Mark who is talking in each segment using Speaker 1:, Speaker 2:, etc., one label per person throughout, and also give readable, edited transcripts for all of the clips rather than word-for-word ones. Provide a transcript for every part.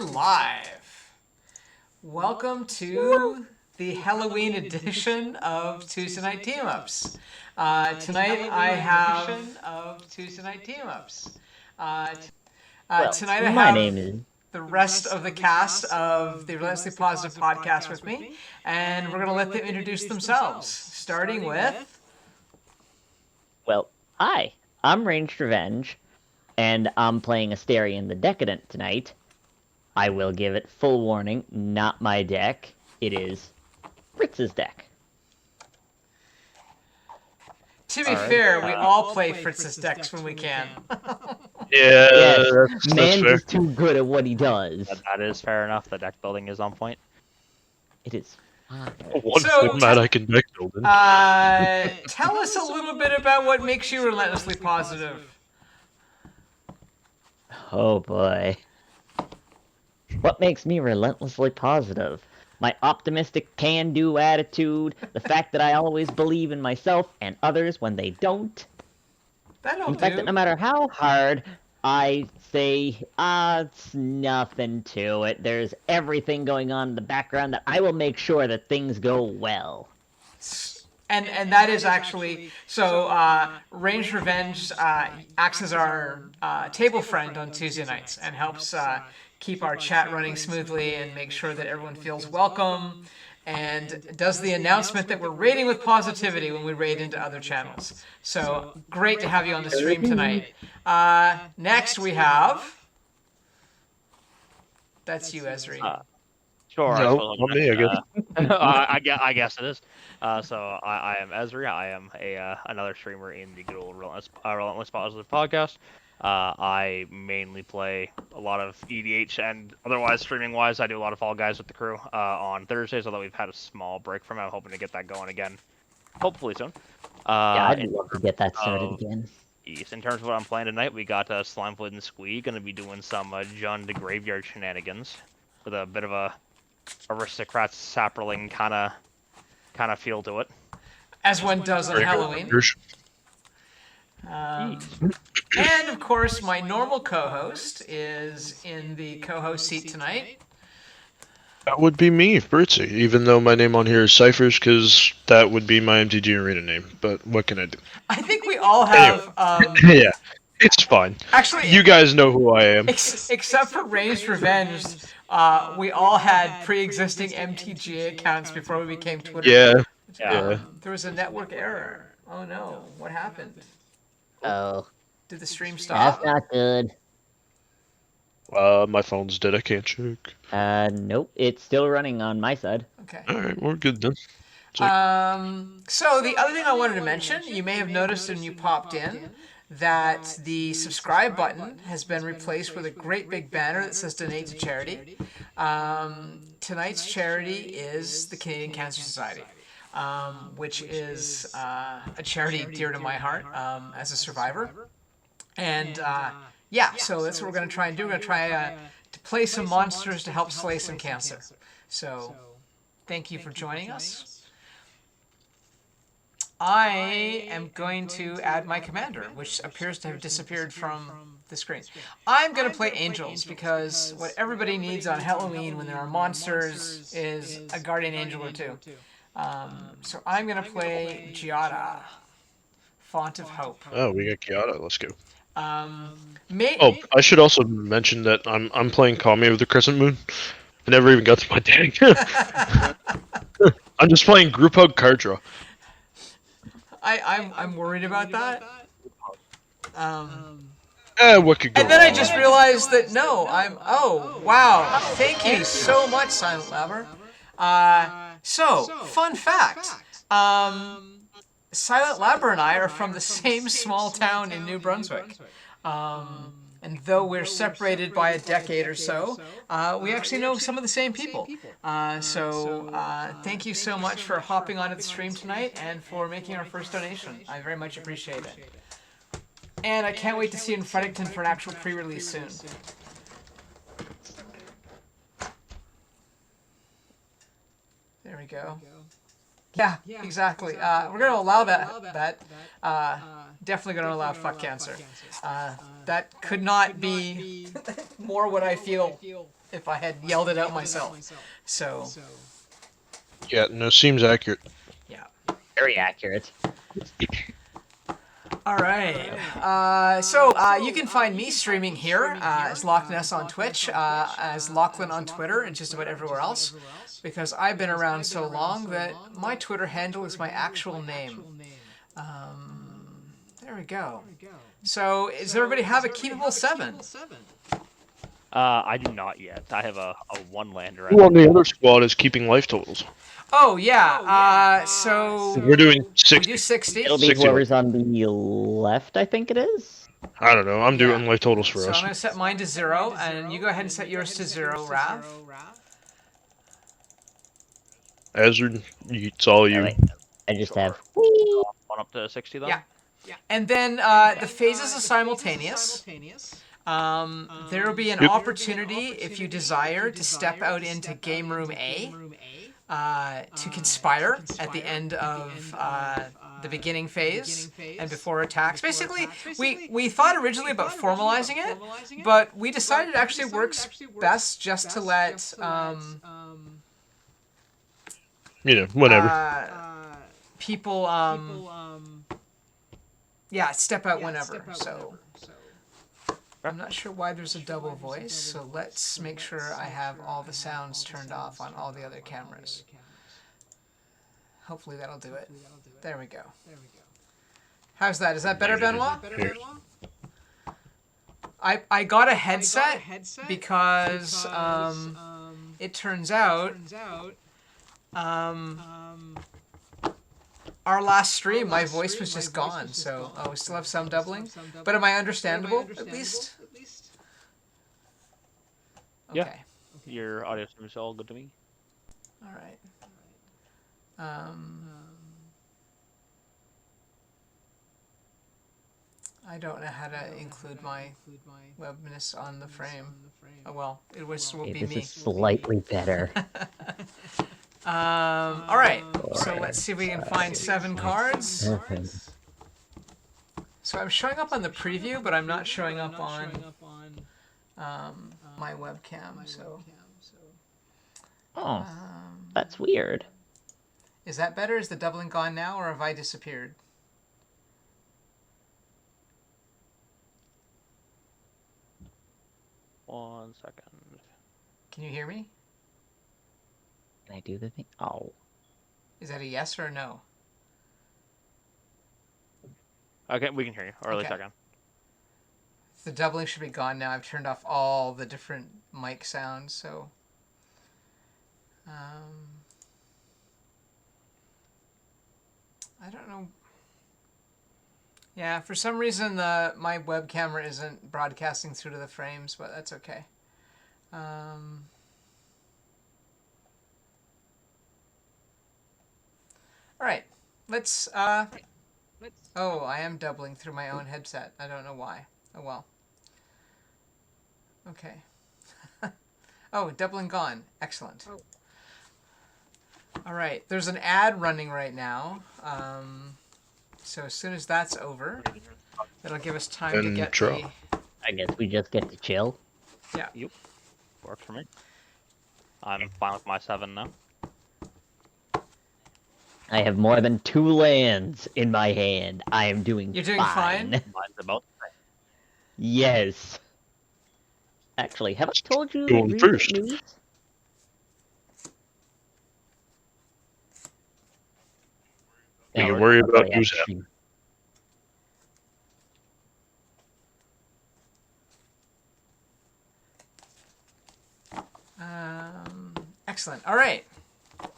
Speaker 1: live. Welcome to the Halloween edition of Tuesday Night Team Ups. Tonight I have tonight I
Speaker 2: My
Speaker 1: have
Speaker 2: name is.
Speaker 1: the rest of the cast of the Relentlessly Positive podcast with me, and we're gonna let them introduce themselves, starting with.
Speaker 2: Well, hi, I'm Ranged Revenge, and I'm playing Asterion the Decadent tonight. I will give it full warning, not my deck. It is Fritz's deck.
Speaker 1: To be fair, we all play Fritz's decks when we can.
Speaker 3: Yeah,
Speaker 2: Yes,
Speaker 3: that's
Speaker 2: Mans
Speaker 3: fair.
Speaker 2: is too good at what he does.
Speaker 4: That is fair enough. The deck building is on point.
Speaker 2: It is fine.
Speaker 3: One
Speaker 1: So,
Speaker 3: format I can deck building.
Speaker 1: Tell us a little bit about what makes you relentlessly positive.
Speaker 2: Oh boy. What makes me relentlessly positive? My optimistic can-do attitude, the fact that I always believe in myself and others when they don't,
Speaker 1: That'll
Speaker 2: the fact that no matter how hard I say, it's nothing to it, there's everything going on in the background that I will make sure that things go well.
Speaker 1: And that is actually so. Ranged Revenge acts as our table friend on Tuesday nights and helps keep our chat running smoothly and make sure that everyone feels welcome. And does the announcement that we're raiding with positivity when we raid into other channels. So great to have you on the stream tonight. Next we have. That's you, Ezri.
Speaker 4: Sure.
Speaker 3: No, not me, I guess.
Speaker 4: I guess it is. So I am Ezri. I am another streamer in the good old Relentless Positive podcast. I mainly play a lot of EDH, and otherwise streaming wise, I do a lot of Fall Guys with the crew on Thursdays. Although we've had a small break from it, I'm hoping to get that going again, hopefully soon.
Speaker 2: Yeah, I'd love to get that started again.
Speaker 4: Yes, in terms of what I'm playing tonight, we got Slimefoot and Squee going to be doing some John the Graveyard shenanigans with a bit of a aristocrat sapperling kind of feel to it.
Speaker 1: As one does on Halloween. And of course, my normal co-host is in the co-host seat tonight.
Speaker 3: That would be me, Fritzy, even though my name on here is Cyphers, because that would be my MTG Arena name. But what can I do?
Speaker 1: I think we all have.
Speaker 3: Yeah, it's fine.
Speaker 1: Actually,
Speaker 3: you guys know who I am.
Speaker 1: Except for Ranged Revenge, we all had pre-existing MTG accounts before we became Twitter.
Speaker 3: Yeah.
Speaker 1: There was a network error. Oh no, what happened?
Speaker 2: Oh,
Speaker 1: Did the stream stop?
Speaker 2: that's not good.
Speaker 3: My phone's dead. I can't check.
Speaker 2: Nope, it's still running on my side.
Speaker 1: Okay.
Speaker 3: All right, we're good then.
Speaker 1: So the other thing I wanted to mention, you may have noticed when you popped in, that the subscribe button has been replaced with a great big banner that says donate to charity. Tonight's charity is the Canadian Cancer Society, which is a charity dear to my heart as a survivor. And yeah, so that's what we're going to try and do. We're going to try to play some monsters to help slay some cancer. So thank you for joining us. I am going to add my commander, which appears to have disappeared from the screen. I'm going to play Angels because what everybody needs on Halloween when there are monsters is a Guardian Angel or two. So I'm going to play Giada, Font of Hope.
Speaker 3: Oh, we got Kiata. Let's go.
Speaker 1: Oh,
Speaker 3: I should also mention that I'm playing Kami of the Crescent Moon. I never even got to my deck. I'm just playing Group Hug card draw.
Speaker 1: I'm worried about that.
Speaker 3: What could go
Speaker 1: And then I
Speaker 3: wrong?
Speaker 1: just realized that no, oh wow, thank you so much, Silent Labber. So fun fact, Silent Labber and I are from the same small town in New Brunswick. And though we're separated by a decade or so, we actually know some of the same people. So thank you so much for hopping onto the stream tonight and for making our first donation. I very much appreciate it. And I can't wait to see you in Fredericton for an actual pre-release soon. There we go. Yeah, exactly. We're going to allow that. Definitely going to allow fuck cancer. That could not be more what I feel if I had yelled it out myself. So,
Speaker 3: Yeah, no, seems accurate.
Speaker 1: yeah.
Speaker 2: Very accurate.
Speaker 1: All right. You can find me streaming here as Loch Ness on Twitch, as Lachlan on Twitter, and just about everywhere else, because I've been around so long that my Twitter handle is my actual name. There we go. So, does everybody have a keepable 7?
Speaker 4: I do not yet. I have a 1 lander.
Speaker 3: Who on the other squad is keeping life totals?
Speaker 1: Oh, yeah. So
Speaker 3: We're doing
Speaker 1: we
Speaker 3: 60.
Speaker 1: do 60.
Speaker 2: It'll be
Speaker 3: 60.
Speaker 2: whoever's on the left, I think it is.
Speaker 3: I don't know. I'm doing
Speaker 1: Yeah.
Speaker 3: life totals for
Speaker 1: So
Speaker 3: us.
Speaker 1: I'm going to set mine to 0, and you go ahead and set yours to 0, Rav.
Speaker 3: Ezra, it's all
Speaker 2: Oh,
Speaker 3: you.
Speaker 2: wait. I just have.
Speaker 4: 1 up to 60 then.
Speaker 1: Yeah. And then the phases are simultaneous. There will be an opportunity, if you desire, to step out into Game Room A to conspire at the end of the beginning phase and before attacks. Basically, we thought originally about formalizing it, but we decided it actually works best just to let
Speaker 3: Whenever.
Speaker 1: people step out whenever. So I'm not sure why there's a double voice, so let's make sure I have all the sounds turned off on all the other cameras. Hopefully that'll do it. There we go. How's that? Is that better, Benoit?
Speaker 3: Here.
Speaker 1: I got a headset because it turns out our last stream, my voice was just gone, so we still have some doubling. But am I understandable, at least? Okay.
Speaker 4: Yeah. Your audio seems all good to me.
Speaker 1: All right. I don't know how to include my webness on the frame. Oh well, it will
Speaker 2: Okay,
Speaker 1: be
Speaker 2: this
Speaker 1: me.
Speaker 2: is slightly better.
Speaker 1: All right. So let's see if we can find 7 cards. So I'm showing up on the preview, but I'm not showing up on my webcam. So
Speaker 2: Oh, that's weird.
Speaker 1: is that better? Is the doubling gone now, or have I disappeared?
Speaker 4: One second.
Speaker 1: Can you hear me?
Speaker 2: Can I do the thing? Oh.
Speaker 1: Is that a yes or a no?
Speaker 4: Okay, we can hear you, or at least I
Speaker 1: Okay.
Speaker 4: can.
Speaker 1: The doubling should be gone now. I've turned off all the different mic sounds, so. I don't know. Yeah, for some reason my web camera isn't broadcasting through to the frames, but that's okay. All right, let's. Oh, I am doubling through my own headset. I don't know why. Oh well. Okay. Oh, doubling gone. Excellent. All right, there's an ad running right now. So as soon as that's over, it'll give us time to
Speaker 3: And
Speaker 1: get
Speaker 3: draw.
Speaker 1: the.
Speaker 2: I guess we just get to chill.
Speaker 1: Yeah.
Speaker 4: Yep. Works for me. I'm fine with my 7 now.
Speaker 2: I have more than 2 lands in my hand. I am doing
Speaker 1: You're doing fine?
Speaker 4: Mine's about the same.
Speaker 2: Yes. Actually, have I told you
Speaker 3: Going
Speaker 2: the
Speaker 3: first.
Speaker 2: recent news?
Speaker 3: We
Speaker 2: No,
Speaker 3: can worry
Speaker 2: I'll
Speaker 3: about
Speaker 2: probably have
Speaker 3: who's
Speaker 2: to
Speaker 3: out.
Speaker 2: stream.
Speaker 1: Excellent. All right.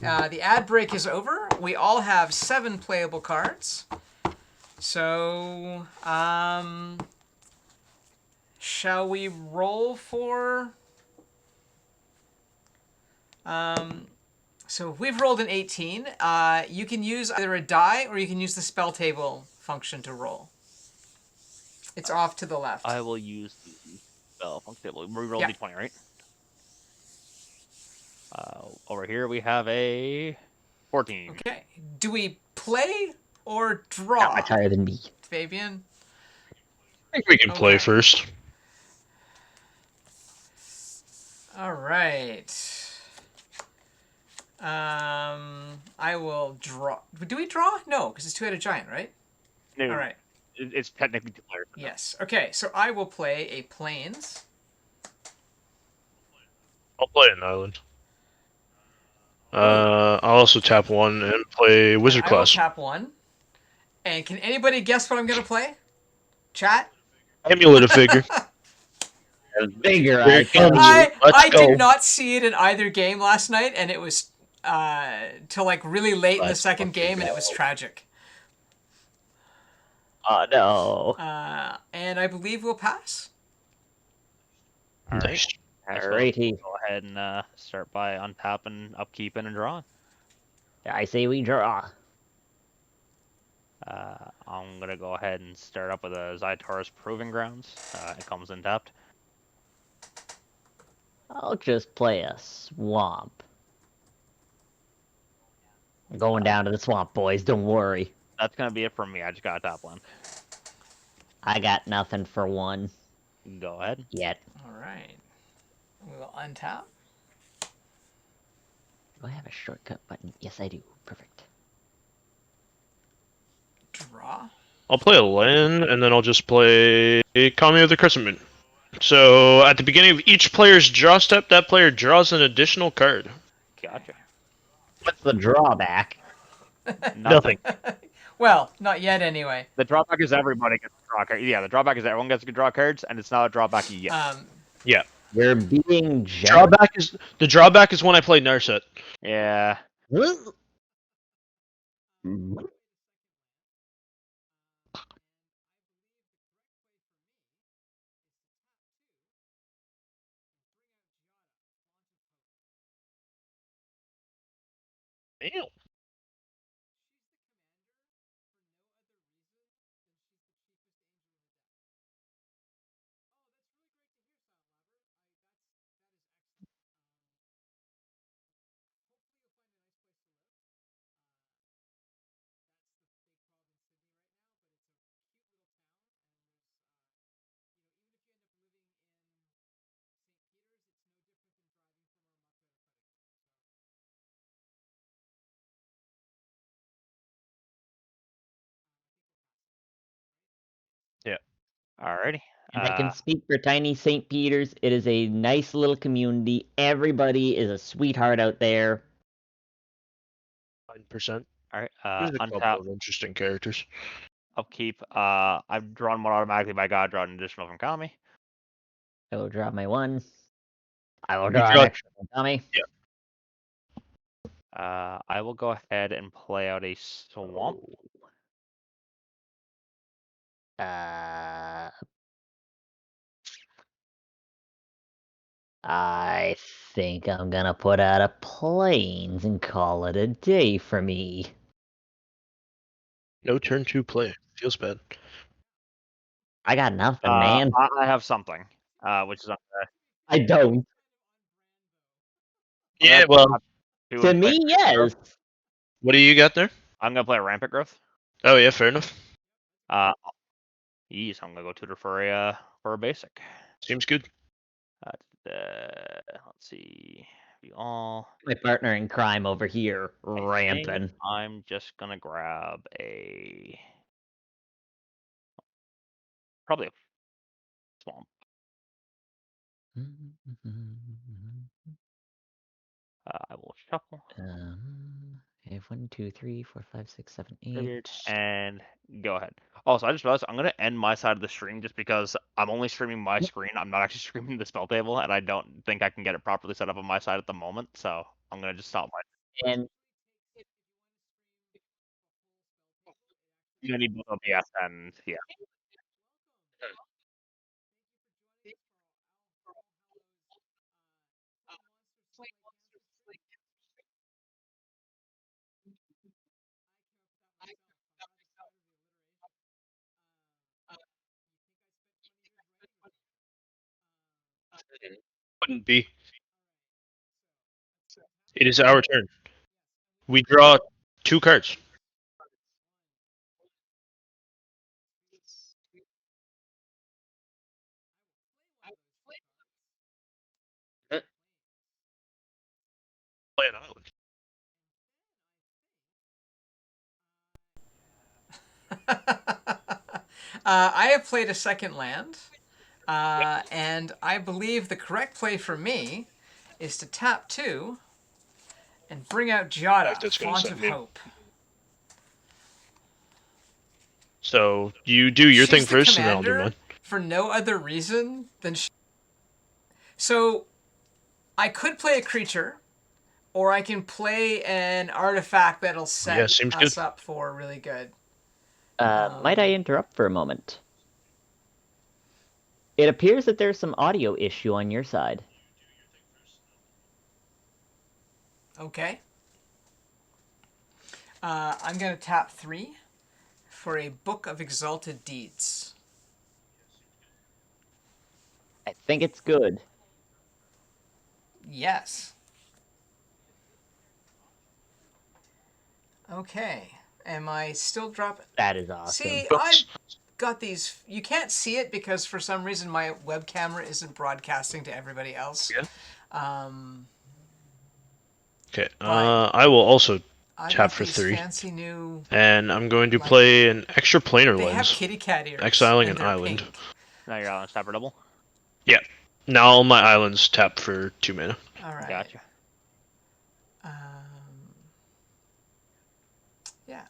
Speaker 1: The ad break is over. We all have 7 playable cards. So, shall we roll for? So if we've rolled an 18, you can use either a die or you can use the spell table function to roll. It's off to the left.
Speaker 4: I will use the spell function table. We rolled
Speaker 1: Yeah.
Speaker 4: d20, right? Over here we have a 14.
Speaker 1: Okay. Do we play or draw?
Speaker 2: Not much higher than me.
Speaker 1: Fabian?
Speaker 3: I think we can play
Speaker 1: Okay.
Speaker 3: first.
Speaker 1: All right. I will draw. Do we draw? No, because it's two-headed giant, right?
Speaker 4: No,
Speaker 1: All right.
Speaker 4: it's technically 2 players.
Speaker 1: Yes. Okay. So I will play a plains.
Speaker 3: I'll play an island. I'll also tap one and play wizard
Speaker 1: I will
Speaker 3: class.
Speaker 1: tap one. And can anybody guess what I'm gonna play? Chat.
Speaker 3: Amulet figure.
Speaker 2: Bigger,
Speaker 3: Here
Speaker 2: I
Speaker 3: it
Speaker 2: tell
Speaker 3: comes.
Speaker 2: you.
Speaker 3: Let's
Speaker 1: I
Speaker 3: go.
Speaker 1: did not see it in either game last night, and it was till like really late in the
Speaker 2: Let's
Speaker 1: second
Speaker 2: fucking
Speaker 1: game, and it was
Speaker 2: go.
Speaker 1: tragic.
Speaker 2: Oh no.
Speaker 1: And I believe we'll pass.
Speaker 4: All right.
Speaker 3: Nice.
Speaker 4: So
Speaker 2: Alrighty.
Speaker 4: go ahead and start by untapping, upkeeping, and drawing.
Speaker 2: I say we draw.
Speaker 4: I'm gonna go ahead and start up with a Zytaurus Proving Grounds. It comes in tapped.
Speaker 2: I'll just play a swamp. I'm going down to the swamp, boys. Don't worry.
Speaker 4: That's gonna be it from me. I just got a top one.
Speaker 2: I got nothing for one
Speaker 4: Go ahead.
Speaker 2: yet.
Speaker 1: All right. We will untap.
Speaker 2: Do I have a shortcut button? Yes, I do. Perfect.
Speaker 1: Draw.
Speaker 3: I'll play a land, and then I'll just play Kami of the Crescent Moon. So at the beginning of each player's draw step, that player draws an additional card.
Speaker 4: Gotcha.
Speaker 2: What's the drawback?
Speaker 3: Nothing.
Speaker 1: Well, not yet anyway.
Speaker 4: The drawback is everybody gets to draw cards. Yeah, the drawback is everyone gets to draw cards, and it's not a drawback you get.
Speaker 3: Yeah.
Speaker 2: You're being generous.
Speaker 3: The drawback is when I play Narset.
Speaker 4: Yeah.
Speaker 3: Damn. Yeah.
Speaker 4: Alrighty.
Speaker 2: And I can speak for Tiny St. Peter's. It is a nice little community. Everybody is a sweetheart out there.
Speaker 3: 9%.
Speaker 4: Alright.
Speaker 3: There's a couple
Speaker 4: Untap,
Speaker 3: of interesting characters.
Speaker 4: upkeep. I've drawn one automatically, but I gotta draw an additional from Kami.
Speaker 2: I will draw my one. I will
Speaker 3: You
Speaker 2: draw an
Speaker 3: draw-
Speaker 2: extra from Tommy.
Speaker 3: Yeah.
Speaker 4: I will go ahead and play out a swamp.
Speaker 2: Uh, I think I'm gonna put out a planes and call it a day for me.
Speaker 3: No turn 2 play. Feels bad.
Speaker 2: I got nothing, man.
Speaker 4: I have something, which is
Speaker 2: I don't.
Speaker 3: Yeah, well,
Speaker 2: To me, yes.
Speaker 3: what do you got there?
Speaker 4: I'm gonna play a Rampant Growth.
Speaker 3: Oh yeah, fair enough.
Speaker 4: Yes, I'm gonna go tutor for a basic.
Speaker 3: Seems good.
Speaker 4: Let's see. We all.
Speaker 2: My partner in crime over here,
Speaker 4: I think
Speaker 2: ramping.
Speaker 4: I'm just gonna grab probably a swamp. I will shuffle.
Speaker 2: I have 1, 2, 3, 4, 5, 6, 7, 8.
Speaker 4: Triggered, and go ahead. Also, I just realized I'm gonna end my side of the stream just because I'm only streaming my screen. I'm not actually streaming the spell table, and I don't think I can get it properly set up on my side at the moment. So I'm gonna just stop my.
Speaker 2: And
Speaker 4: I'm gonna need both OBS and yeah.
Speaker 3: Wouldn't be. It is our turn. We draw 2 cards. play an island.
Speaker 1: I have played a second land, and I believe the correct play for me is to tap 2 and bring out Giada,
Speaker 3: That's gonna
Speaker 1: Font
Speaker 3: set
Speaker 1: of
Speaker 3: me.
Speaker 1: Hope.
Speaker 3: So you do your
Speaker 1: She's
Speaker 3: thing
Speaker 1: the
Speaker 3: first, and then I'll do
Speaker 1: commander
Speaker 3: mine.
Speaker 1: for no other reason than so I could play a creature, or I can play an artifact that'll set
Speaker 3: Yeah, seems
Speaker 1: us
Speaker 3: good.
Speaker 1: up for really good.
Speaker 2: Might I interrupt for a moment? It appears that there's some audio issue on your side.
Speaker 1: Okay. I'm going to tap 3 for a Book of Exalted Deeds.
Speaker 2: I think it's good.
Speaker 1: Yes. Okay. Am I still dropping?
Speaker 2: That is awesome.
Speaker 1: See,
Speaker 3: Oops.
Speaker 1: I've got these. You can't see it because for some reason my web camera isn't broadcasting to everybody else.
Speaker 3: Yeah.
Speaker 1: Um,
Speaker 3: Okay.
Speaker 1: But-
Speaker 3: I will also
Speaker 1: I've
Speaker 3: tap
Speaker 1: got
Speaker 3: for
Speaker 1: these
Speaker 3: 3,
Speaker 1: fancy new.
Speaker 3: and I'm going to
Speaker 1: Like-
Speaker 3: play an extra planar
Speaker 1: They have
Speaker 3: lens,
Speaker 1: kitty cat ears.
Speaker 3: exiling
Speaker 1: and
Speaker 3: an
Speaker 1: they're
Speaker 3: island.
Speaker 1: pink.
Speaker 4: Now your island's tap for double.
Speaker 3: Now all my islands tap for 2 mana.
Speaker 1: All right.
Speaker 4: Gotcha.
Speaker 1: Um, yeah.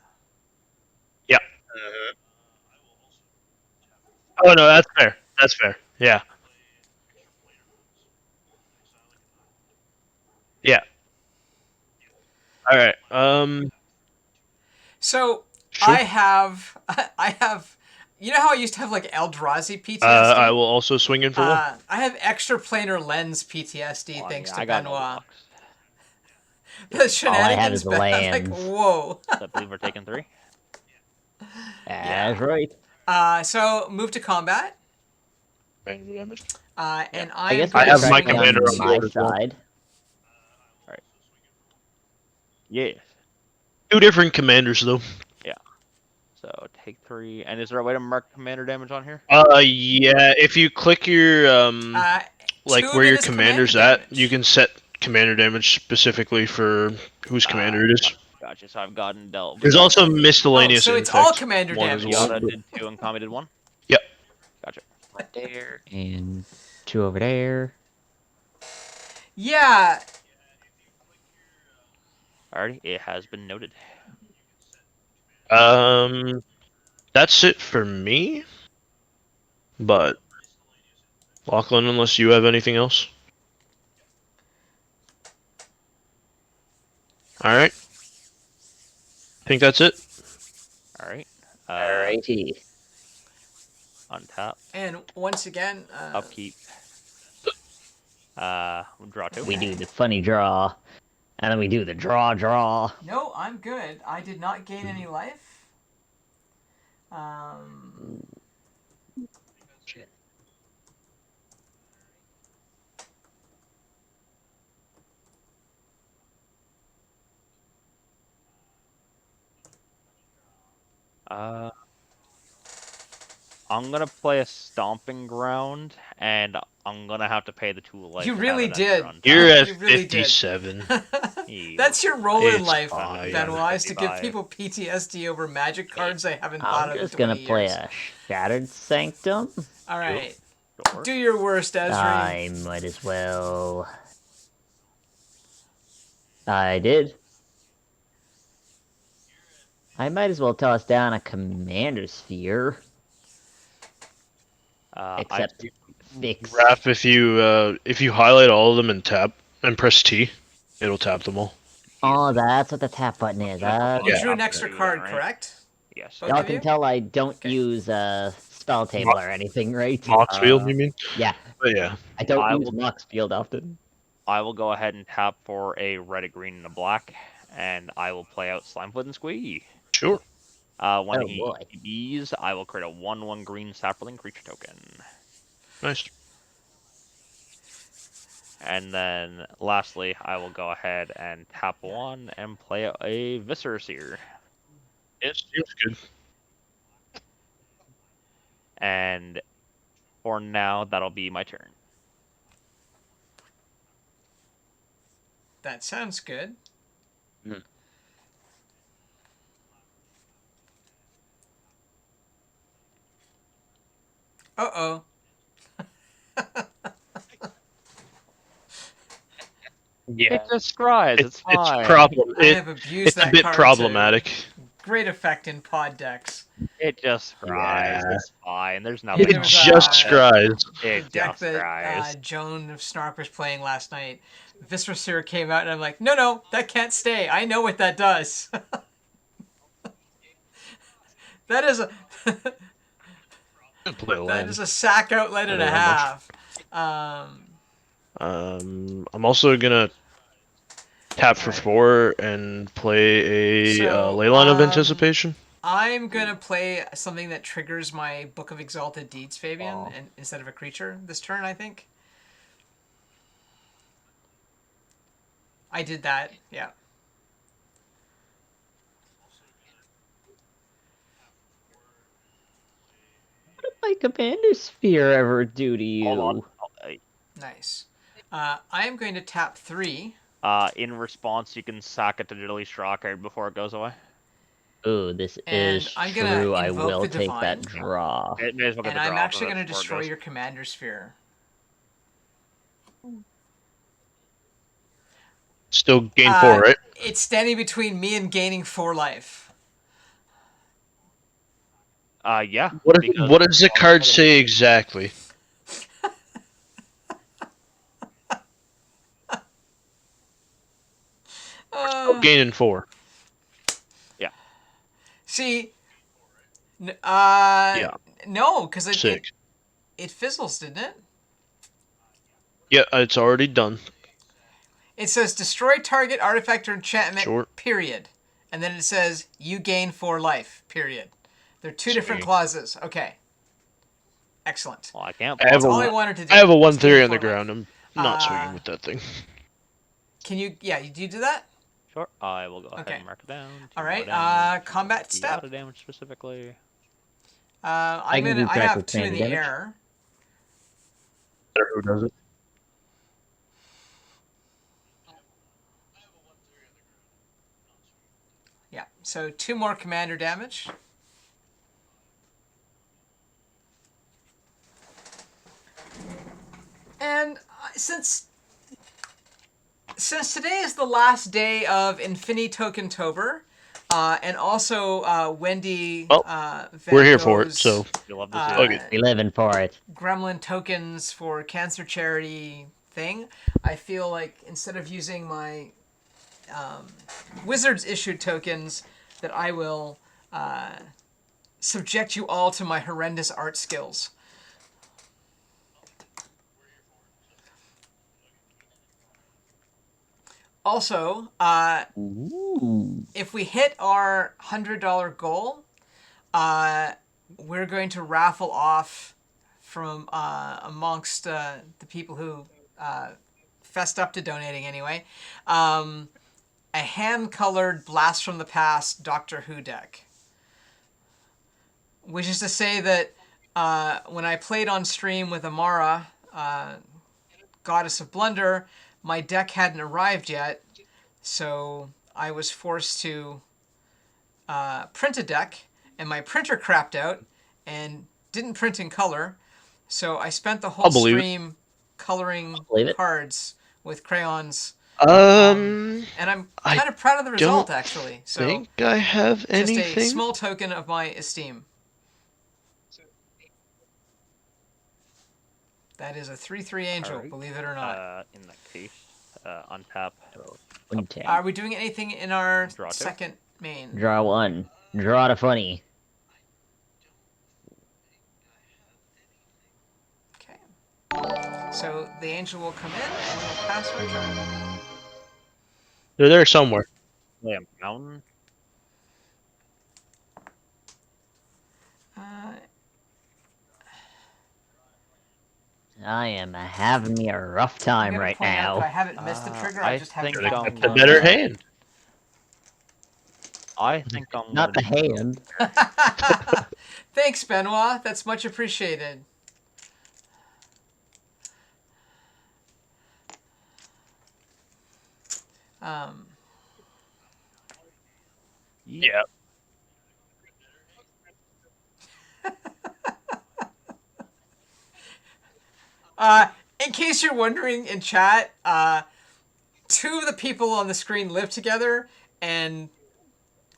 Speaker 3: Oh no, that's fair. That's fair. Yeah. Yeah. All right.
Speaker 1: So
Speaker 3: Sure.
Speaker 1: I have. You know how I used to have like Eldrazi PTSD?
Speaker 3: I will also swing in for 1.
Speaker 1: I have extra planar lens PTSD
Speaker 4: Well, I
Speaker 1: thanks
Speaker 4: mean,
Speaker 1: to
Speaker 4: I got no
Speaker 1: Benoit.
Speaker 4: blocks.
Speaker 1: The shenanigans
Speaker 2: is
Speaker 1: been like,
Speaker 2: lands.
Speaker 1: whoa.
Speaker 4: I believe we're taking 3.
Speaker 2: That's right.
Speaker 1: So move to combat.
Speaker 3: Random damage.
Speaker 1: And
Speaker 2: I
Speaker 1: I'm
Speaker 2: guess
Speaker 1: going
Speaker 3: I have
Speaker 1: to
Speaker 3: my
Speaker 1: swing in
Speaker 3: commander
Speaker 1: for
Speaker 3: on
Speaker 2: my
Speaker 3: board as well.
Speaker 2: side.
Speaker 4: Yes.
Speaker 3: 2 different commanders though.
Speaker 4: So take 3. And is there a way to mark commander damage on here?
Speaker 3: Yeah. If you click your like
Speaker 1: 2 of
Speaker 3: where
Speaker 1: it
Speaker 3: your
Speaker 1: is
Speaker 3: commander's
Speaker 1: commander
Speaker 3: at,
Speaker 1: damage.
Speaker 3: you can set commander damage specifically for whose commander it is.
Speaker 4: Gotcha. So I've gotten dealt.
Speaker 3: There's also miscellaneous
Speaker 1: so it's
Speaker 3: infect.
Speaker 1: all commander
Speaker 3: 1 as
Speaker 1: damage.
Speaker 3: well.
Speaker 4: Giada did 2 and Kami did 1?
Speaker 3: Yep.
Speaker 4: Gotcha.
Speaker 2: Right there. And 2 over there.
Speaker 1: Yeah.
Speaker 4: Alrighty, it has been noted.
Speaker 3: That's it for me. But Lachlan, unless you have anything else. All right. I think that's it.
Speaker 4: Alright.
Speaker 2: Alrighty.
Speaker 4: Untap.
Speaker 1: And once again,
Speaker 4: Upkeep. Draw 2.
Speaker 2: We do the funny draw. And then we do the draw.
Speaker 1: no, I'm good. I did not gain any life. Um,
Speaker 4: I'm gonna play a stomping ground, and I'm gonna have to pay the 2 life.
Speaker 1: You
Speaker 4: to
Speaker 1: really
Speaker 4: have an
Speaker 1: did.
Speaker 4: extra untap.
Speaker 3: You're at
Speaker 1: You really did.
Speaker 3: 57.
Speaker 1: That's your role in
Speaker 3: It's
Speaker 1: life,
Speaker 3: fine.
Speaker 1: Benoit, is to give
Speaker 4: 55.
Speaker 1: people PTSD over magic cards they haven't thought
Speaker 2: I'm
Speaker 1: of
Speaker 2: just
Speaker 1: in
Speaker 2: gonna
Speaker 1: 20
Speaker 2: play
Speaker 1: years.
Speaker 2: a Shattered Sanctum.
Speaker 1: All right.
Speaker 4: Sure.
Speaker 1: Do your worst, Ezri.
Speaker 2: I might as well. I did. I might as well toss down a Commander Sphere. Except fix.
Speaker 3: Raph, if you highlight all of them and tap and press T, it'll tap them all.
Speaker 2: Oh, that's what the tap button is.
Speaker 1: You
Speaker 3: Yeah.
Speaker 1: drew an extra
Speaker 4: Yeah,
Speaker 1: card,
Speaker 4: right.
Speaker 1: correct?
Speaker 4: Yes.
Speaker 1: Both
Speaker 2: Y'all
Speaker 1: of
Speaker 2: can
Speaker 1: you?
Speaker 2: tell I don't
Speaker 1: Okay.
Speaker 2: use spell table or anything, right?
Speaker 3: Mox field, you mean?
Speaker 2: Yeah,
Speaker 3: But yeah.
Speaker 2: I don't
Speaker 4: I
Speaker 2: use
Speaker 4: will-
Speaker 2: Mox Field often.
Speaker 4: I will go ahead and tap for a red, a green, and a black, and I will play out Slimefoot and Squee.
Speaker 3: Sure.
Speaker 4: When
Speaker 2: Oh,
Speaker 4: he
Speaker 2: boy.
Speaker 4: EBs, I will create a 1/1 green sapling creature token.
Speaker 3: Nice.
Speaker 4: And then lastly, I will go ahead and tap 1 and play out a Viscera Seer.
Speaker 3: It seems good.
Speaker 4: And for now, that'll be my turn.
Speaker 1: That sounds good.
Speaker 2: Hmm.
Speaker 1: Uh-oh.
Speaker 3: Yeah,
Speaker 4: It just scries. It's
Speaker 3: it's
Speaker 4: fine.
Speaker 3: problem.
Speaker 1: I have abused
Speaker 3: It's a
Speaker 1: that
Speaker 3: bit
Speaker 1: card
Speaker 3: problematic.
Speaker 1: to great effect in pod decks.
Speaker 4: It just scries.
Speaker 3: Yeah.
Speaker 4: It's fine. There's
Speaker 1: It
Speaker 4: nothing
Speaker 3: It
Speaker 1: was,
Speaker 4: wrong
Speaker 3: just
Speaker 4: with it.
Speaker 3: scries.
Speaker 1: The
Speaker 4: It
Speaker 1: deck
Speaker 4: just
Speaker 1: that
Speaker 4: scries.
Speaker 1: Joan of Snark was playing last night. Viscera came out, and I'm like, no, that can't stay. I know what that does. That is a
Speaker 3: Play
Speaker 1: that
Speaker 3: land.
Speaker 1: is a sack outlet and a
Speaker 3: Not that
Speaker 1: half.
Speaker 3: I'm also gonna tap for
Speaker 1: Alright.
Speaker 3: 4 and play a
Speaker 1: So,
Speaker 3: Leyline of Anticipation.
Speaker 1: I'm gonna play something that triggers my Book of Exalted Deeds, Fabian,
Speaker 4: Aw.
Speaker 1: and instead of a creature this turn. I think I did that. Yeah.
Speaker 2: What did my commander sphere ever do to you?
Speaker 4: Hold on.
Speaker 1: Nice. I am going to tap 3.
Speaker 4: In response, you can sack it to delete straw card before it goes away.
Speaker 2: Ooh, this
Speaker 1: And
Speaker 2: is
Speaker 1: I'm gonna
Speaker 2: true. I
Speaker 1: invoke
Speaker 2: will
Speaker 1: the
Speaker 2: take that
Speaker 1: Divine.
Speaker 2: draw.
Speaker 4: May as well get
Speaker 1: And
Speaker 4: the
Speaker 1: I'm
Speaker 4: draw
Speaker 1: actually
Speaker 4: from
Speaker 1: going
Speaker 4: it
Speaker 1: to
Speaker 4: before it
Speaker 1: destroy
Speaker 4: goes.
Speaker 1: your commander sphere.
Speaker 3: Still gain 4, right?
Speaker 1: It's standing between me and gaining 4 life.
Speaker 4: Yeah. because-
Speaker 3: What does the card say exactly? Gaining 4.
Speaker 1: See,
Speaker 3: Yeah.
Speaker 1: no, because
Speaker 3: Sick.
Speaker 1: it fizzles, didn't it?
Speaker 3: Yeah, it's already done.
Speaker 1: It says destroy target artifact or enchantment,
Speaker 3: Sure.
Speaker 1: period. And then it says you gain 4 life, period. They're 2 different
Speaker 4: Sweet.
Speaker 1: clauses. Okay. Excellent.
Speaker 4: Well, I can't.
Speaker 3: I have
Speaker 1: That's all I
Speaker 3: a
Speaker 1: wanted to do.
Speaker 3: I have a
Speaker 1: was gain
Speaker 3: 1/3 on the
Speaker 1: 4 life.
Speaker 3: ground. I'm not
Speaker 1: Uh,
Speaker 3: swinging with that thing.
Speaker 1: Can you? Yeah, do you do that?
Speaker 4: Sure. I will go ahead
Speaker 1: Okay.
Speaker 4: and mark it down.
Speaker 1: All
Speaker 4: Two
Speaker 1: right,
Speaker 4: more damage,
Speaker 1: combat
Speaker 4: the
Speaker 1: step.
Speaker 4: auto damage specifically.
Speaker 1: I
Speaker 2: can keep track
Speaker 1: have
Speaker 2: with
Speaker 1: 2 in
Speaker 2: command
Speaker 1: the
Speaker 2: damage.
Speaker 1: air.
Speaker 3: Who does it?
Speaker 1: Yeah. So 2 more commander damage. And since today is the last day of Infinity Tokentober, and also Wendy
Speaker 3: Well,
Speaker 1: Van
Speaker 3: We're here for it,
Speaker 1: Gogh's,
Speaker 3: so
Speaker 4: You'll love to see
Speaker 3: Okay.
Speaker 4: it.
Speaker 2: We living for it.
Speaker 1: Gremlin tokens for cancer charity thing, I feel like instead of using my Wizards issued tokens, that I will subject you all to my horrendous art skills. Also,
Speaker 2: Ooh.
Speaker 1: if we hit our $100 goal, we're going to raffle off from amongst the people who fessed up to donating anyway, a hand-colored Blast from the Past Doctor Who deck. Which is to say that when I played on stream with Amara, Goddess of Blunder, my deck hadn't arrived yet, so I was forced to print a deck, and my printer crapped out and didn't print in color, so I spent the whole
Speaker 3: I'll believe it.
Speaker 1: stream coloring
Speaker 2: Believe it.
Speaker 1: cards with crayons,
Speaker 3: Um,
Speaker 1: and I'm
Speaker 3: I
Speaker 1: kind of proud of the result,
Speaker 3: don't
Speaker 1: actually. So
Speaker 3: think I have
Speaker 1: just a
Speaker 3: anything.
Speaker 1: small token of my esteem. That is a 3/3 angel,
Speaker 4: Alright.
Speaker 1: believe it or not.
Speaker 4: In that case, untap.
Speaker 2: Untap.
Speaker 1: Are we doing anything in our
Speaker 4: Draw 2.
Speaker 1: second main?
Speaker 2: Draw 1. Draw to funny.
Speaker 1: Okay. So the angel will come in and we'll pass our turn.
Speaker 3: They're there somewhere.
Speaker 4: Play a mountain.
Speaker 2: I am having me a rough
Speaker 1: I'm
Speaker 2: time
Speaker 1: gonna
Speaker 2: right
Speaker 1: point out that I
Speaker 2: now.
Speaker 1: haven't missed the trigger. I
Speaker 4: I
Speaker 1: just haven't
Speaker 4: think
Speaker 1: found
Speaker 4: I'm
Speaker 3: That's a
Speaker 1: the
Speaker 3: better
Speaker 4: gonna-
Speaker 3: hand.
Speaker 4: I think I'm
Speaker 2: Not the
Speaker 4: gonna do-
Speaker 2: hand.
Speaker 1: Thanks, Benoit. That's much appreciated. Um,
Speaker 3: Yeah.
Speaker 1: in case you're wondering in chat, two of the people on the screen live together, and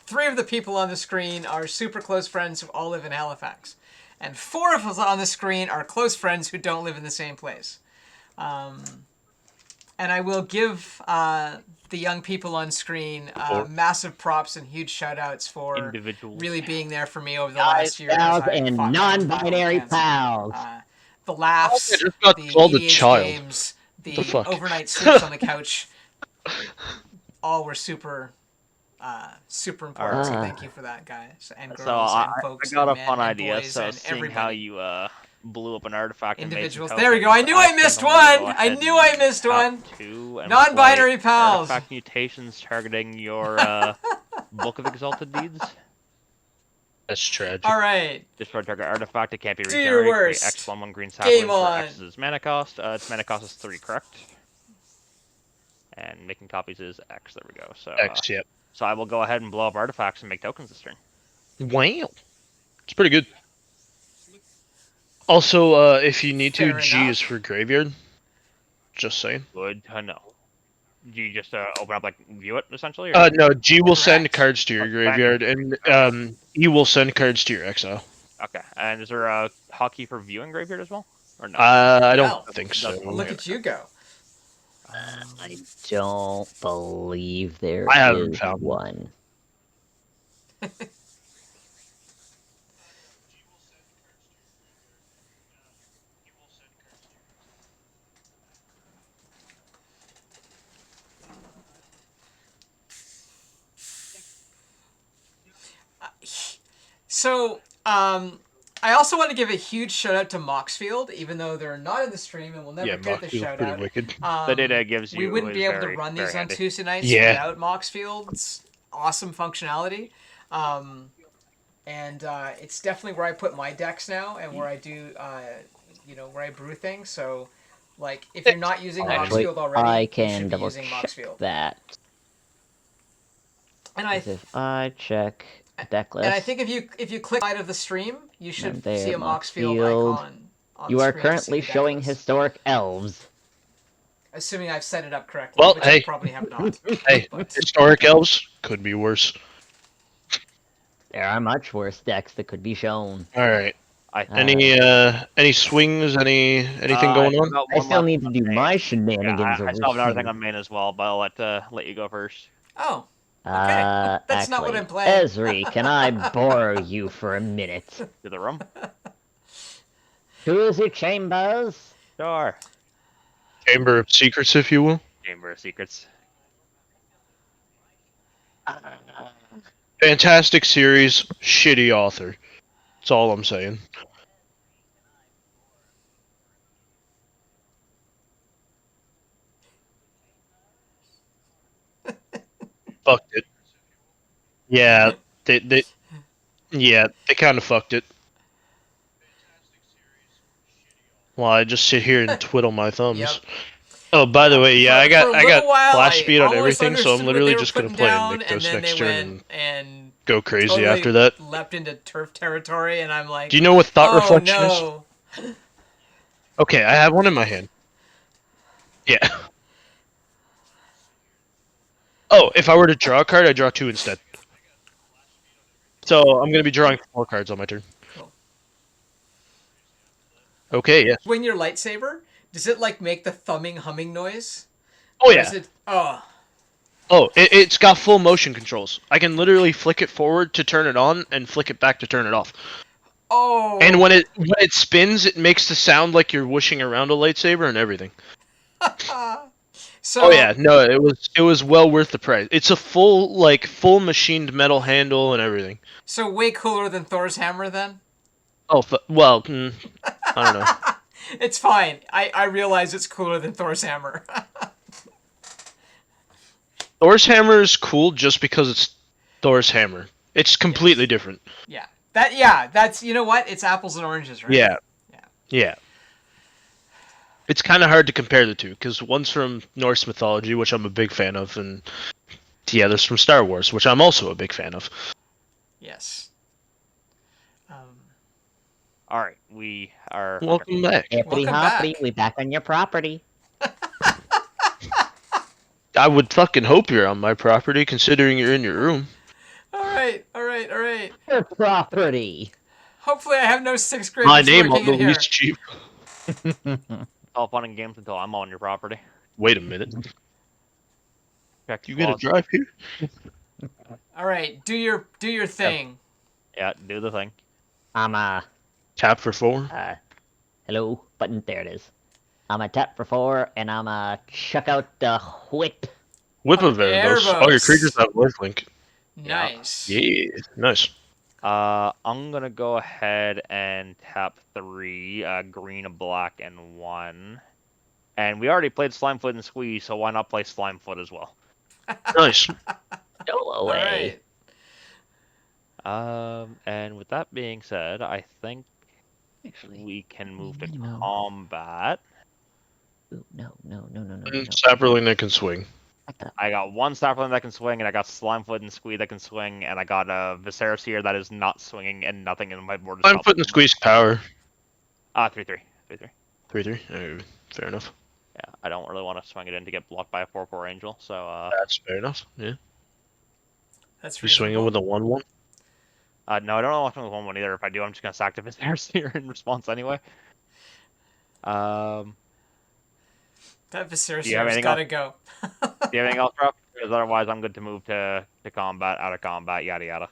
Speaker 1: three of the people on the screen are super close friends who all live in Halifax. And four of us on the screen are close friends who don't live in the same place. And I will give the young people on screen massive props and huge shout outs for
Speaker 4: Individuals.
Speaker 1: really being there for me over the
Speaker 2: Guys,
Speaker 1: last year. as
Speaker 2: pals,
Speaker 1: I
Speaker 2: and
Speaker 1: fought
Speaker 2: non-binary
Speaker 1: cancer.
Speaker 2: pals.
Speaker 1: The laughs,
Speaker 3: I just got
Speaker 1: the
Speaker 3: called a
Speaker 1: EDH
Speaker 3: child.
Speaker 1: games, the
Speaker 3: fuck?
Speaker 1: overnight sleeps on the couch, all were super important. So
Speaker 2: Alright.
Speaker 1: thank you for that, guys and girls
Speaker 4: So I
Speaker 1: and folks
Speaker 4: got a
Speaker 1: and men
Speaker 4: fun
Speaker 1: and
Speaker 4: idea.
Speaker 1: boys
Speaker 4: So
Speaker 1: and
Speaker 4: seeing
Speaker 1: everybody.
Speaker 4: how you blew up an artifact and made some
Speaker 1: Individuals. There we go.
Speaker 4: tokens,
Speaker 1: I knew I missed
Speaker 4: think I'm gonna
Speaker 1: one.
Speaker 4: go
Speaker 1: I
Speaker 4: ahead
Speaker 1: knew I
Speaker 4: and
Speaker 1: missed
Speaker 4: tap
Speaker 1: one.
Speaker 4: 2 and
Speaker 1: Non-binary
Speaker 4: play
Speaker 1: pals.
Speaker 4: Artifact mutations targeting your Book of Exalted Deeds.
Speaker 3: That's tragic.
Speaker 1: All right.
Speaker 4: Destroy target artifact. It can't be
Speaker 1: Do your
Speaker 4: regenerated. Create
Speaker 1: worst.
Speaker 4: X 1/1 green
Speaker 1: Game
Speaker 4: sapling for
Speaker 1: on.
Speaker 4: X's mana cost. Its mana cost is 3, correct? And making copies is X. There we go. So
Speaker 3: X, yep.
Speaker 4: so I will go ahead and blow up artifacts and make tokens this turn.
Speaker 3: Wow. It's pretty good. Also, if you need to,
Speaker 1: Fair
Speaker 3: G
Speaker 1: enough.
Speaker 3: is for graveyard. Just saying.
Speaker 4: Good to know. Do you just open up, like, view it, essentially? Or?
Speaker 3: No, G will send
Speaker 1: Correct.
Speaker 3: cards to your
Speaker 4: Okay.
Speaker 3: graveyard, and E will send cards to your exile.
Speaker 4: Okay. And is there a hotkey for viewing graveyard as well? Or no?
Speaker 3: I
Speaker 1: Well,
Speaker 3: don't think so.
Speaker 4: doesn't
Speaker 1: Look at you go.
Speaker 2: I don't believe there
Speaker 3: I haven't
Speaker 2: is
Speaker 3: found
Speaker 2: one.
Speaker 1: So, I also want to give a huge shout out to Moxfield, even though they're not in the stream and will never
Speaker 3: Yeah,
Speaker 1: get the
Speaker 3: Moxfield's
Speaker 1: shout
Speaker 3: pretty
Speaker 1: out.
Speaker 3: wicked.
Speaker 4: The data it gives
Speaker 1: We
Speaker 4: you
Speaker 1: wouldn't
Speaker 4: is
Speaker 1: be able to
Speaker 4: very,
Speaker 1: run
Speaker 4: very
Speaker 1: these on
Speaker 4: handy.
Speaker 1: Tuesday nights
Speaker 3: Yeah.
Speaker 1: without Moxfield's awesome functionality. And it's definitely where I put my decks now and where I do, where I brew things. So, like, if you're not using
Speaker 2: Actually,
Speaker 1: Moxfield already,
Speaker 2: I
Speaker 1: you
Speaker 2: can
Speaker 1: should be
Speaker 2: double
Speaker 1: using
Speaker 2: check
Speaker 1: Moxfield.
Speaker 2: that.
Speaker 1: And I
Speaker 2: 'Cause if I check deck list,
Speaker 1: And I think if you click side of the stream, you should
Speaker 2: And there,
Speaker 1: see a Moxfield
Speaker 2: Moxfield.
Speaker 1: icon. On
Speaker 2: you
Speaker 1: the
Speaker 2: are
Speaker 1: screen to see
Speaker 2: currently
Speaker 1: the deck
Speaker 2: showing
Speaker 1: list.
Speaker 2: historic elves.
Speaker 1: Assuming I've set it up correctly,
Speaker 3: Well,
Speaker 1: which
Speaker 3: hey.
Speaker 1: I probably have not.
Speaker 3: Hey,
Speaker 1: But
Speaker 3: historic elves could be worse.
Speaker 2: There are much worse decks that could be shown.
Speaker 3: All right.
Speaker 4: I
Speaker 3: Any swings? Anything going on?
Speaker 2: I still need to do my
Speaker 4: Yeah,
Speaker 2: shenanigans
Speaker 4: I
Speaker 2: over
Speaker 4: still have another thing
Speaker 2: here.
Speaker 4: on main as well, but I'll let you go first.
Speaker 1: oh, okay. That's not what
Speaker 2: Actually,
Speaker 1: I'm playing.
Speaker 2: Esri, can I borrow you for a minute?
Speaker 4: To the room.
Speaker 2: Who is your chambers?
Speaker 4: Sure.
Speaker 3: Chamber of Secrets, if you will.
Speaker 4: Chamber of Secrets.
Speaker 3: Fantastic series, shitty author. That's all I'm saying. Fucked it. Yeah, they kind of fucked it. Well, I just sit here and twiddle my thumbs.
Speaker 1: Yep.
Speaker 3: Oh, by the way, yeah,
Speaker 1: For
Speaker 3: I
Speaker 1: a
Speaker 3: got
Speaker 1: little while,
Speaker 3: flash
Speaker 1: I
Speaker 3: speed on
Speaker 1: almost
Speaker 3: everything, so I'm
Speaker 1: understood what
Speaker 3: literally
Speaker 1: they were
Speaker 3: just gonna
Speaker 1: putting
Speaker 3: play
Speaker 1: down,
Speaker 3: Invictus
Speaker 1: and then
Speaker 3: next
Speaker 1: they
Speaker 3: turn
Speaker 1: went and
Speaker 3: go crazy
Speaker 1: totally
Speaker 3: after that.
Speaker 1: leapt into turf territory, and I'm like,
Speaker 3: Do you know what Thought
Speaker 1: oh
Speaker 3: Reflection
Speaker 1: no.
Speaker 3: is? Okay, I have one in my hand. Yeah. Oh, if I were to draw a card, I draw 2 instead. So I'm gonna be drawing 4 cards on my turn.
Speaker 1: Cool.
Speaker 3: Okay, yeah.
Speaker 1: Swing your lightsaber. Does it like make the thumbing humming noise?
Speaker 3: Oh
Speaker 1: Or
Speaker 3: yeah.
Speaker 1: is it, oh.
Speaker 3: Oh, it's got full motion controls. I can literally flick it forward to turn it on and flick it back to turn it off.
Speaker 1: Oh.
Speaker 3: And when it spins, it makes the sound like you're whooshing around a lightsaber and everything.
Speaker 1: So,
Speaker 3: Oh yeah, no, it was well worth the price. It's a full machined metal handle and everything.
Speaker 1: So way cooler than Thor's hammer then?
Speaker 3: Oh well, I don't know.
Speaker 1: It's fine. I realize it's cooler than Thor's hammer.
Speaker 3: Thor's hammer is cool just because it's Thor's hammer. It's completely different.
Speaker 1: Yeah. That's, you know what? It's apples and oranges, right?
Speaker 3: Yeah.
Speaker 1: Yeah.
Speaker 3: Yeah. It's kind of hard to compare the two because one's from Norse mythology, which I'm a big fan of, and the other's from Star Wars, which I'm also a big fan of.
Speaker 1: Yes.
Speaker 4: All right, we are.
Speaker 3: Welcome back.
Speaker 2: Hippity
Speaker 1: Welcome
Speaker 2: hoppity,
Speaker 1: back.
Speaker 2: we back on your property.
Speaker 3: I would fucking hope you're on my property, considering you're in your room.
Speaker 1: All right, all right, all right.
Speaker 2: Your property.
Speaker 1: Hopefully, I have no sixth
Speaker 3: My
Speaker 1: graders
Speaker 3: name
Speaker 1: working
Speaker 3: on the
Speaker 1: in here.
Speaker 3: least cheap.
Speaker 4: All fun and games until I'm on your property.
Speaker 3: Wait a minute.
Speaker 4: Check
Speaker 3: You get a
Speaker 4: clause.
Speaker 3: drive here?
Speaker 1: All right, do your thing.
Speaker 4: Yeah, do the thing.
Speaker 2: I'm
Speaker 3: Tap for 4.
Speaker 2: hello button. There it is. I'm a tap for 4, and I'm chuck out the whip.
Speaker 3: Whip of Erebos. Oh, your creatures have lifelink.
Speaker 1: Nice.
Speaker 3: Yeah, nice.
Speaker 4: I'm gonna go ahead and tap 3, green, a black, and 1. And we already played Slimefoot and Squeeze, so why not play Slimefoot as well?
Speaker 3: Nice.
Speaker 2: Go
Speaker 1: All
Speaker 2: away.
Speaker 1: right.
Speaker 4: And with that being said, I think
Speaker 2: Actually,
Speaker 4: we can move to
Speaker 2: no.
Speaker 4: combat.
Speaker 2: Ooh, no.
Speaker 3: And Sapperling that can swing.
Speaker 4: I got one Sapperling that can swing, and I got Slimefoot and Squeeze that can swing, and I got a Viserys here that is not swinging, and nothing in my board is
Speaker 3: I'm putting squeeze power.
Speaker 4: 3/3. 3/3.
Speaker 3: 3/3. Fair enough.
Speaker 4: Yeah, I don't really want to swing it in to get blocked by a 4/4 angel, so
Speaker 3: That's fair enough. Yeah.
Speaker 1: That's
Speaker 3: You swinging with a 1/1?
Speaker 4: no, I don't want to swing with 1/1 either. If I do, I'm just gonna sack the Viserys here in response anyway.
Speaker 1: That Viserys
Speaker 4: Do you have
Speaker 1: has
Speaker 4: anything
Speaker 1: got to
Speaker 4: else?
Speaker 1: go.
Speaker 4: Do you have anything else, Rob? Because otherwise, I'm good to move to combat, out of combat, yada yada.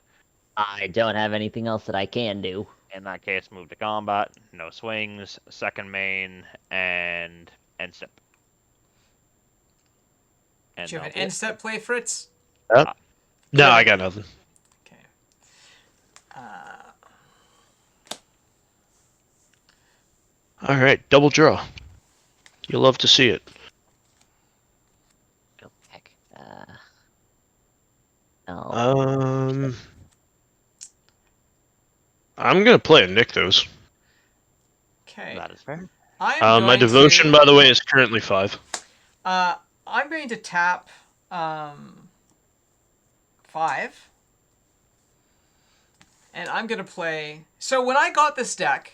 Speaker 2: I don't have anything else that I can do.
Speaker 4: In that case, move to combat, no swings, second main, and end step. And
Speaker 1: Do you have an
Speaker 4: that'll be
Speaker 1: end step play, Fritz?
Speaker 3: No, I got nothing.
Speaker 1: Okay.
Speaker 3: All right, double draw. You'll love to see it.
Speaker 2: Go back. No.
Speaker 3: I'm gonna play a Nykthos.
Speaker 1: Okay.
Speaker 4: That is fair.
Speaker 1: I'm
Speaker 3: My
Speaker 1: going
Speaker 3: devotion,
Speaker 1: to,
Speaker 3: by the way, is currently 5.
Speaker 1: I'm going to tap 5. And I'm going to play... So when I got this deck,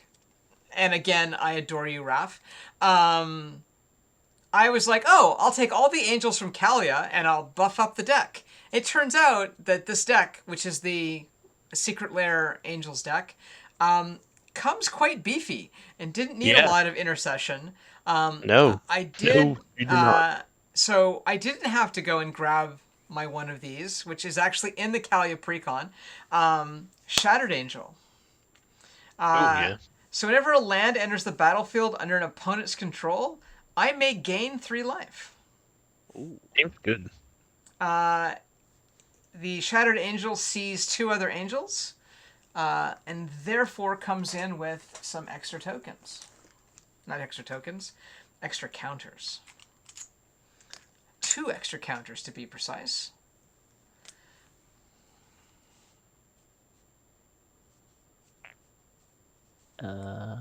Speaker 1: and again, I adore you, Raph, I was like, oh, I'll take all the angels from Kalia and I'll buff up the deck. It turns out that this deck, which is the Secret Lair Angels deck, comes quite beefy and didn't need a
Speaker 3: Yeah.
Speaker 1: lot of intercession.
Speaker 3: No.
Speaker 1: I did.
Speaker 3: No, you do not.
Speaker 1: So I didn't have to go and grab my one of these, which is actually in the Kalia Precon. Shattered Angel.
Speaker 3: Yeah.
Speaker 1: So whenever a land enters the battlefield under an opponent's control, I may gain 3 life.
Speaker 3: Seems good.
Speaker 1: The Shattered Angel sees 2 other angels, and therefore comes in with some extra tokens. Not extra tokens, extra counters. 2 extra counters to be precise. And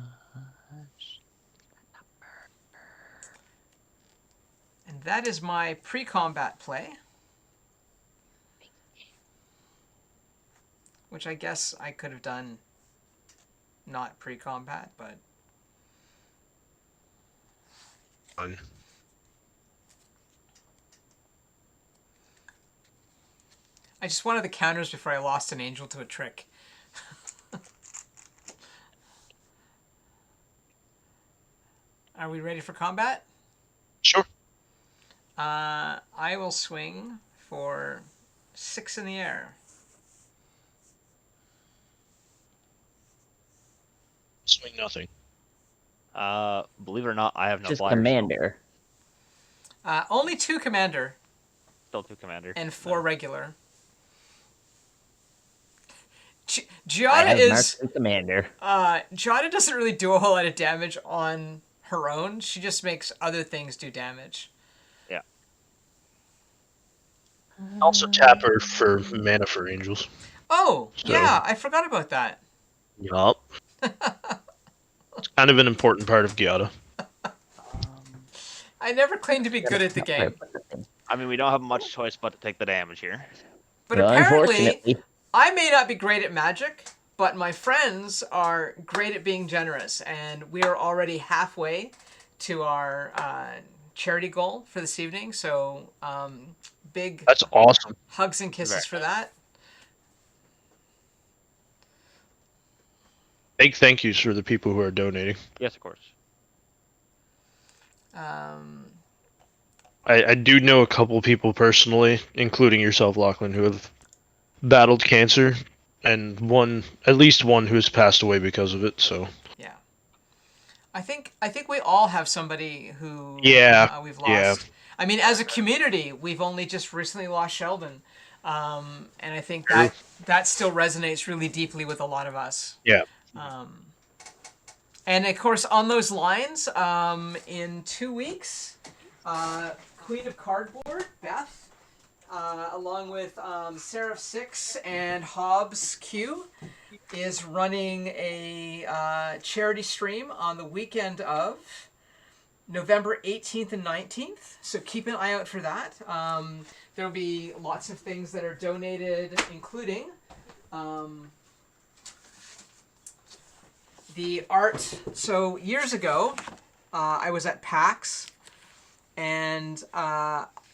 Speaker 1: that is my pre-combat play. Which I guess I could have done not pre-combat, but...
Speaker 3: Fun.
Speaker 1: I just wanted the counters before I lost an angel to a trick. Are we ready for combat?
Speaker 3: Sure.
Speaker 1: I will swing for 6 in the air.
Speaker 3: Swing nothing.
Speaker 4: Believe it or not, I have no
Speaker 2: Just
Speaker 4: flyers.
Speaker 2: commander.
Speaker 1: Only 2 commander
Speaker 4: Still 2 commander.
Speaker 1: and 4 regular.
Speaker 2: I
Speaker 1: Giada
Speaker 2: have
Speaker 1: is...
Speaker 2: marked the commander.
Speaker 1: Giada doesn't really do a whole lot of damage on her own. She just makes other things do damage.
Speaker 4: Yeah.
Speaker 3: Also tap her for mana for angels.
Speaker 1: Oh,
Speaker 3: So-
Speaker 1: yeah, I forgot about that.
Speaker 3: Yup. It's kind of an important part of Gyata.
Speaker 1: I never claimed to be good at the game.
Speaker 4: I mean, we don't have much choice but to take the damage here.
Speaker 1: But
Speaker 2: Well,
Speaker 1: apparently,
Speaker 2: unfortunately,
Speaker 1: I may not be great at Magic, but my friends are great at being generous, and we are already halfway to our charity goal for this evening. So, big
Speaker 3: That's awesome.
Speaker 1: hugs and kisses for that.
Speaker 3: Big thank yous for the people who are donating.
Speaker 4: Yes, of course.
Speaker 3: I do know a couple people personally, including yourself, Lachlan, who have battled cancer, and at least one who has passed away because of it. So
Speaker 1: Yeah. I think we all have somebody who we've lost.
Speaker 3: yeah.
Speaker 1: I mean, as a community, we've only just recently lost Sheldon, and I think
Speaker 3: True.
Speaker 1: that still resonates really deeply with a lot of us.
Speaker 3: Yeah.
Speaker 1: And of course, on those lines, in 2 weeks, Queen of Cardboard, Beth, along with Seraph Six and Hobbs Q, is running a charity stream on the weekend of November 18th and 19th. So keep an eye out for that. There'll be lots of things that are donated, including the art. So years ago, I was at PAX, and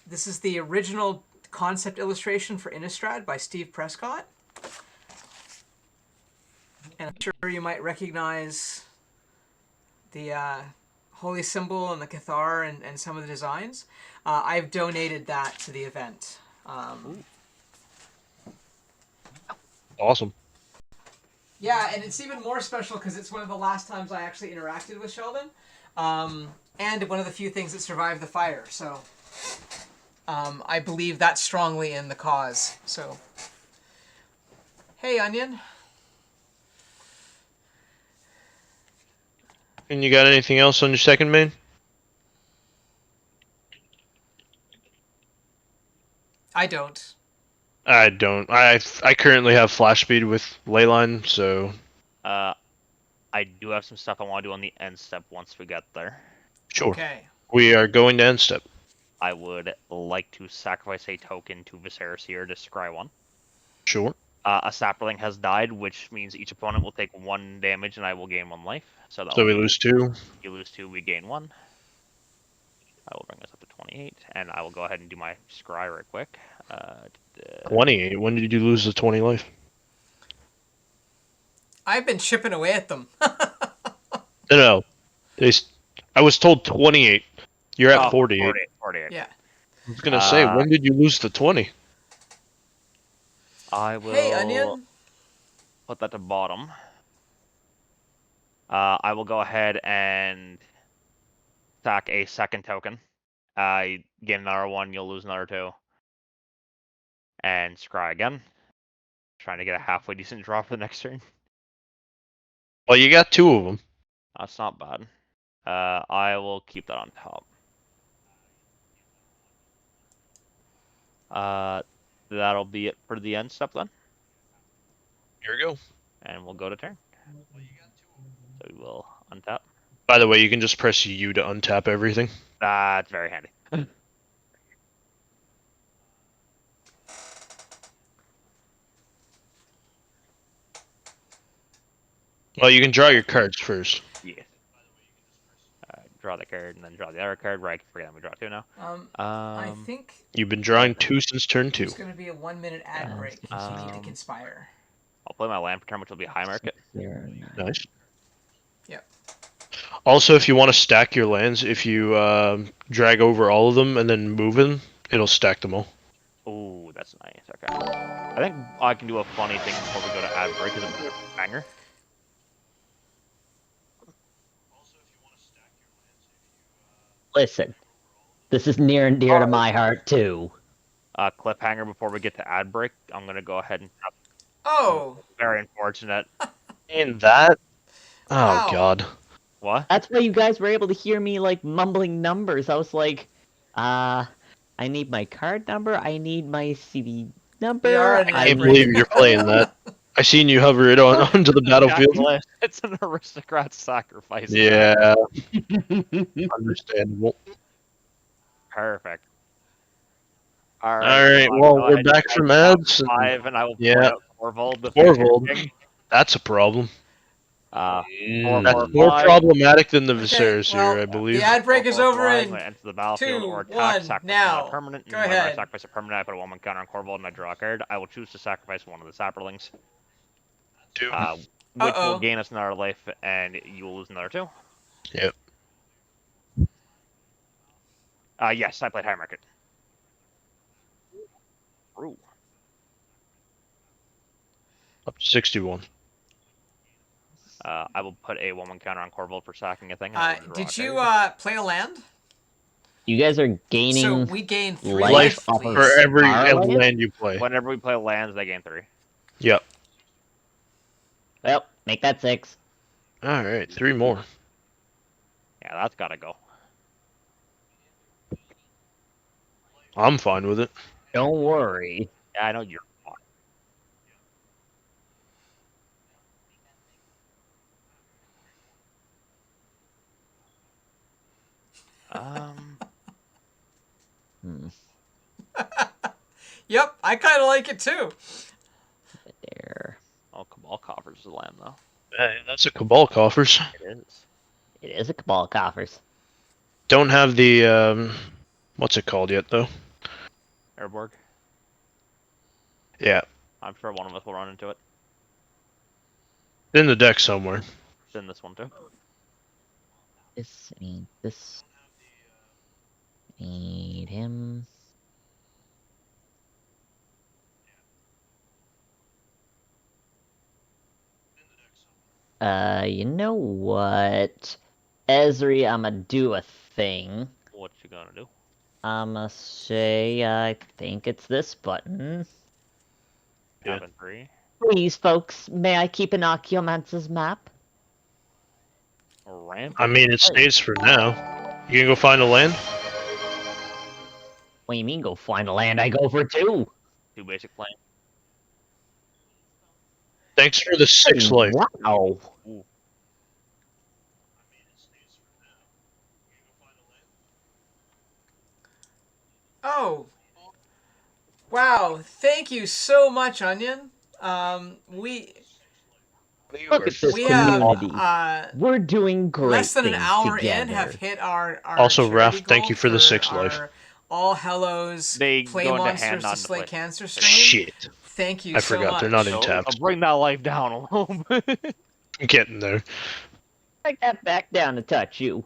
Speaker 1: this is the original concept illustration for Innistrad by Steve Prescott. And I'm sure you might recognize the holy symbol and the Cathar and some of the designs. I've donated that to the event.
Speaker 3: Awesome.
Speaker 1: Yeah, and it's even more special because it's one of the last times I actually interacted with Sheldon, and one of the few things that survived the fire. So I believe that strongly in the cause. So, hey, Onion.
Speaker 3: And you got anything else on your second main?
Speaker 1: I don't.
Speaker 3: I don't. I currently have flash speed with Leyline, so
Speaker 4: I do have some stuff I want to do on the end step once we get there.
Speaker 3: sure.
Speaker 1: Okay.
Speaker 3: We are going to end step.
Speaker 4: I would like to sacrifice a token to Viserys here to scry one.
Speaker 3: Sure.
Speaker 4: A sapling has died, which means each opponent will take 1 damage and I will gain 1 life. So
Speaker 3: So we lose 2.
Speaker 4: You lose 2, we gain 1. I will bring this up to 28, and I will go ahead and do my scry right quick.
Speaker 3: 28. When did you lose the 20 life?
Speaker 1: I've been chipping away at them.
Speaker 3: No. I was told 28. You're at 48.
Speaker 4: 48.
Speaker 1: Yeah.
Speaker 3: I was gonna say, when did you lose the 20?
Speaker 4: I will
Speaker 1: Hey, Onion.
Speaker 4: put that to bottom. I will go ahead and sack a second token. I gain another 1, you'll lose another 2. And scry again. Trying to get a halfway decent draw for the next turn.
Speaker 3: Well, you got 2 of them.
Speaker 4: That's not bad. I will keep that on top. That'll be it for the end step then.
Speaker 3: Here we go.
Speaker 4: And we'll go to turn. So we will untap.
Speaker 3: By the way, you can just press U to untap everything.
Speaker 4: That's very handy.
Speaker 3: Well, you can draw your cards first.
Speaker 4: Yeah. Draw the card and then draw the other card. Right, I forget we draw 2 now.
Speaker 1: I think
Speaker 3: You've been drawing 2 since turn 2.
Speaker 1: there's going to be a 1-minute ad break because you need to conspire.
Speaker 4: I'll play my land for turn, which will be high market.
Speaker 3: Nice.
Speaker 1: Yep.
Speaker 3: Also, if you want to stack your lands, if you drag over all of them and then move them, it'll stack them all.
Speaker 4: Ooh, that's nice. Okay. I think I can do a funny thing before we go to ad break. Is a banger.
Speaker 2: listen, this is near and dear to my heart too.
Speaker 4: Cliffhanger before we get to ad break. I'm gonna go ahead and.
Speaker 1: Oh.
Speaker 4: Very unfortunate.
Speaker 3: And that. Oh
Speaker 1: Wow.
Speaker 3: God.
Speaker 4: What?
Speaker 2: That's why you guys were able to hear me like mumbling numbers. I was like, I need my card number. I need my CD number.
Speaker 1: We are in
Speaker 3: I
Speaker 1: ad
Speaker 3: can't
Speaker 1: break.
Speaker 3: believe you're playing that. I seen you hover it onto the battlefield.
Speaker 4: It's an aristocrat sacrifice.
Speaker 3: Yeah. Understandable.
Speaker 4: Perfect.
Speaker 3: All right.
Speaker 4: I'll
Speaker 3: Well,
Speaker 4: go
Speaker 3: we're
Speaker 4: ahead
Speaker 3: back
Speaker 4: and
Speaker 3: from
Speaker 4: tap
Speaker 3: ads. And
Speaker 4: 5, and I will
Speaker 3: yeah,
Speaker 4: play out Corvold, the Future
Speaker 3: Orvold.
Speaker 4: King.
Speaker 3: That's a problem.
Speaker 4: 4,
Speaker 3: That's
Speaker 4: 4,
Speaker 3: more
Speaker 4: 5.
Speaker 3: problematic than the
Speaker 1: Okay,
Speaker 3: Viserys
Speaker 1: well,
Speaker 3: here, I
Speaker 1: the
Speaker 3: believe.
Speaker 1: ad break is
Speaker 4: 4,
Speaker 1: over
Speaker 4: 5,
Speaker 1: in
Speaker 4: when I enter the battlefield
Speaker 1: 2,
Speaker 4: or attack,
Speaker 1: 1,
Speaker 4: sacrifice
Speaker 1: now.
Speaker 4: a permanent.
Speaker 1: Go
Speaker 4: And whenever I
Speaker 1: ahead.
Speaker 4: sacrifice a permanent, I put a 1/1 counter on Corvold and I draw a card. I will choose to sacrifice one of the Saprolings,
Speaker 3: Two.
Speaker 4: which will
Speaker 1: Uh-oh.
Speaker 4: gain us another life, and you will lose another 2.
Speaker 3: Yep.
Speaker 4: Yes, I played High Market. Ooh.
Speaker 3: Up to 61.
Speaker 4: I will put a 1/1 counter on Corvold for sacking a thing. And I will draw
Speaker 1: Did
Speaker 4: a
Speaker 1: you
Speaker 4: card.
Speaker 1: play a land?
Speaker 2: You guys are
Speaker 1: So
Speaker 2: gaining
Speaker 1: we gain 3
Speaker 2: life
Speaker 1: life,
Speaker 2: off of
Speaker 3: For
Speaker 1: please.
Speaker 3: every
Speaker 2: our land?
Speaker 3: land you play.
Speaker 4: Whenever we play lands, they gain 3.
Speaker 3: Yep.
Speaker 2: Well, make that 6.
Speaker 3: All right. 3 more.
Speaker 4: Yeah, that's gotta go.
Speaker 3: I'm fine with it.
Speaker 2: Don't worry.
Speaker 4: Yeah, I know you're fine.
Speaker 2: Hmm.
Speaker 1: Yep, I kind of like it too.
Speaker 2: There.
Speaker 4: Oh, Cabal Coffers is a land, though.
Speaker 3: Hey, that's a Cabal coffers.
Speaker 4: It is.
Speaker 2: It is a Cabal Coffers.
Speaker 3: Don't have the what's it called yet though?
Speaker 4: Airborg.
Speaker 3: Yeah,
Speaker 4: I'm sure one of us will run into it.
Speaker 3: in the deck somewhere.
Speaker 4: It's in this one, too.
Speaker 2: This ain't this. Need him. You know what? Ezri, I'ma do a thing.
Speaker 4: What you gonna do?
Speaker 2: I'ma say I think it's this button.
Speaker 3: Yeah.
Speaker 4: Cabin 3.
Speaker 2: Please, folks, may I keep an Archaeomancer's map?
Speaker 4: Ramp.
Speaker 3: I mean, it stays for now. You can go find a land.
Speaker 2: What do you mean go find a land? I go for 2!
Speaker 4: 2 basic planes.
Speaker 3: Thanks for the 6 life.
Speaker 2: Wow!
Speaker 1: Oh. Wow, thank you so much, Onion. We
Speaker 2: Look at this
Speaker 1: we have
Speaker 2: community. We're doing great
Speaker 1: less than an
Speaker 2: things
Speaker 1: hour
Speaker 2: together.
Speaker 1: in have hit our
Speaker 3: Also,
Speaker 1: charity
Speaker 3: Raph, thank
Speaker 1: goal
Speaker 3: you for the 6
Speaker 1: our
Speaker 3: life.
Speaker 1: All Hallows
Speaker 4: They
Speaker 1: Play
Speaker 4: go into
Speaker 1: Monsters
Speaker 4: hand,
Speaker 1: to
Speaker 4: not
Speaker 1: Slay
Speaker 4: play.
Speaker 1: Cancer stream.
Speaker 3: Shit.
Speaker 1: Thank you
Speaker 3: I
Speaker 1: so
Speaker 3: forgot,
Speaker 1: much.
Speaker 3: they're not in
Speaker 4: So
Speaker 3: tapped.
Speaker 4: bring that life down a little bit.
Speaker 3: I'm getting there.
Speaker 2: Take that back down to touch you.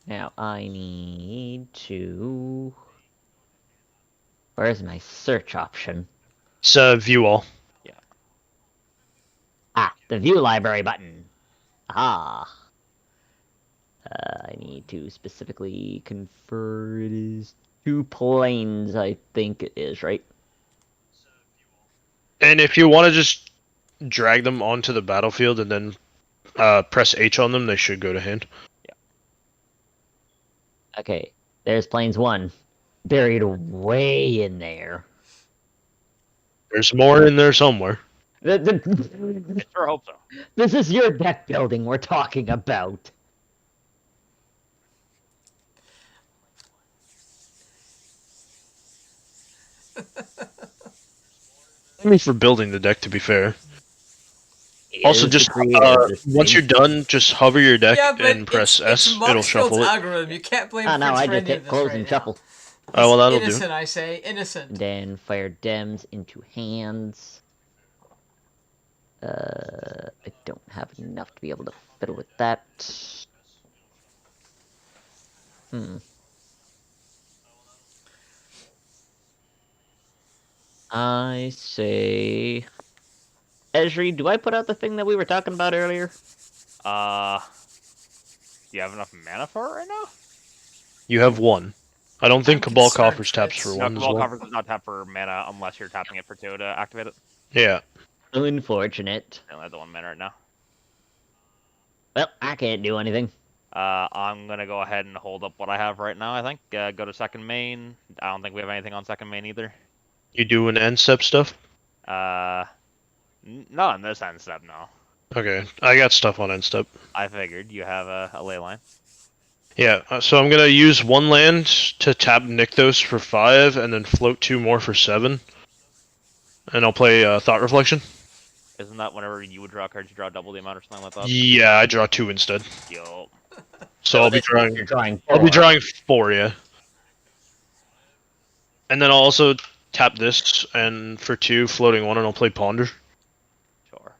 Speaker 2: Now I need to. Where's my search option?
Speaker 3: It's view all.
Speaker 2: Ah, the view library button. Ah. I need to specifically confer it is 2 planes, I think it is, right?
Speaker 3: And if you want to just drag them onto the battlefield and then press H on them, they should go to hand.
Speaker 2: Okay, there's planes 1. Buried way in there.
Speaker 3: There's more in there somewhere.
Speaker 4: I sure hope so.
Speaker 2: This is your deck building we're talking about.
Speaker 3: I mean, for building the deck, to be fair. Also,
Speaker 2: Is the
Speaker 3: just
Speaker 2: creator of this
Speaker 3: once
Speaker 2: thing.
Speaker 3: you're done, just hover your deck
Speaker 1: Yeah, but
Speaker 3: and press
Speaker 1: it's
Speaker 3: S. It'll
Speaker 1: Moxfield's
Speaker 3: shuffle it.
Speaker 1: algorithm. You can't blame
Speaker 2: Oh no,
Speaker 1: Fritz
Speaker 2: I
Speaker 1: for
Speaker 2: just
Speaker 1: any of
Speaker 2: hit
Speaker 1: this
Speaker 2: close
Speaker 1: right
Speaker 2: and
Speaker 1: now.
Speaker 2: shuffle.
Speaker 3: Oh, well, that'll
Speaker 1: Innocent,
Speaker 3: do.
Speaker 1: I say, innocent.
Speaker 2: Then fire Dems into hands. I don't have enough to be able to fiddle with that. I say... Ezri, do I put out the thing that we were talking about earlier?
Speaker 4: Do you have enough mana for it right now?
Speaker 3: You have 1. I don't think
Speaker 1: I'm
Speaker 3: Cabal
Speaker 1: concerned,
Speaker 3: Coffers taps for
Speaker 1: Fritz.
Speaker 4: No,
Speaker 3: 1 as
Speaker 4: Cabal
Speaker 3: well.
Speaker 4: Coffers does not tap for mana unless you're tapping it for 2 to activate it.
Speaker 3: Yeah.
Speaker 2: Unfortunate.
Speaker 4: I only have the 1 mana right now.
Speaker 2: Well, I can't do anything.
Speaker 4: I'm gonna go ahead and hold up what I have right now, I think. Go to second main. I don't think we have anything on second main either.
Speaker 3: You doing end step stuff?
Speaker 4: Not on this end step, no.
Speaker 3: Okay. I got stuff on end step.
Speaker 4: I figured you have a ley line.
Speaker 3: Yeah, so I'm gonna use one land to tap Nykthos for 5, and then float 2 more for 7. And I'll play Thought Reflection.
Speaker 4: Isn't that whenever you would draw cards, you draw double the amount or something like that?
Speaker 3: Yeah, I draw 2 instead.
Speaker 4: Yo.
Speaker 3: So I'll be
Speaker 2: this week
Speaker 3: drawing.
Speaker 2: you're drawing
Speaker 3: I'll be
Speaker 2: 4.
Speaker 3: drawing 4, yeah. And then I'll also tap this, and for 2, floating 1, and I'll play Ponder.
Speaker 4: Sure.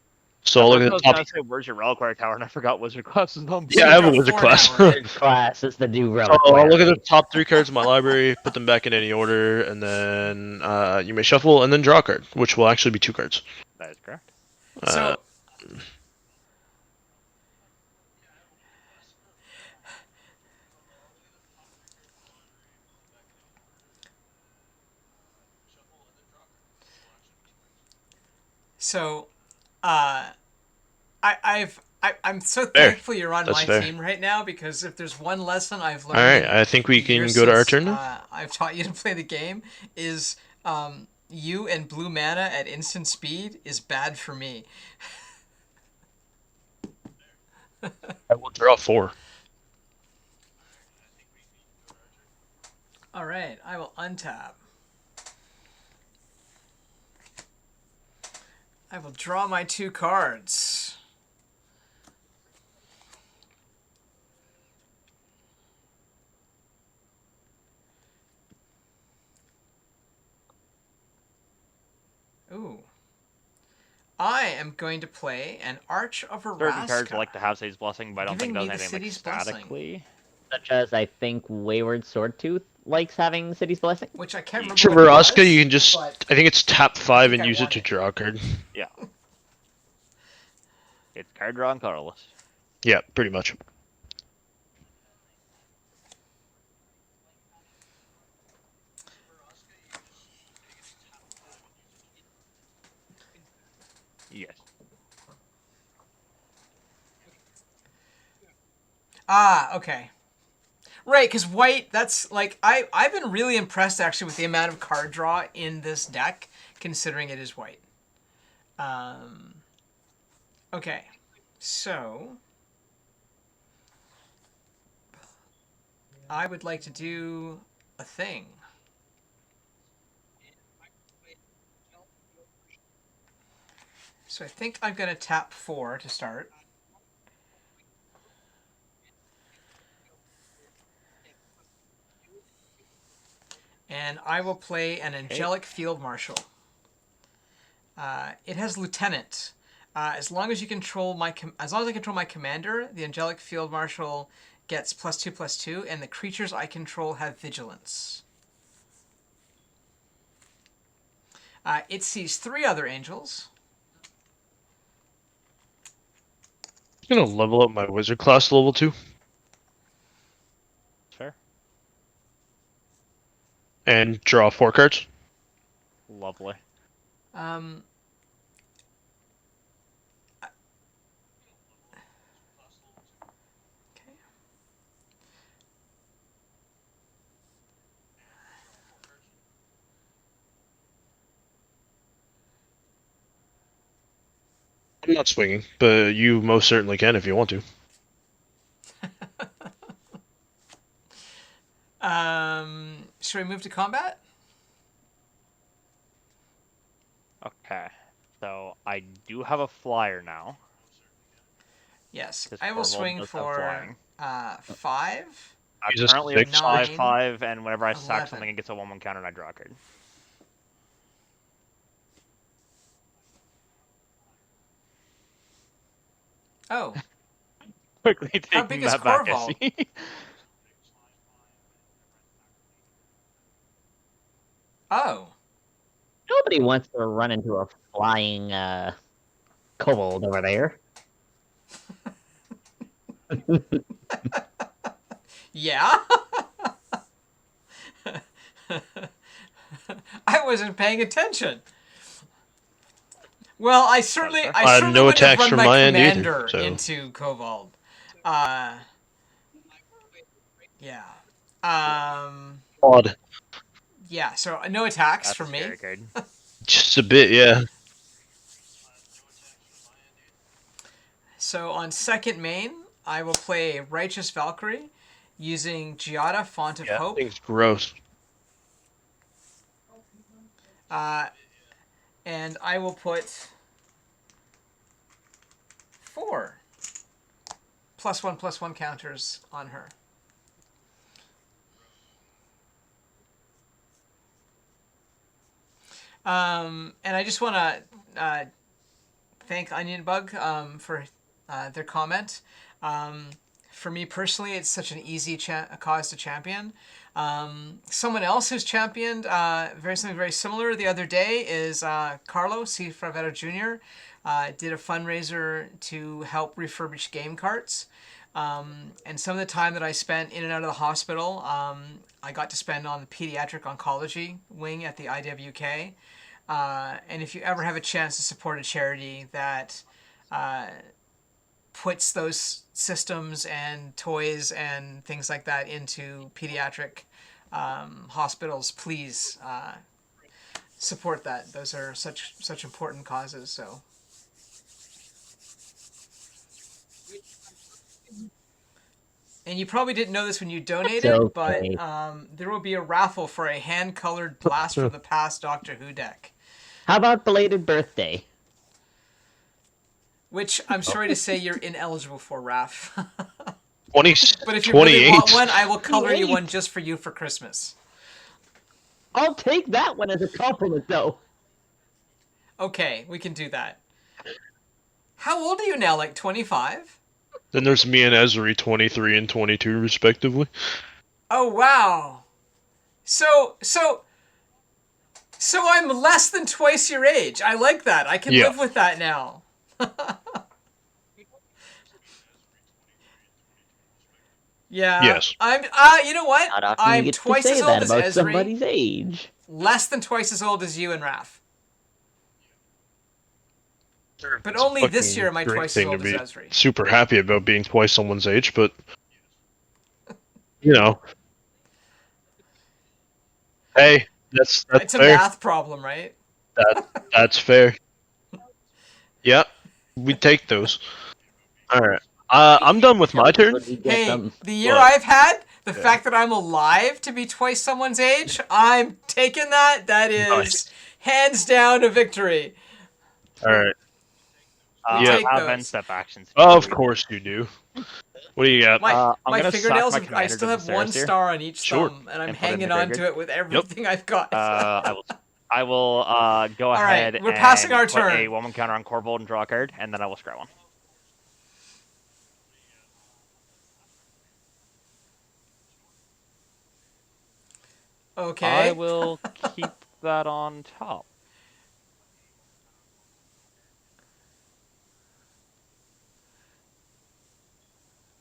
Speaker 3: So
Speaker 4: At
Speaker 3: I'll look
Speaker 4: first
Speaker 3: at
Speaker 4: I
Speaker 3: the
Speaker 4: was
Speaker 3: top.
Speaker 4: gonna say, where's your Reliquary Tower? And I forgot Wizard Class's number.
Speaker 3: Yeah, I
Speaker 1: you
Speaker 3: have a
Speaker 1: draw
Speaker 3: Wizard
Speaker 1: 4
Speaker 3: class.
Speaker 1: now, right?
Speaker 2: His class is the new
Speaker 3: So
Speaker 2: reliquary.
Speaker 3: I'll look at the top 3 cards of my library, put them back in any order, and then you may shuffle and then draw a card, which will actually be 2 cards.
Speaker 4: That is correct.
Speaker 1: So, so, I'm so
Speaker 3: Fair.
Speaker 1: thankful you're on
Speaker 3: That's
Speaker 1: my
Speaker 3: fair.
Speaker 1: team right now, because if there's one lesson I've learned,
Speaker 3: All right,
Speaker 1: in
Speaker 3: I think we
Speaker 1: the
Speaker 3: can
Speaker 1: years
Speaker 3: go to our
Speaker 1: since,
Speaker 3: turn now.
Speaker 1: I've taught you to play the game, is you and blue mana at instant speed is bad for me.
Speaker 3: I will draw 4.
Speaker 1: All right, I will untap. I will draw my 2 cards. Ooh. I am going to play an Arch of
Speaker 4: Certain cards
Speaker 1: Araska.
Speaker 4: like to have City's Blessing, but I don't
Speaker 1: Giving
Speaker 4: think
Speaker 1: me
Speaker 4: does
Speaker 1: the
Speaker 4: anything like
Speaker 1: City's Blessing.
Speaker 4: statically.
Speaker 2: Such as I think Wayward Swordtooth likes having City's Blessing.
Speaker 1: Which I can't remember.
Speaker 3: Chivaraska, you can
Speaker 1: but
Speaker 3: just. I think it's tap 5 and
Speaker 1: I
Speaker 3: use it
Speaker 1: want
Speaker 3: to
Speaker 1: it.
Speaker 3: draw a card.
Speaker 4: Yeah. It's card draw and colorless.
Speaker 3: Yeah, pretty much.
Speaker 4: Yes.
Speaker 1: Okay. Right, because white, that's like, I've been really impressed actually with the amount of card draw in this deck, considering it is white. Okay, so I would like to do a thing. So I think I'm going to tap 4 to start. And I will play an Angelic Field Marshal. It has Lieutenant. As long as you control as long as I control my commander, the Angelic Field Marshal gets +2/+2, and the creatures I control have Vigilance. It sees 3 other angels.
Speaker 3: I'm gonna level up my Wizard class to level 2.
Speaker 4: Sure.
Speaker 3: And draw 4 cards.
Speaker 4: Lovely.
Speaker 1: Um, okay.
Speaker 3: I'm not swinging, but you most certainly can if you want to.
Speaker 1: Should we move to combat?
Speaker 4: Okay. So I do have a flyer now.
Speaker 1: Yes.
Speaker 4: 'Cause
Speaker 1: I will
Speaker 4: Corvold
Speaker 1: swing
Speaker 4: does have
Speaker 1: for
Speaker 4: flying.
Speaker 1: 5.
Speaker 4: I
Speaker 3: Use this
Speaker 4: currently
Speaker 3: to
Speaker 4: have
Speaker 3: fix.
Speaker 4: 5/5, and whenever I
Speaker 1: 11.
Speaker 4: sack something, it gets a 1/1 counter, and I draw a card.
Speaker 1: Oh,
Speaker 4: Quickly
Speaker 1: How
Speaker 4: taking
Speaker 1: big is
Speaker 4: that back,
Speaker 1: Corvold?
Speaker 4: Essie.
Speaker 1: oh.
Speaker 2: Nobody wants to run into a flying kobold over there.
Speaker 1: Yeah? I wasn't paying attention. Well, I certainly
Speaker 3: no
Speaker 1: wouldn't have
Speaker 3: attacks
Speaker 1: run
Speaker 3: from
Speaker 1: my
Speaker 3: my end either,
Speaker 1: commander
Speaker 3: so.
Speaker 1: into Kobold. Yeah.
Speaker 3: Odd.
Speaker 1: Yeah, so no attacks
Speaker 4: That's
Speaker 1: from
Speaker 4: a
Speaker 1: me.
Speaker 4: scary card.
Speaker 3: Just a bit, yeah.
Speaker 1: So on second main, I will play Righteous Valkyrie. using Giada, Font of
Speaker 3: Yeah,
Speaker 1: Hope.
Speaker 3: thing's gross.
Speaker 1: And I will put 4 +1/+1 counters on her. And I just want to thank Onion Bug for their comment. For me personally, it's such an easy cause to champion. Someone else who's championed something very similar the other day is Carlos C. Favero Jr. Did a fundraiser to help refurbish game carts. And some of the time that I spent in and out of the hospital, I got to spend on the pediatric oncology wing at the IWK. And if you ever have a chance to support a charity that puts those systems and toys and things like that into pediatric hospitals, please support that. Those are such important causes. So. And you probably didn't know this when you donated,
Speaker 2: okay.
Speaker 1: but there will be a raffle for a hand-colored Blast from the Past Doctor Who deck.
Speaker 2: How about belated birthday?
Speaker 1: Which I'm sorry to say you're ineligible for, Raph.
Speaker 3: 20,
Speaker 1: But if you
Speaker 3: 28.
Speaker 1: really want one, I will color you one just for you for Christmas.
Speaker 2: I'll take that one as a compliment, though.
Speaker 1: Okay, we can do that. How old are you now? Like 25?
Speaker 3: Then there's me and Ezri, 23 and 22 respectively.
Speaker 1: Oh wow. So I'm less than twice your age. I like that. I can
Speaker 3: Yeah.
Speaker 1: live with that now. Yeah.
Speaker 3: Yes.
Speaker 1: I'm. You know what?
Speaker 2: Not often you
Speaker 1: I'm
Speaker 2: get to
Speaker 1: twice
Speaker 2: say
Speaker 1: as
Speaker 2: that
Speaker 1: old as
Speaker 2: about
Speaker 1: Esri.
Speaker 2: somebody's age.
Speaker 1: Less than twice as old as you and Raph. But
Speaker 3: It's a
Speaker 1: only this
Speaker 3: fucking
Speaker 1: year am I
Speaker 3: great
Speaker 1: twice as
Speaker 3: thing
Speaker 1: old
Speaker 3: to
Speaker 1: as
Speaker 3: be
Speaker 1: Esri.
Speaker 3: super happy about being twice someone's age, but you know, hey, that's
Speaker 1: It's a
Speaker 3: fair.
Speaker 1: math problem, right?
Speaker 3: That's fair. Yeah, we take those. All right. I'm done with my turn.
Speaker 2: When we get
Speaker 1: Hey,
Speaker 2: them.
Speaker 1: the year
Speaker 3: What?
Speaker 1: I've had, the fact that I'm alive to be twice someone's age, I'm taking that. That is
Speaker 3: Nice.
Speaker 1: hands down a victory.
Speaker 3: All right.
Speaker 1: We
Speaker 3: Yeah.
Speaker 1: take
Speaker 4: Have end
Speaker 1: those.
Speaker 4: step actions.
Speaker 3: Of course you do. What do you got?
Speaker 1: My
Speaker 4: I'm
Speaker 1: my
Speaker 4: gonna sack
Speaker 1: fingernails,
Speaker 4: my
Speaker 1: I
Speaker 4: commander
Speaker 1: still
Speaker 4: to
Speaker 1: have
Speaker 4: the
Speaker 1: one
Speaker 4: stairs here.
Speaker 1: star on each
Speaker 3: Sure.
Speaker 1: thumb, and I'm
Speaker 4: And put in
Speaker 1: hanging
Speaker 4: the
Speaker 1: on
Speaker 4: graveyard.
Speaker 1: to it with everything I've got.
Speaker 4: I will go
Speaker 1: All right,
Speaker 4: ahead
Speaker 1: we're
Speaker 4: and
Speaker 1: passing our
Speaker 4: put
Speaker 1: turn.
Speaker 4: a woman counter on Corvold and draw a card, and then I will scry one.
Speaker 1: Okay.
Speaker 4: I will keep that on top.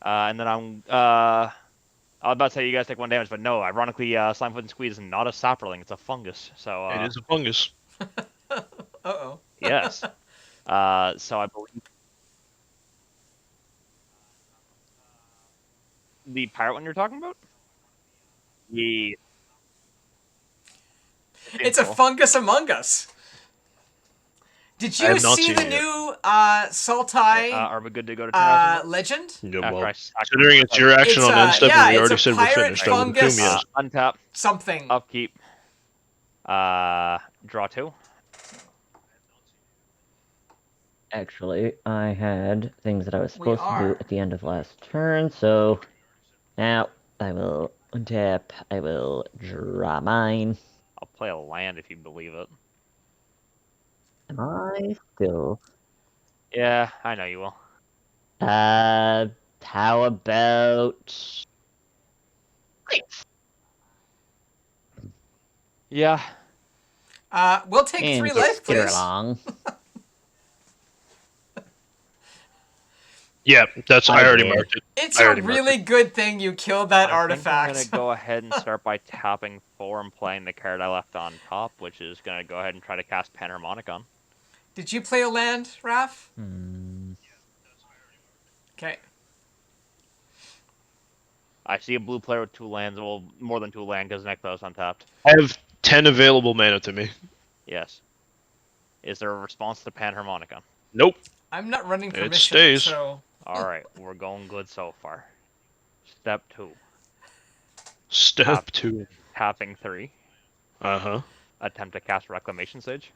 Speaker 4: And then I was about to say you guys take 1 damage, but no, ironically, Slimefoot and Squeeze is not a sapperling, it's a fungus. So
Speaker 3: It is a fungus.
Speaker 1: Uh-oh.
Speaker 4: yes. So I believe the pirate one you're talking about? Yeah.
Speaker 1: It's a fungus among us. Did
Speaker 3: I
Speaker 1: you
Speaker 3: have not
Speaker 1: see
Speaker 3: seen
Speaker 1: the
Speaker 3: it yet.
Speaker 1: new Sultai
Speaker 4: Are we good to go to turn?
Speaker 1: legend?
Speaker 3: Yeah,
Speaker 4: After
Speaker 3: well,
Speaker 4: I sack
Speaker 3: considering it's your action
Speaker 1: It's,
Speaker 3: on end step,
Speaker 1: yeah,
Speaker 3: and we
Speaker 1: it's
Speaker 3: already
Speaker 1: a
Speaker 3: said we're
Speaker 1: pirate
Speaker 3: finished, I would assume
Speaker 1: fungus.
Speaker 3: yes.
Speaker 4: untap,
Speaker 1: Something.
Speaker 4: upkeep, draw 2.
Speaker 2: Actually, I had things that I was
Speaker 1: We
Speaker 2: supposed to do
Speaker 1: are.
Speaker 2: at the end of last turn, so now I will untap. I will draw mine.
Speaker 4: I'll play a land if you believe it.
Speaker 2: Am I still?
Speaker 4: Yeah, I know you will.
Speaker 2: How about?
Speaker 4: Yeah.
Speaker 1: We'll take
Speaker 2: And
Speaker 1: 3
Speaker 2: just
Speaker 1: life,
Speaker 2: get her
Speaker 1: please.
Speaker 2: along.
Speaker 3: Yeah, that's. I
Speaker 2: I
Speaker 3: already
Speaker 2: did.
Speaker 3: marked it.
Speaker 1: It's
Speaker 3: I
Speaker 1: a
Speaker 3: already marked
Speaker 1: really good thing you killed that
Speaker 4: I think I'm
Speaker 1: artifact.
Speaker 4: gonna go ahead and start by tapping 4 and playing the card I left on top, which is gonna go ahead and try to cast Panharmonicon.
Speaker 1: Did you play a land, Raph? Okay.
Speaker 4: I see a blue player with 2 lands, well, more than 2 land because Nekthos untapped.
Speaker 3: I have 10 available mana to me.
Speaker 4: Yes. Is there a response to Panharmonicon?
Speaker 3: Nope.
Speaker 1: I'm not running
Speaker 3: It
Speaker 1: permission,
Speaker 3: stays.
Speaker 1: so
Speaker 4: Alright, we're going good so far. Step 2.
Speaker 3: Step 2.
Speaker 4: Tapping 3.
Speaker 3: Uh-huh.
Speaker 4: Attempt to cast Reclamation Sage.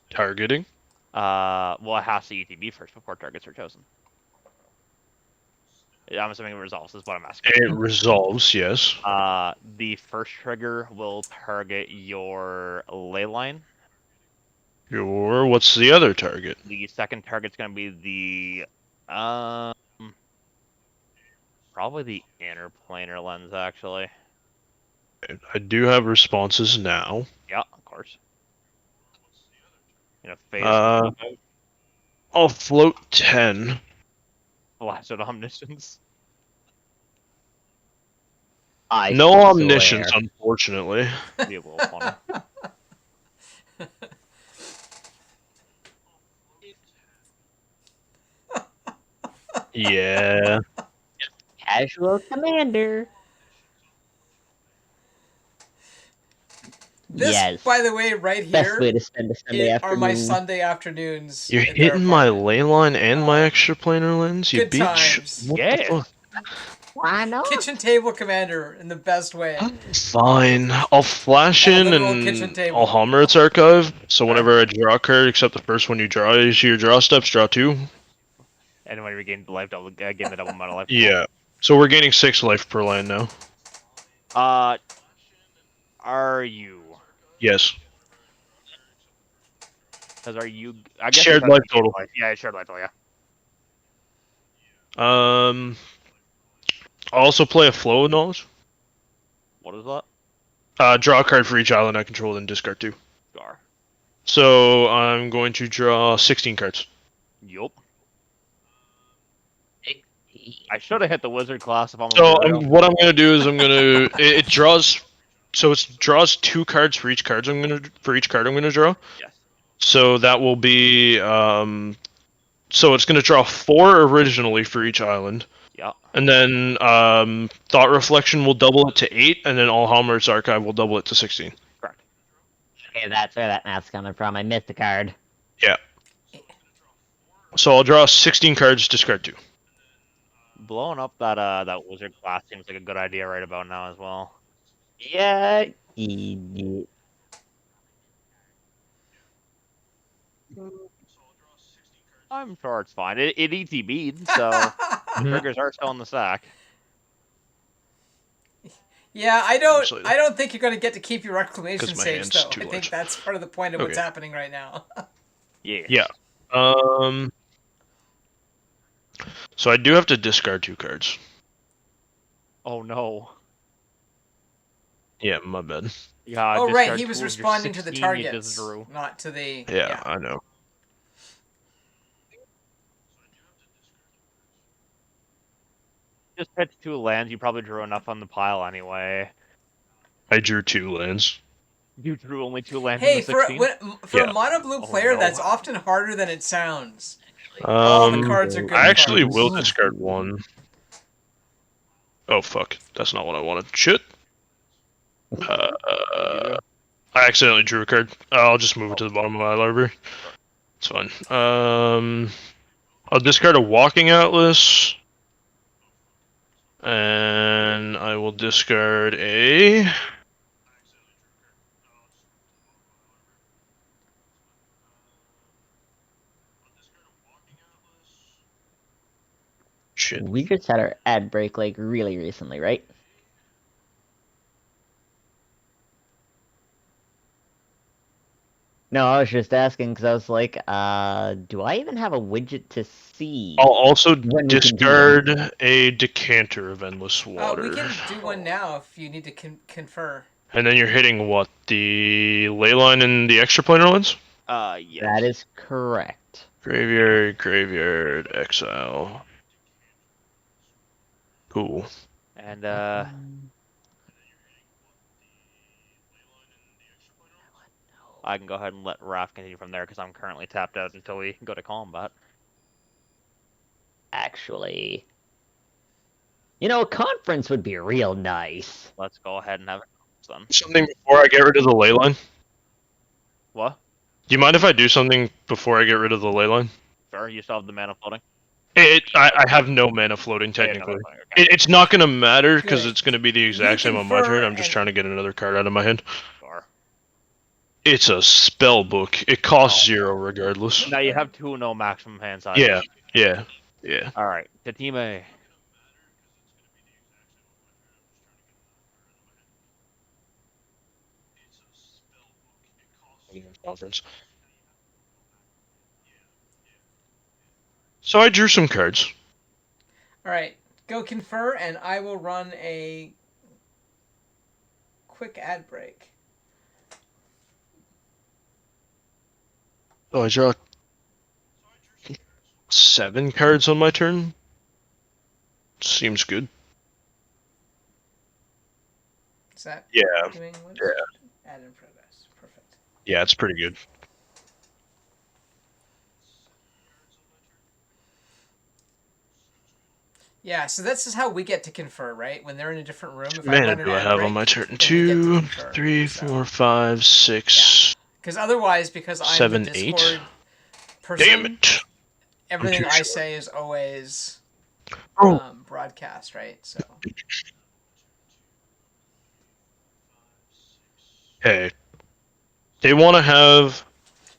Speaker 3: Targeting.
Speaker 4: Well, it has to ETB first before targets are chosen. I'm assuming it resolves, is what I'm asking.
Speaker 3: It resolves, yes.
Speaker 4: The first trigger will target your ley line.
Speaker 3: What's the other target?
Speaker 4: The second target's going to be the, probably the inner planar lens, actually.
Speaker 3: I do have responses now.
Speaker 4: Yeah, of course. You know, phase
Speaker 3: Uh, I'll float 10.
Speaker 4: Blasted Omniscience.
Speaker 2: I
Speaker 3: No
Speaker 2: swear.
Speaker 3: omniscience, unfortunately.
Speaker 4: Be a little funny.
Speaker 3: Yeah.
Speaker 2: Casual commander.
Speaker 1: This,
Speaker 2: Yes.
Speaker 1: by the way, right
Speaker 2: Best way
Speaker 1: here
Speaker 2: to spend a Sunday
Speaker 1: are my
Speaker 2: afternoon.
Speaker 1: Sunday afternoons.
Speaker 3: You're
Speaker 1: in their
Speaker 3: hitting my
Speaker 1: apartment.
Speaker 3: ley line and my extra planar lens, you
Speaker 1: Good
Speaker 3: bitch.
Speaker 1: times.
Speaker 3: What the
Speaker 4: Yes.
Speaker 3: fuck?
Speaker 2: Why not?
Speaker 1: Kitchen table commander in the best way.
Speaker 3: Fine. I'll flash
Speaker 1: A
Speaker 3: in
Speaker 1: literal kitchen
Speaker 3: and
Speaker 1: table.
Speaker 3: I'll hammer its archive. So whenever I draw a card, except the first one you draw is your draw steps, draw 2.
Speaker 4: And when you regain the life double, gain the double amount of life.
Speaker 3: Yeah. So we're gaining 6 life per land now.
Speaker 4: Are you?
Speaker 3: Yes.
Speaker 4: Because are you? I guess
Speaker 3: Shared
Speaker 4: it
Speaker 3: life
Speaker 4: doesn't
Speaker 3: total.
Speaker 4: life. Yeah, shared life total. Yeah.
Speaker 3: I'll also play a flow of knowledge.
Speaker 4: What is that?
Speaker 3: Draw a card for each island I control, then discard 2.
Speaker 4: Gar.
Speaker 3: So I'm going to draw 16 cards.
Speaker 4: Yup. I should have hit the wizard class if I'm.
Speaker 3: So what I'm gonna do is I'm gonna it draws, so it draws 2 cards for each card I'm gonna draw.
Speaker 4: Yes.
Speaker 3: So that will be so it's gonna draw 4 originally for each island,
Speaker 4: Yeah.
Speaker 3: and then Thought Reflection will double it to 8, and then Allhammer's Archive will double it to 16.
Speaker 4: Correct.
Speaker 2: Okay, that's where that math's coming from. I missed a card.
Speaker 3: Yeah. So I'll draw 16 cards, discard 2.
Speaker 4: Blowing up that that wizard class seems like a good idea right about now as well.
Speaker 2: Yeah.
Speaker 4: I'm sure it's fine. It ETB'd, so the triggers are still in the sack.
Speaker 1: Yeah, I
Speaker 3: Absolutely.
Speaker 1: don't think you're going to get to keep your reclamation
Speaker 3: 'Cause my
Speaker 1: saves,
Speaker 3: hand's
Speaker 1: though.
Speaker 3: too
Speaker 1: I think
Speaker 3: large.
Speaker 1: that's part of the point of what's
Speaker 3: Okay.
Speaker 1: happening right now.
Speaker 4: Yes.
Speaker 3: Yeah. So I do have to discard 2 cards.
Speaker 4: Oh no.
Speaker 3: Yeah, my bad.
Speaker 4: Yeah.
Speaker 1: Oh, right,
Speaker 4: discard
Speaker 1: he was
Speaker 4: 2 of your
Speaker 1: responding to the
Speaker 4: 16 you
Speaker 1: targets,
Speaker 4: just drew.
Speaker 1: not to the...
Speaker 3: Yeah, I know.
Speaker 4: Just hit 2 lands. You probably drew enough on the pile anyway.
Speaker 3: I drew 2 lands.
Speaker 4: You drew only 2 lands
Speaker 1: Hey,
Speaker 4: in the 16?
Speaker 1: for
Speaker 3: Yeah.
Speaker 1: a mono blue
Speaker 4: Oh,
Speaker 1: player,
Speaker 4: no.
Speaker 1: that's often harder than it sounds. All the cards are good
Speaker 3: I actually
Speaker 1: cards.
Speaker 3: will discard 1. Oh fuck, that's not what I wanted. Shit. I accidentally drew a card. I'll just move it to the bottom of my library. It's fine. I'll discard a Walking Atlas. And I will discard a... Shit.
Speaker 2: We just had our ad break like really recently, right? No, I was just asking because I was like, do I even have a widget to see?
Speaker 3: I'll also
Speaker 2: When we can do
Speaker 3: discard a Decanter of Endless Water.
Speaker 1: We can do one now if you need to confer.
Speaker 3: And then you're hitting what? The ley line and the extra planar lens?
Speaker 4: Yes.
Speaker 2: That is correct.
Speaker 3: Graveyard, exile. Cool.
Speaker 4: And, I can go ahead and let Raph continue from there because I'm currently tapped out until we go to combat.
Speaker 2: Actually, you know, a conference would be real nice.
Speaker 4: Let's go ahead and have it then.
Speaker 3: Something before I get rid of the ley line?
Speaker 4: What?
Speaker 3: Do you mind if I do something before I get rid of the ley line?
Speaker 4: Sure, you still have the mana floating.
Speaker 3: I have no mana floating
Speaker 4: Yeah, no,
Speaker 3: technically.
Speaker 4: that's fine, okay.
Speaker 3: It's not gonna matter because
Speaker 1: Good.
Speaker 3: it's gonna be the
Speaker 1: You
Speaker 3: exact same on my
Speaker 1: confer
Speaker 3: turn. I'm just
Speaker 1: and-
Speaker 3: trying to get another card out of my hand.
Speaker 4: Sure.
Speaker 3: It's a spell book. It costs
Speaker 4: Oh.
Speaker 3: 0 regardless.
Speaker 4: Now you have 2 no maximum hand size.
Speaker 3: Yeah, yeah, yeah.
Speaker 4: All right, Tatime.
Speaker 3: Conference. So I drew some cards.
Speaker 1: All right, go confer, and I will run a quick ad break.
Speaker 3: Oh, I draw 7 cards on my turn. Seems good.
Speaker 1: Is that
Speaker 3: Yeah,
Speaker 1: doing what?
Speaker 3: yeah.
Speaker 1: Add in progress. Perfect.
Speaker 3: Yeah, it's pretty good.
Speaker 1: Yeah, so this is how we get to confer, right? When they're in a different room, if I
Speaker 3: Mana
Speaker 1: run an
Speaker 3: do I
Speaker 1: ad
Speaker 3: have
Speaker 1: break,
Speaker 3: on my turn?
Speaker 1: then we get to
Speaker 3: 2,
Speaker 1: confer.
Speaker 3: 3,
Speaker 1: So-
Speaker 3: 4, 5, 6.
Speaker 1: Because otherwise, because I'm
Speaker 3: 7,
Speaker 1: the
Speaker 3: 8?
Speaker 1: Discord person,
Speaker 3: Damn it!
Speaker 1: everything
Speaker 3: too
Speaker 1: I
Speaker 3: short.
Speaker 1: say is always
Speaker 3: Oh.
Speaker 1: broadcast, right? So
Speaker 3: Hey. They want to have.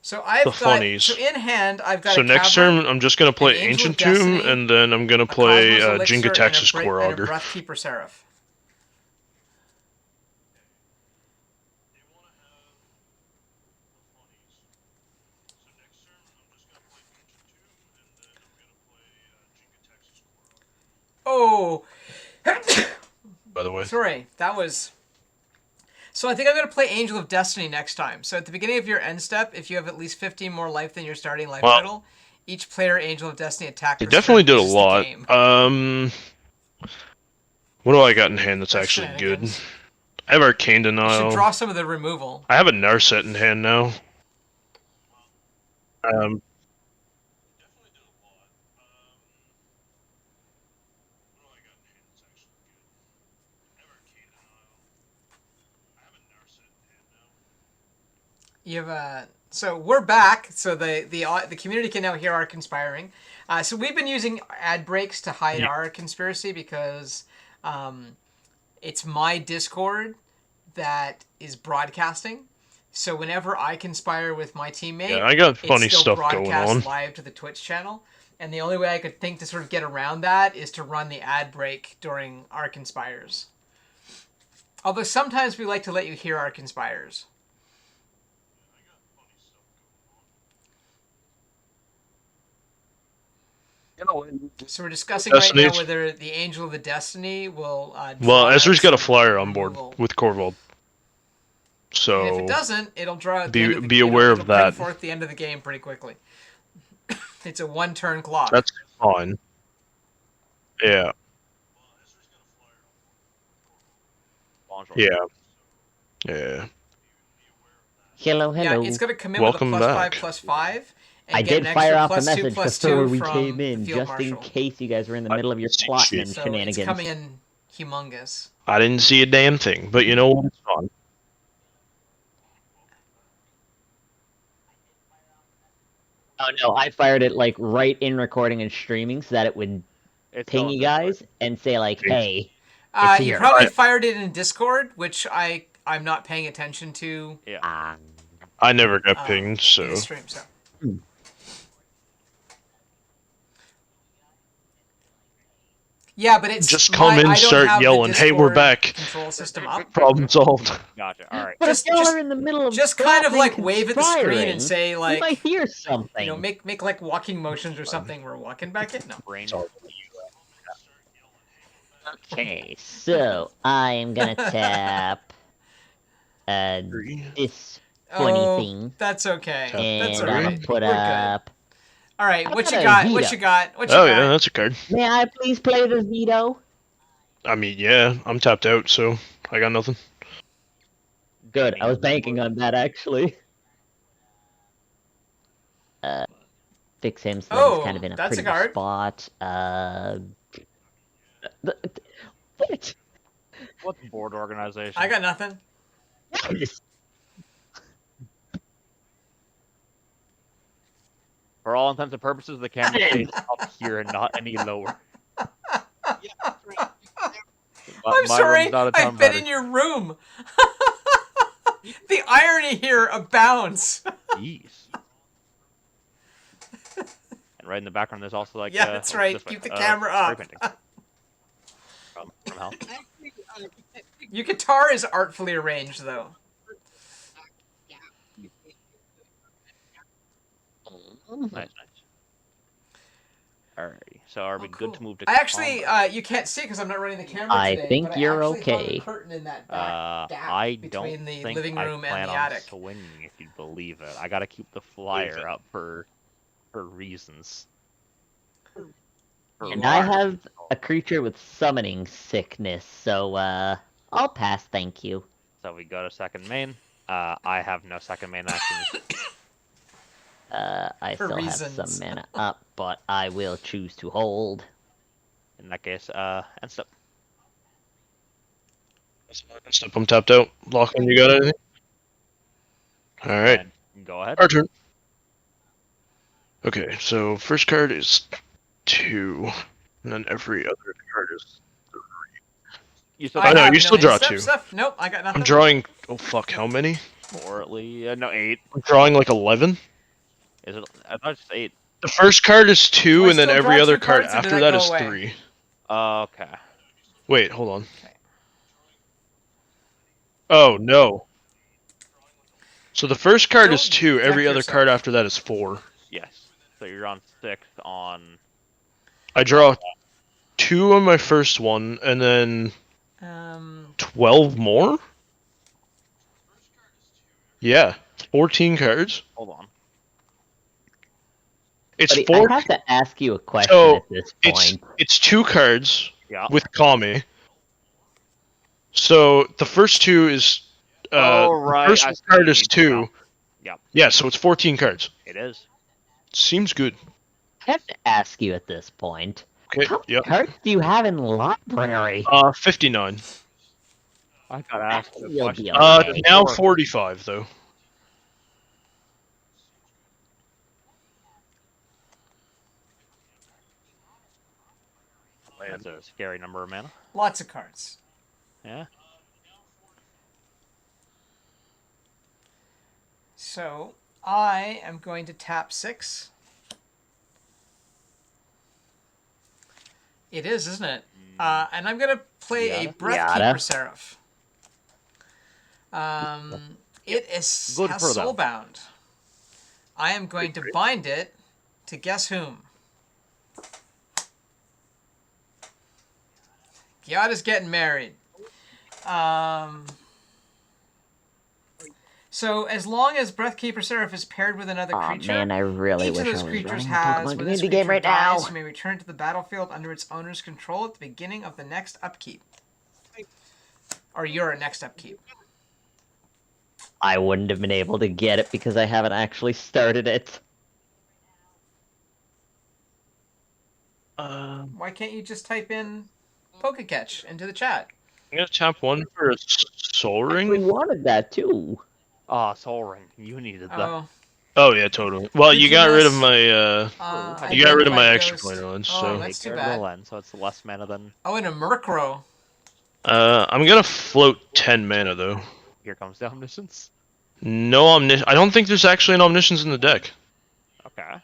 Speaker 1: so I've
Speaker 3: The
Speaker 1: got
Speaker 3: funnies.
Speaker 1: so in hand I've got
Speaker 3: So
Speaker 1: a
Speaker 3: next
Speaker 1: Cavern,
Speaker 3: turn, I'm just gonna play
Speaker 1: an Angel of
Speaker 3: Ancient Tomb,
Speaker 1: Destiny,
Speaker 3: and then I'm gonna
Speaker 1: a
Speaker 3: play
Speaker 1: Cosmos Elixir,
Speaker 3: Jinga Texas
Speaker 1: and a
Speaker 3: Core Augur.
Speaker 1: Breathkeeper Seraph. Oh,
Speaker 3: By the way.
Speaker 1: sorry, that was. So I think I'm going to play Angel of Destiny next time. So at the beginning of your end step, if you have at least 15 more life than your starting life
Speaker 3: Well,
Speaker 1: total, each player Angel of Destiny attack.
Speaker 3: They
Speaker 1: or
Speaker 3: definitely did a
Speaker 1: loses the
Speaker 3: lot.
Speaker 1: game.
Speaker 3: What do I got in hand that's
Speaker 1: That's
Speaker 3: actually good?
Speaker 1: shenanigans.
Speaker 3: I have Arcane
Speaker 1: You should
Speaker 3: Denial.
Speaker 1: draw some of the removal.
Speaker 3: I have a Narset in hand now.
Speaker 1: You have a. So we're back. So the community can now hear our conspiring. So we've been using ad breaks to hide our conspiracy because it's my Discord that is broadcasting. So whenever I conspire with my teammate,
Speaker 3: Yeah, I got funny
Speaker 1: it's still
Speaker 3: stuff going
Speaker 1: broadcast
Speaker 3: on.
Speaker 1: live to the Twitch channel. And the only way I could think to sort of get around that is to run the ad break during our conspires. Although sometimes we like to let you hear our conspires. So we're discussing right now
Speaker 3: Destiny.
Speaker 1: whether the Angel of the Destiny will.
Speaker 3: Well,
Speaker 1: draw
Speaker 3: Ezra's got a
Speaker 1: some
Speaker 3: flyer on board
Speaker 1: removal.
Speaker 3: with Corvold. So
Speaker 1: And if it doesn't, it'll draw at the
Speaker 3: be-
Speaker 1: end of the
Speaker 3: be
Speaker 1: it'll-
Speaker 3: aware of
Speaker 1: it'll bring
Speaker 3: that.
Speaker 1: forth the end of the game pretty quickly. It's a one-turn clock.
Speaker 3: that's fine. Yeah,
Speaker 4: Bonjour.
Speaker 3: yeah, yeah.
Speaker 2: Hello, hello.
Speaker 1: Yeah, it's going to come in
Speaker 3: Welcome
Speaker 1: with a
Speaker 3: back.
Speaker 1: +5/+5. And
Speaker 2: I
Speaker 1: get
Speaker 2: did
Speaker 1: an
Speaker 2: fire
Speaker 1: extra
Speaker 2: off a
Speaker 1: +2/+2
Speaker 2: message before we
Speaker 1: from
Speaker 2: came
Speaker 1: the
Speaker 2: in,
Speaker 1: Field
Speaker 2: just in
Speaker 1: Marshal.
Speaker 2: case you guys were in the
Speaker 3: I
Speaker 2: middle of your
Speaker 3: see
Speaker 2: plot
Speaker 3: shit.
Speaker 2: and
Speaker 1: So
Speaker 2: shenanigans.
Speaker 1: it's coming in humongous.
Speaker 3: I didn't see a damn thing, but you know what? It's fine.
Speaker 2: Oh no, I fired it like right in recording and streaming so that it would
Speaker 4: It's
Speaker 2: ping
Speaker 4: still
Speaker 2: you
Speaker 4: in Discord.
Speaker 2: guys and say like, "Hey, it's
Speaker 1: You
Speaker 2: here."
Speaker 1: probably
Speaker 3: I-
Speaker 1: fired it in Discord, which I'm not paying attention to
Speaker 4: Yeah.
Speaker 3: I never got
Speaker 1: uh,
Speaker 3: pinged,
Speaker 1: in
Speaker 3: so
Speaker 1: the stream. So yeah, but it's
Speaker 3: just come in,
Speaker 1: I don't
Speaker 3: start
Speaker 1: have the
Speaker 3: yelling, "Hey, we're
Speaker 1: Discord
Speaker 3: back!"
Speaker 1: Control system up.
Speaker 3: Problem solved.
Speaker 4: Gotcha. All right.
Speaker 2: But
Speaker 1: Just-
Speaker 2: if y'all
Speaker 1: just-
Speaker 2: are in the middle of
Speaker 1: Just kind of
Speaker 2: plotting
Speaker 1: like wave at the screen and
Speaker 2: conspiring,
Speaker 1: say
Speaker 2: we
Speaker 1: like,
Speaker 2: might hear something.
Speaker 1: you know, make like walking motions or something. We're walking back in. No.
Speaker 4: Brain.
Speaker 2: Okay, so I am gonna tap this funny
Speaker 1: Oh,
Speaker 2: thing,
Speaker 1: that's okay.
Speaker 3: Tap
Speaker 2: and
Speaker 1: That's
Speaker 2: I'm
Speaker 1: all
Speaker 2: gonna
Speaker 1: right.
Speaker 2: put
Speaker 1: We're good.
Speaker 2: up.
Speaker 1: All right,
Speaker 2: How
Speaker 1: what you
Speaker 2: about a
Speaker 1: got?
Speaker 2: Vito?
Speaker 1: What you got? What you
Speaker 3: Oh
Speaker 1: got?
Speaker 3: yeah, that's a card.
Speaker 2: May I please play the veto?
Speaker 3: I mean, yeah, I'm tapped out, so I got nothing.
Speaker 2: Good. I was banking on that actually. Fix him so that he's
Speaker 1: Oh,
Speaker 2: kind of in a
Speaker 1: that's a
Speaker 2: pretty good
Speaker 1: guard.
Speaker 2: spot. What?
Speaker 4: What's board organization?
Speaker 1: I got nothing.
Speaker 4: For all intents and purposes, the camera stays up here and not any lower.
Speaker 1: I'm
Speaker 4: My
Speaker 1: sorry,
Speaker 4: room's not a ton
Speaker 1: I've been
Speaker 4: better.
Speaker 1: in your room. The irony here abounds.
Speaker 4: Jeez. And right in the background, there's also like
Speaker 1: Yeah, that's right.
Speaker 4: this way,
Speaker 1: Keep the camera up.
Speaker 4: spray painting. From hell.
Speaker 1: Your guitar is artfully arranged, though.
Speaker 4: Nice, nice. Alrighty, so are we
Speaker 1: Oh,
Speaker 4: good
Speaker 1: cool.
Speaker 4: to move to
Speaker 1: I actually,
Speaker 4: combat?
Speaker 1: you can't see because I'm not running the camera
Speaker 2: I
Speaker 1: today.
Speaker 2: think
Speaker 1: but I
Speaker 2: you're
Speaker 1: actually hung
Speaker 2: okay.
Speaker 1: a curtain in that back gap
Speaker 4: I
Speaker 1: between
Speaker 4: don't
Speaker 1: the
Speaker 4: think
Speaker 1: living room
Speaker 4: I plan
Speaker 1: and the
Speaker 4: on
Speaker 1: attic.
Speaker 4: swinging, if you believe it. I gotta keep the flyer up for reasons.
Speaker 2: And I have a creature with summoning sickness, so I'll pass, thank you.
Speaker 4: So we go to second main. I have no second main actions.
Speaker 2: I
Speaker 1: For
Speaker 2: still
Speaker 1: reasons.
Speaker 2: have some mana up, but I will choose to hold.
Speaker 4: In that case, end step.
Speaker 3: Step, I'm tapped out. Lachlan, you got anything? Alright,
Speaker 4: And go ahead.
Speaker 3: our turn. Okay, so first card is 2, and then every other card is...
Speaker 4: You still
Speaker 3: I know,
Speaker 1: have
Speaker 3: you still draw
Speaker 1: instep
Speaker 3: 2.
Speaker 1: Stuff? Nope, I got nothing.
Speaker 3: I'm drawing... Oh fuck, how many?
Speaker 4: or at least no 8.
Speaker 3: I'm drawing like 11.
Speaker 4: Is it? I thought it's 8.
Speaker 3: The first card is 2,
Speaker 1: Do I
Speaker 3: and then
Speaker 1: still
Speaker 3: every
Speaker 1: draw
Speaker 3: other
Speaker 1: 2
Speaker 3: card
Speaker 1: cards, or did
Speaker 3: after
Speaker 1: that
Speaker 3: that
Speaker 1: go
Speaker 3: is
Speaker 1: away?
Speaker 3: 3.
Speaker 4: Okay.
Speaker 3: Wait, hold on.
Speaker 1: Okay.
Speaker 3: Oh, no. So the first card is
Speaker 1: Don't
Speaker 3: 2, every
Speaker 1: deck
Speaker 3: other
Speaker 1: yourself.
Speaker 3: card after that is 4.
Speaker 4: Yes. So you're on 6 on.
Speaker 3: I draw 2 on my first one, and then 12 more? Yeah, 14 cards.
Speaker 4: Hold on.
Speaker 3: It's
Speaker 2: Buddy,
Speaker 3: 4.
Speaker 2: I have to ask you a question
Speaker 3: So,
Speaker 2: at this
Speaker 3: It's
Speaker 2: point.
Speaker 3: it's 2 cards
Speaker 4: Yeah.
Speaker 3: with Kami. So the first 2 is
Speaker 4: Oh, right,
Speaker 3: the first
Speaker 4: I see
Speaker 3: card
Speaker 4: what
Speaker 3: is
Speaker 4: you mean.
Speaker 3: 2.
Speaker 4: Yeah.
Speaker 3: Yeah, so it's 14 cards.
Speaker 4: It is.
Speaker 3: Seems good.
Speaker 2: I have to ask you at this point.
Speaker 3: Okay.
Speaker 2: How many
Speaker 3: Yep.
Speaker 2: cards do you have in library?
Speaker 3: 59.
Speaker 4: I gotta ask the
Speaker 2: You'll
Speaker 4: question.
Speaker 2: be okay.
Speaker 3: Now 45 though.
Speaker 4: That's a scary number of mana.
Speaker 1: Lots of cards.
Speaker 4: Yeah.
Speaker 1: So, I am going to tap 6. It is, isn't it? And I'm going to play a
Speaker 2: Gotta.
Speaker 1: Breathkeeper Seraph. It is
Speaker 4: Good
Speaker 1: has
Speaker 4: for them.
Speaker 1: soulbound. I am going to bind it to guess whom? Gyada's getting married. So as long as Breathkeeper Seraph is paired with another
Speaker 2: Aw,
Speaker 1: creature,
Speaker 2: man, I really
Speaker 1: each
Speaker 2: wish
Speaker 1: of
Speaker 2: I
Speaker 1: those
Speaker 2: was
Speaker 1: creatures
Speaker 2: running a
Speaker 1: has,
Speaker 2: Pokemon
Speaker 1: when this
Speaker 2: community game
Speaker 1: creature
Speaker 2: right
Speaker 1: dies,
Speaker 2: now.
Speaker 1: you may return to the battlefield under its owner's control at the beginning of the next upkeep. Or your next upkeep.
Speaker 2: I wouldn't have been able to get it because I haven't actually started it.
Speaker 3: I'm
Speaker 1: Why can't you just type in Pokecatch into the chat?
Speaker 3: gonna tap 1 for a Soul
Speaker 2: We
Speaker 3: Ring.
Speaker 2: wanted that too.
Speaker 4: Ah, Soul Ring. You needed that.
Speaker 1: Oh.
Speaker 3: Oh yeah, totally. Well,
Speaker 1: Did
Speaker 3: you
Speaker 1: you
Speaker 3: got rid of
Speaker 1: miss-
Speaker 3: my you got rid of my
Speaker 1: Identified
Speaker 3: extra
Speaker 1: Ghost.
Speaker 3: planar lens,
Speaker 1: Oh,
Speaker 3: so
Speaker 1: that's too
Speaker 4: Take care of the
Speaker 1: bad.
Speaker 4: lens, so it's less mana than.
Speaker 1: Oh, and a Murkrow.
Speaker 3: I'm gonna float 10 mana though.
Speaker 4: Here comes the Omniscience.
Speaker 3: No I don't think there's actually an Omniscience in the deck.
Speaker 4: Okay.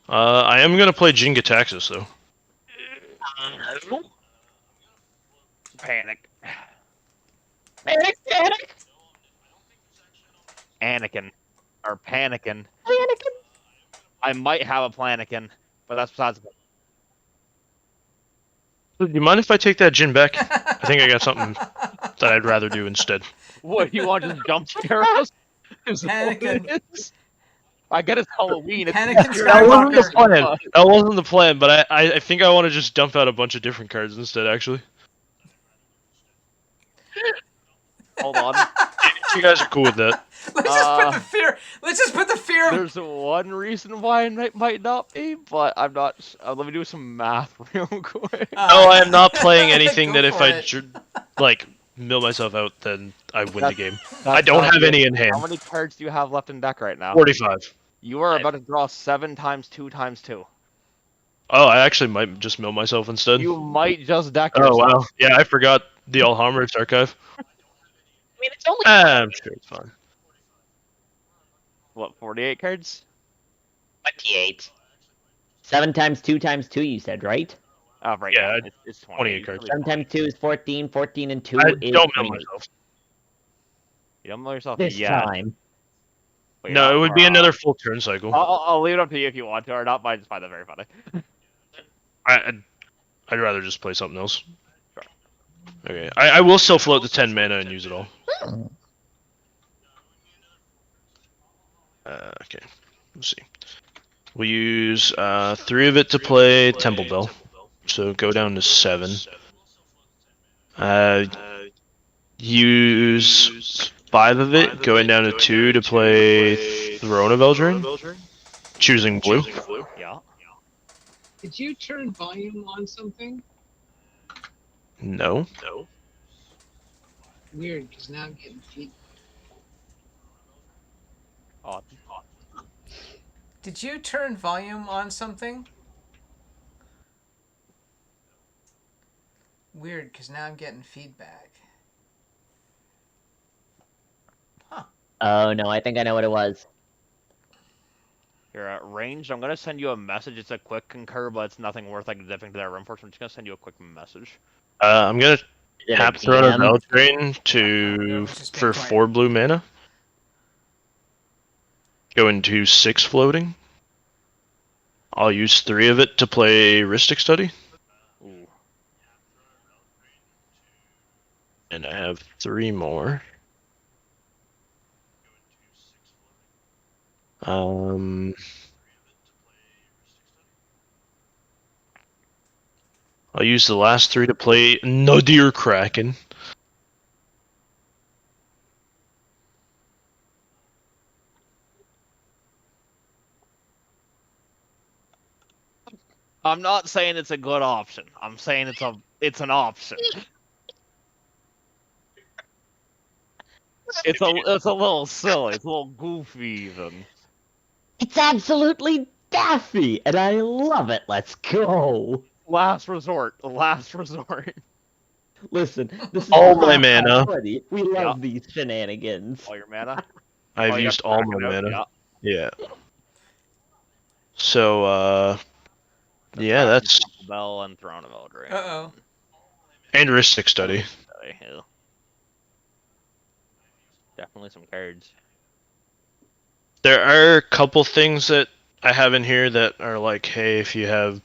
Speaker 3: I am gonna play Jingataxis though.
Speaker 4: Panic.
Speaker 2: Panic, panic,
Speaker 4: Anakin. Or Panikin.
Speaker 2: Anakin.
Speaker 4: I might have a Planikin, but that's besides the
Speaker 3: Do you mind if I take that Jin back? I think I got something that I'd rather do instead.
Speaker 4: What, you want to just jump scare us? Is that what
Speaker 1: Panikin.
Speaker 4: it is? I get it's Halloween. It's
Speaker 1: Panikin
Speaker 4: scary.
Speaker 3: That wasn't the
Speaker 1: Skywalker.
Speaker 3: plan. That wasn't the plan, but I think I want to just dump out a bunch of different cards instead, actually.
Speaker 4: Hold on.
Speaker 3: You guys are cool with that.
Speaker 1: Let's just put the fear. Let's just put the fear. Of...
Speaker 4: There's one reason why it might not be, but I'm not. Let me do some math real quick.
Speaker 3: No, I am not playing anything
Speaker 1: Go
Speaker 3: that if
Speaker 1: for
Speaker 3: I
Speaker 1: it.
Speaker 3: like mill myself out, then I win the game.
Speaker 4: That's
Speaker 3: I don't
Speaker 4: not
Speaker 3: have
Speaker 4: good.
Speaker 3: any in hand.
Speaker 4: How many cards do you have left in deck right now?
Speaker 3: 45.
Speaker 4: You are about to draw 7 times 2 times 2.
Speaker 3: Oh, I actually might just mill myself instead.
Speaker 4: You might just deck
Speaker 3: Oh
Speaker 4: yourself.
Speaker 3: wow. Yeah, I forgot the Alhammer's archive.
Speaker 2: I mean, it's only
Speaker 3: I'm sure it's fine.
Speaker 4: What, 48 cards?
Speaker 2: 28. 7 times 2 times 2, you said, right?
Speaker 4: Right,
Speaker 3: Yeah,
Speaker 4: it's 28.
Speaker 3: 28 cards.
Speaker 4: At least
Speaker 2: 7 times 2 is 14. 14 and 2
Speaker 3: I
Speaker 2: is
Speaker 3: don't mill
Speaker 2: 28.
Speaker 3: myself.
Speaker 4: You don't know yourself
Speaker 2: This
Speaker 4: yet.
Speaker 2: time.
Speaker 4: But you're
Speaker 3: No,
Speaker 4: not
Speaker 3: it would be
Speaker 4: far
Speaker 3: another
Speaker 4: off.
Speaker 3: full turn cycle.
Speaker 4: I'll leave it up to you if you want to or not, but I just find that very funny.
Speaker 3: I'd rather just play something else.
Speaker 4: Sure.
Speaker 3: Okay, I will still float the 10 mana and use it all.
Speaker 2: Hmm.
Speaker 3: Okay, let's see. We'll use 3 of it to play Temple Bell, so go down to 7. Use 5 of it, going down to 2 to play Throne of Eldraine, choosing blue.
Speaker 4: Yeah.
Speaker 1: Did you turn volume on something?
Speaker 3: No.
Speaker 1: Weird, because now I'm getting feedback.
Speaker 4: Odd.
Speaker 1: Did you turn volume on something? Weird, because now I'm getting feedback.
Speaker 2: Oh, no, I think I know what it was.
Speaker 4: You're at range. I'm gonna send you a message. It's a quick concur, but it's nothing worth like dipping to that room for. So I'm just gonna send you a quick message.
Speaker 3: I'm gonna
Speaker 2: Is it a
Speaker 3: tap Throne of
Speaker 2: TM?
Speaker 3: Eldraine
Speaker 1: No,
Speaker 3: to
Speaker 1: it's just
Speaker 3: for
Speaker 1: being quiet.
Speaker 3: 4 blue mana. Go into 6 floating. I'll use 3 of it to play Rhystic Study.
Speaker 4: Ooh.
Speaker 3: And I have 3 more. I'll use the last 3 to play Nadir Kraken.
Speaker 4: I'm not saying it's a good option. I'm saying it's an option. It's a little silly. It's a little goofy even.
Speaker 2: It's absolutely daffy, and I love it. Let's go.
Speaker 4: Last resort. Last resort.
Speaker 2: Listen, this is
Speaker 3: All my
Speaker 2: Class
Speaker 3: mana.
Speaker 2: 20. We
Speaker 4: Yeah.
Speaker 2: love these shenanigans.
Speaker 4: All your mana.
Speaker 3: I've
Speaker 4: Oh, you got
Speaker 3: used all my
Speaker 4: Kraken out?
Speaker 3: mana.
Speaker 4: Yeah.
Speaker 3: Yeah. So,
Speaker 4: The
Speaker 3: yeah,
Speaker 4: Kraken,
Speaker 3: that's...
Speaker 4: Temple Bell and Throne of Eldraine.
Speaker 1: Uh-oh.
Speaker 3: And Rhystic Study.
Speaker 4: Yeah. Definitely some cards.
Speaker 3: There are a couple things that I have in here that are like, hey, if you have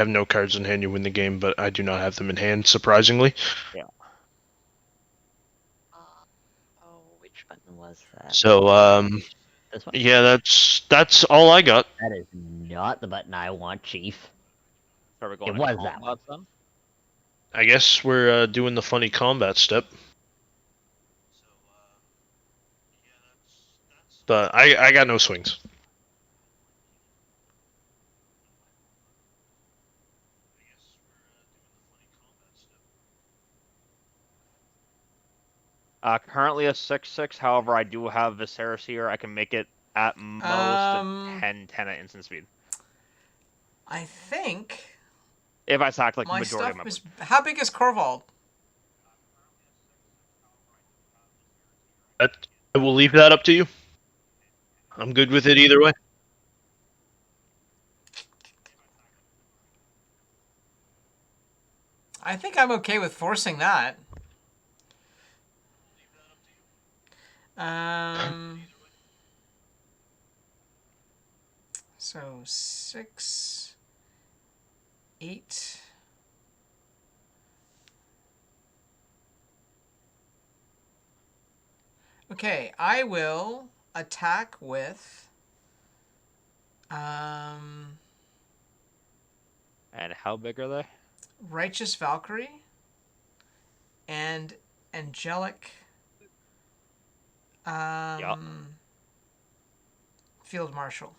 Speaker 3: no cards in hand, you win the game, but I do not have them in hand, surprisingly.
Speaker 4: Yeah.
Speaker 2: Oh, which button was that?
Speaker 3: So,
Speaker 2: This one?
Speaker 3: yeah, that's all I got.
Speaker 2: That is not the button I want, Chief.
Speaker 4: So are we going
Speaker 2: It
Speaker 4: to
Speaker 2: was that
Speaker 4: combat then?
Speaker 3: I guess we're doing the funny combat step. But I got no swings.
Speaker 4: Currently a 6/6. However, I do have Viserys here. I can make it at most a 10/10 at instant speed.
Speaker 1: I think
Speaker 4: If I sack like the
Speaker 1: my
Speaker 4: majority
Speaker 1: stuff
Speaker 4: of my
Speaker 1: was. How big is Corvald?
Speaker 3: I will leave that up to you. I'm good with it either way.
Speaker 1: I think I'm okay with forcing that. So 6, 8. Okay, I will attack with
Speaker 4: And how big are they?
Speaker 1: Righteous Valkyrie and Angelic Field Marshal.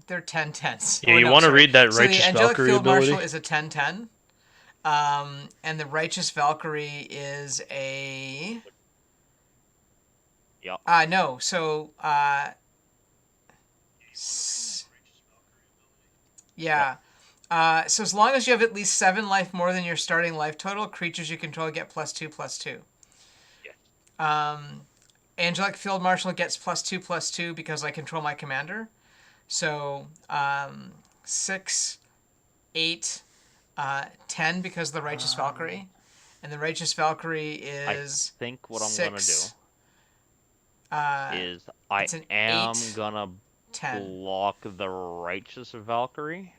Speaker 1: They're 10/10s.
Speaker 3: Yeah, you want to read that
Speaker 1: So
Speaker 3: Righteous
Speaker 1: the Angelic
Speaker 3: Valkyrie
Speaker 1: Field
Speaker 3: ability?
Speaker 1: Marshal is a 10/10. And the Righteous Valkyrie is a No. So, s- yeah. So as long as you have at least 7 life more than your starting life total, creatures you control get +2/+2.
Speaker 4: Yeah.
Speaker 1: Angelic Field Marshal gets +2/+2 because I control my commander. So 6, 8, 10 because of the Righteous Valkyrie. And the Righteous Valkyrie is
Speaker 4: I think what I'm gonna
Speaker 1: 6.
Speaker 4: do is I
Speaker 1: It's an
Speaker 4: am
Speaker 1: 8,
Speaker 4: gonna
Speaker 1: 10.
Speaker 4: block the Righteous Valkyrie,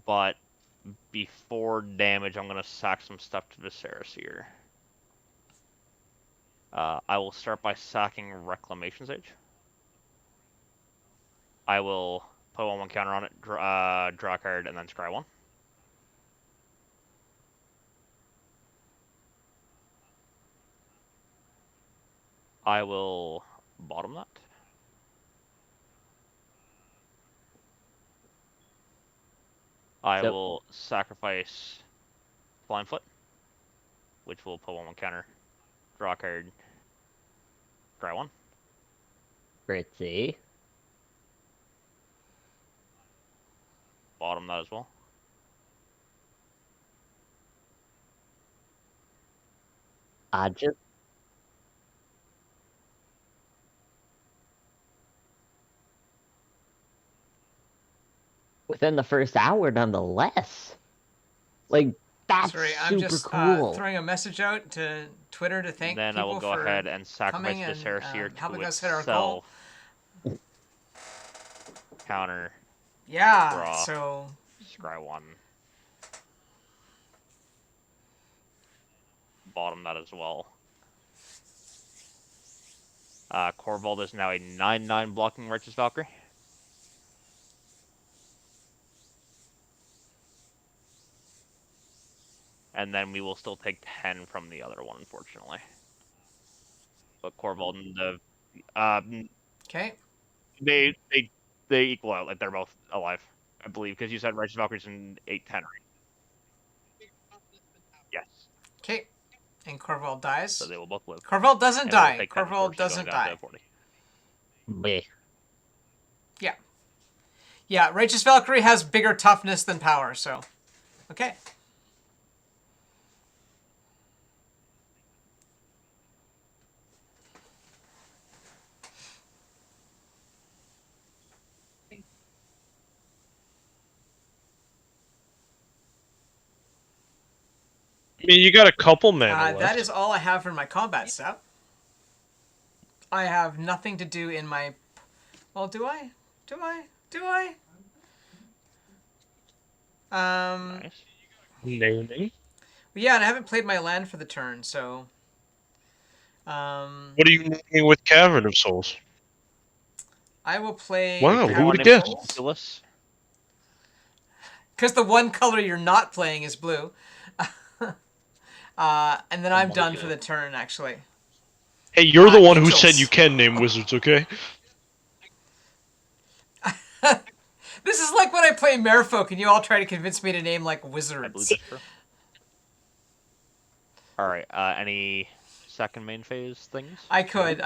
Speaker 4: but before damage, I'm gonna sack some stuff to Viserys here. I will start by sacking Reclamation Sage. I will put 1/1 counter on it, draw a card, and then scry 1. I will bottom that. I
Speaker 2: So-
Speaker 4: will sacrifice Flyingfoot, which will put 1/1 counter, draw a card, scry 1.
Speaker 2: Pretty.
Speaker 4: Bottom that as well.
Speaker 2: I just within the first hour, nonetheless. Like that's
Speaker 1: Sorry, I'm
Speaker 2: super
Speaker 1: just
Speaker 2: cool.
Speaker 1: throwing a message out to Twitter to thank
Speaker 4: Then I will
Speaker 1: people
Speaker 4: go
Speaker 1: for
Speaker 4: ahead and sacrifice
Speaker 1: coming and
Speaker 4: Viserys here
Speaker 1: helping
Speaker 4: to
Speaker 1: us hit our goal.
Speaker 4: itself. Counter,
Speaker 1: Yeah,
Speaker 4: draw,
Speaker 1: so
Speaker 4: scry 1. Bottom that as well. Corvold is now a 9/9 blocking Righteous Valkyrie. And then we will still take 10 from the other one, unfortunately. But Corvold and the
Speaker 1: okay.
Speaker 4: they equal out, like they're both alive, I believe, because you said Righteous Valkyrie's in 8/10, right? Yes.
Speaker 1: Okay. And Corval
Speaker 4: So
Speaker 1: dies.
Speaker 4: they will both live.
Speaker 1: Corval doesn't
Speaker 4: And it will
Speaker 1: die.
Speaker 4: take 10,
Speaker 1: Corval
Speaker 4: unfortunately, going
Speaker 1: doesn't
Speaker 4: down
Speaker 1: die.
Speaker 4: to 40.
Speaker 2: Bleh.
Speaker 1: Yeah. Yeah, Righteous Valkyrie has bigger toughness than power, so. Okay.
Speaker 3: I mean, you got a couple mana left.
Speaker 1: That is all I have for my combat step. I have nothing to do in my. Well, do I? Do I? Do I?
Speaker 4: Nice.
Speaker 3: Naming.
Speaker 1: Yeah, and I haven't played my land for the turn, so.
Speaker 3: What are you naming with Cavern of Souls?
Speaker 1: I will play.
Speaker 3: Wow, who
Speaker 1: Cavern
Speaker 3: would've
Speaker 1: of
Speaker 3: guessed?
Speaker 1: Souls.
Speaker 4: Ridiculous.
Speaker 1: Because the one color you're not playing is blue. And then I'm done for the turn, actually.
Speaker 3: Hey, you're the one who
Speaker 1: Angels.
Speaker 3: said you can name wizards, okay?
Speaker 1: This is like when I play Merfolk and you all try to convince me to name like
Speaker 4: I believe
Speaker 1: wizards.
Speaker 4: that's true. Alright, any second main phase things?
Speaker 1: I could.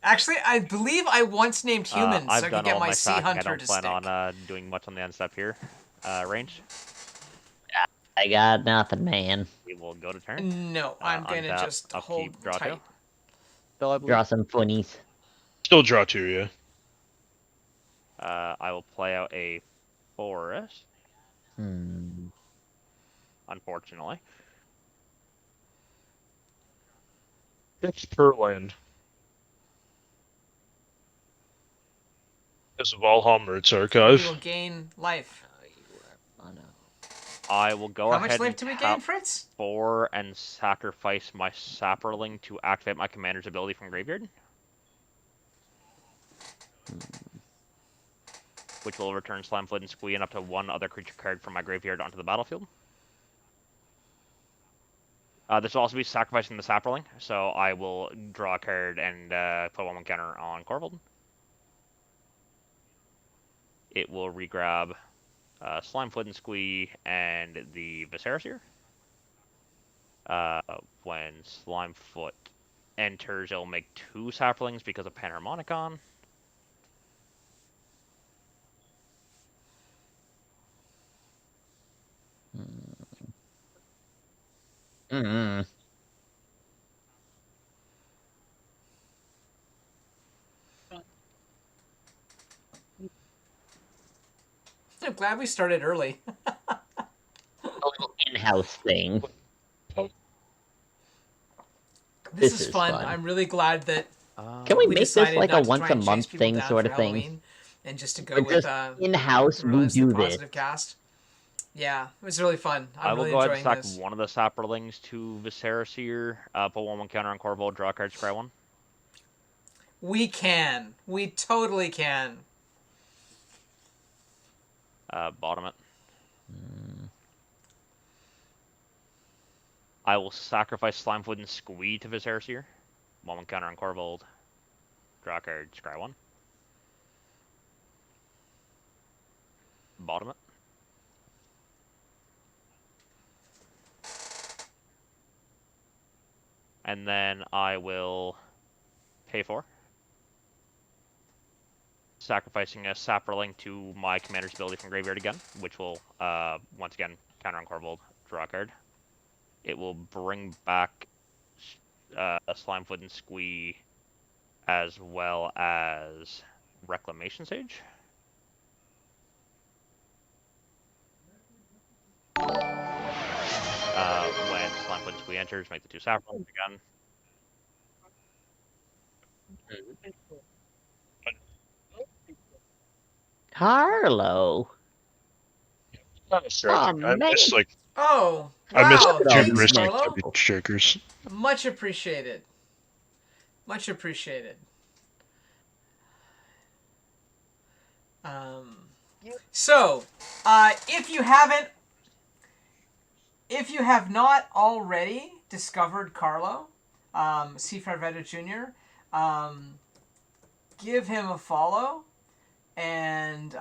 Speaker 1: Actually, I believe I once named humans
Speaker 4: I've
Speaker 1: so I
Speaker 4: done
Speaker 1: could get
Speaker 4: all
Speaker 1: my
Speaker 4: my
Speaker 1: Sea
Speaker 4: sacking. I
Speaker 1: Hunter
Speaker 4: don't
Speaker 1: to
Speaker 4: plan
Speaker 1: stick.
Speaker 4: on doing much on the end step here. Range,
Speaker 2: I got nothing, man.
Speaker 4: we will go to turn.
Speaker 1: No, I'm gonna
Speaker 4: Untap,
Speaker 1: just hold
Speaker 4: upkeep, draw
Speaker 1: tight.
Speaker 4: 2. Still, I believe.
Speaker 2: Draw some funnies.
Speaker 3: Still draw 2, yeah.
Speaker 4: I will play out a forest, unfortunately.
Speaker 3: It's per land. As of Valhammer's
Speaker 1: You will
Speaker 3: archive.
Speaker 1: gain life.
Speaker 4: I will go
Speaker 1: How
Speaker 4: ahead
Speaker 1: much life
Speaker 4: and
Speaker 1: do we gain,
Speaker 4: tap
Speaker 1: Fritz?
Speaker 4: 4 and sacrifice my Saproling to activate my commander's ability from graveyard. Which will return Slimefooted and Squee and up to 1 other creature card from my graveyard onto the battlefield. This will also be sacrificing the Saproling, so I will draw a card and put 1/1 counter on Corvold. It will regrab Slimefoot and Squee and the Viserys here. When Slimefoot enters, it'll make 2 saplings because of Panharmonicon.
Speaker 2: Mm.
Speaker 1: I'm glad we started early.
Speaker 2: A little in-house thing.
Speaker 1: This
Speaker 2: This
Speaker 1: is
Speaker 2: is
Speaker 1: fun.
Speaker 2: fun.
Speaker 1: I'm really glad that
Speaker 2: Can we
Speaker 1: we
Speaker 2: make this
Speaker 1: decided
Speaker 2: like a
Speaker 1: not to
Speaker 2: once
Speaker 1: try
Speaker 2: a
Speaker 1: and chase
Speaker 2: month
Speaker 1: people
Speaker 2: thing
Speaker 1: down
Speaker 2: sort
Speaker 1: for
Speaker 2: of thing?
Speaker 1: Halloween, and just to go
Speaker 2: Or
Speaker 1: with
Speaker 2: just in-house,
Speaker 1: the
Speaker 2: we
Speaker 1: Relentlessly
Speaker 2: do this.
Speaker 1: Positive cast. Yeah, it was really fun.
Speaker 4: I
Speaker 1: I'm
Speaker 4: will
Speaker 1: really
Speaker 4: go ahead and
Speaker 1: enjoying
Speaker 4: stack
Speaker 1: this.
Speaker 4: one of the Saprolings to Viserys here. Put 1/1 counter on Corvold, draw a card, scry 1.
Speaker 1: We can. We totally can.
Speaker 4: Bottom it. I will sacrifice Slimefoot and Squee to Viserys here. 1/1 counter on Corvold, draw a card, scry 1. Bottom it. And then I will pay 4. Sacrificing a Saproling to my commander's ability from graveyard again, which will, once again, counter on Corvold, draw a card. It will bring back Slimefoot and Squee, as well as Reclamation Sage. When Slimefoot and Squee enters, make the 2 Saprolings again.
Speaker 2: Carlo.
Speaker 3: Sure,
Speaker 2: Oh,
Speaker 3: I
Speaker 2: man.
Speaker 3: missed like
Speaker 1: Oh,
Speaker 3: I missed
Speaker 1: wow.
Speaker 2: Look at all
Speaker 3: two
Speaker 1: Thanks,
Speaker 2: these
Speaker 3: Mystic
Speaker 2: names.
Speaker 1: Carlo.
Speaker 3: Shakers.
Speaker 1: Much appreciated. Much appreciated. So, if you have not already discovered Carlo, C. Farvetto Jr., give him a follow, and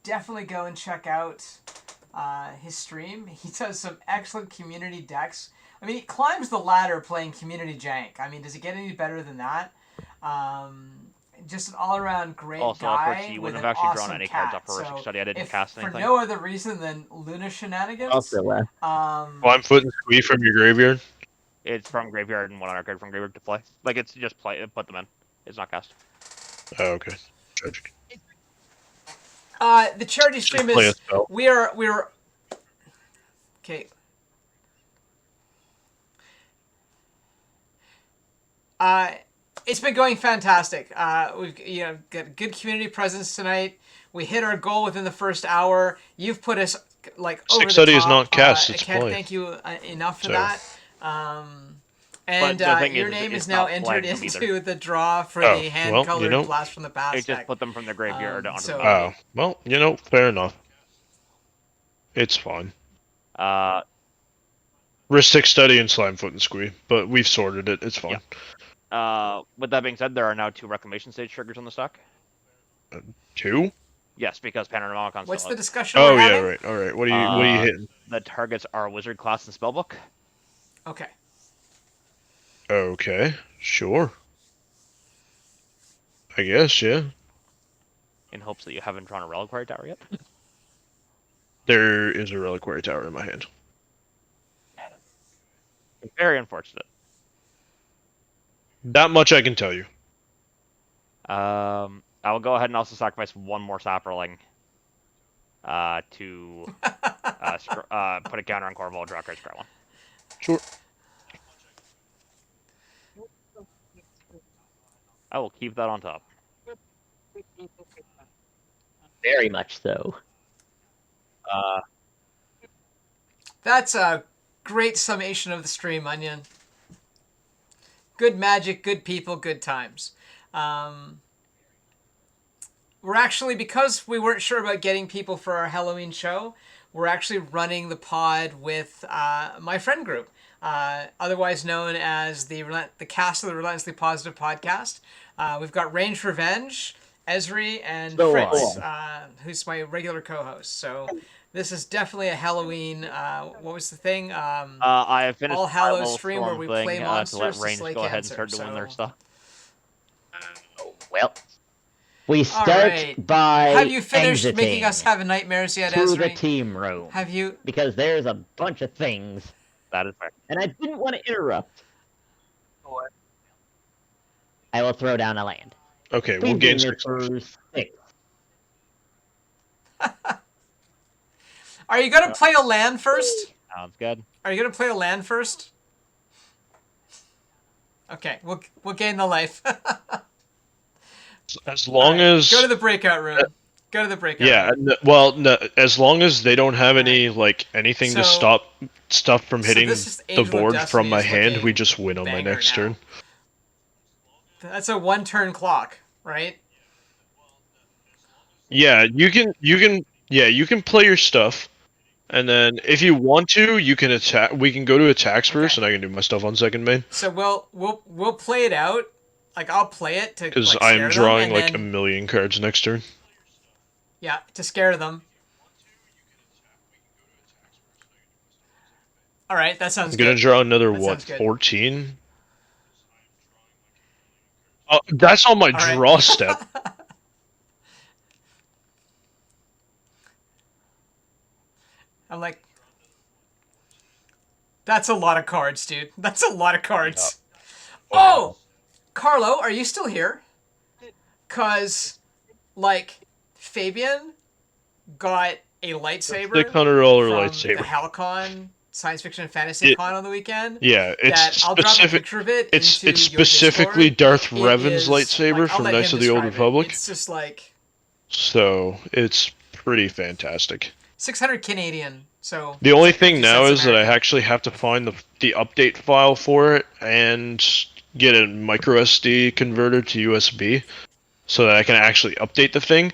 Speaker 1: definitely go and check out his stream. He does some excellent community decks. I mean, he climbs the ladder playing community jank. I mean, does it get any better than that? Just an all-around great
Speaker 4: Also,
Speaker 1: guy
Speaker 4: of course, you
Speaker 1: with
Speaker 4: wouldn't
Speaker 1: an
Speaker 4: have actually
Speaker 1: awesome
Speaker 4: drawn any
Speaker 1: cat.
Speaker 4: cards off Horrific
Speaker 1: So,
Speaker 4: Study. I didn't
Speaker 1: if
Speaker 4: cast
Speaker 1: for
Speaker 4: anything.
Speaker 1: no other reason than Luna shenanigans,
Speaker 2: Also,
Speaker 3: Slimefoot and Squee from your graveyard.
Speaker 4: It's from graveyard and 1 other card from graveyard to play. Like, it's just play, put them in. It's not cast.
Speaker 3: Oh, okay. Tragic.
Speaker 1: the charity stream
Speaker 3: play a
Speaker 1: is
Speaker 3: spell.
Speaker 1: we're okay. It's been going fantastic. We've got a good community presence tonight. We hit our goal within the first hour. You've put us like over
Speaker 3: Six
Speaker 1: the
Speaker 3: Study
Speaker 1: top.
Speaker 3: is not cast,
Speaker 1: I
Speaker 3: it's
Speaker 1: can't
Speaker 3: play.
Speaker 1: thank you enough for
Speaker 3: So-
Speaker 1: that. And
Speaker 4: the thing
Speaker 1: your
Speaker 4: is,
Speaker 1: name
Speaker 4: it's
Speaker 1: is now
Speaker 4: not
Speaker 1: entered
Speaker 4: playing them
Speaker 1: into the draw for
Speaker 3: Oh,
Speaker 1: the
Speaker 3: well,
Speaker 1: hand-colored
Speaker 3: you know.
Speaker 1: blast from the past
Speaker 4: It just
Speaker 1: deck.
Speaker 4: put them from the graveyard onto
Speaker 1: so-
Speaker 4: the battlefield.
Speaker 3: Oh, well, fair enough. It's fine. Ristic Study and Slimefoot and Squee, but we've sorted it. It's fine.
Speaker 4: With that being said, there are now 2 Reclamation Stage triggers on the stock.
Speaker 3: 2?
Speaker 4: Yes, because Panharmonicon
Speaker 1: What's
Speaker 4: still
Speaker 1: the
Speaker 4: out.
Speaker 1: discussion
Speaker 3: Oh
Speaker 1: we're
Speaker 3: yeah,
Speaker 1: having?
Speaker 3: right. All right. What are you hitting?
Speaker 4: The targets are Wizard class and Spellbook.
Speaker 1: Okay.
Speaker 3: Okay, sure. I guess, yeah.
Speaker 4: In hopes that you haven't drawn a Reliquary Tower yet.
Speaker 3: There is a Reliquary Tower in my hand.
Speaker 4: Very unfortunate.
Speaker 3: That much I can tell you.
Speaker 4: I will go ahead and also sacrifice 1 more Saproling to put a counter on Corvold, draw a card, scry 1.
Speaker 3: Sure.
Speaker 4: I will keep that on top.
Speaker 2: very much so.
Speaker 1: That's a great summation of the stream, Onion. Good magic, good people, good times. We're actually, because we weren't sure about getting people for our Halloween show, we're actually running the pod with my friend group, otherwise known as the cast of the Relentlessly Positive podcast. We've got Range Revenge, Esri, and
Speaker 2: So
Speaker 1: Fritz,
Speaker 2: on.
Speaker 1: who's my regular co-host. So This is definitely a Halloween. What was the thing?
Speaker 4: I have finished
Speaker 1: All
Speaker 4: the
Speaker 1: Hallows
Speaker 4: Primal
Speaker 1: stream where
Speaker 4: Storm
Speaker 1: we
Speaker 4: thing
Speaker 1: play
Speaker 4: to
Speaker 1: monsters
Speaker 4: let
Speaker 1: to
Speaker 4: Range
Speaker 1: slay
Speaker 4: go ahead and
Speaker 1: cancer.
Speaker 4: start doing their
Speaker 1: So,
Speaker 4: stuff.
Speaker 2: Well, we
Speaker 1: all
Speaker 2: start
Speaker 1: right.
Speaker 2: by
Speaker 1: Have you finished
Speaker 2: exiting
Speaker 1: making us have nightmares yet,
Speaker 2: to the
Speaker 1: Esri?
Speaker 2: team room.
Speaker 1: Have you?
Speaker 2: Because there's a bunch of things,
Speaker 4: That is fair.
Speaker 2: and I didn't want to interrupt. I will throw down a land.
Speaker 3: Okay,
Speaker 2: Please
Speaker 3: we'll gain
Speaker 2: gain your
Speaker 3: 6 life.
Speaker 2: first 6.
Speaker 1: Are you gonna play a land first?
Speaker 4: Sounds good.
Speaker 1: Are you gonna play a land first? Okay, we'll gain the life.
Speaker 3: As long
Speaker 1: Alright,
Speaker 3: as
Speaker 1: go to the breakout room. Go to the breakout
Speaker 3: yeah,
Speaker 1: room.
Speaker 3: well, no, as long as they don't have any like anything to
Speaker 1: So-
Speaker 3: stop stuff from
Speaker 1: so
Speaker 3: hitting
Speaker 1: this is
Speaker 3: the
Speaker 1: Angel of
Speaker 3: board
Speaker 1: Destiny
Speaker 3: from my
Speaker 1: is
Speaker 3: hand, we
Speaker 1: looking
Speaker 3: just win on my
Speaker 1: banger
Speaker 3: next
Speaker 1: now.
Speaker 3: turn.
Speaker 1: That's a 1-turn clock, right?
Speaker 3: Yeah, you can play your stuff, and then if you want to, you can attack. We can go to attacks first,
Speaker 1: Okay.
Speaker 3: and I can do my stuff on second main
Speaker 1: So we'll play it out. Like I'll play it to
Speaker 3: because
Speaker 1: like
Speaker 3: I'm
Speaker 1: scare them,
Speaker 3: drawing
Speaker 1: and
Speaker 3: like
Speaker 1: then
Speaker 3: a million cards next turn.
Speaker 1: yeah, to scare them. All right, that sounds
Speaker 3: I'm gonna
Speaker 1: good.
Speaker 3: draw another
Speaker 1: That
Speaker 3: what
Speaker 1: sounds good.
Speaker 3: 14. Oh, that's on my
Speaker 1: All right.
Speaker 3: draw step.
Speaker 1: I'm like, that's a lot of cards, dude. That's a lot of cards. Oh, Carlo, are you still here? Cause, like, Fabian got a lightsaber
Speaker 3: $600
Speaker 1: from
Speaker 3: lightsaber.
Speaker 1: the HalCon Science Fiction and Fantasy Con on the weekend.
Speaker 3: Yeah,
Speaker 1: That
Speaker 3: it's
Speaker 1: I'll drop a
Speaker 3: specific.
Speaker 1: picture of it
Speaker 3: It's
Speaker 1: into your
Speaker 3: specifically
Speaker 1: Discord.
Speaker 3: Darth
Speaker 1: It
Speaker 3: Revan's
Speaker 1: is,
Speaker 3: lightsaber
Speaker 1: like, I'll
Speaker 3: from
Speaker 1: let
Speaker 3: Knights
Speaker 1: him
Speaker 3: of the Old
Speaker 1: describe it.
Speaker 3: Republic.
Speaker 1: It's just like
Speaker 3: So it's pretty fantastic.
Speaker 1: 600 Canadian. So
Speaker 3: The only
Speaker 1: it's like
Speaker 3: thing
Speaker 1: 50
Speaker 3: now
Speaker 1: cents
Speaker 3: is that I
Speaker 1: American.
Speaker 3: actually have to find the update file for it and get a micro SD converter to USB so that I can actually update the thing.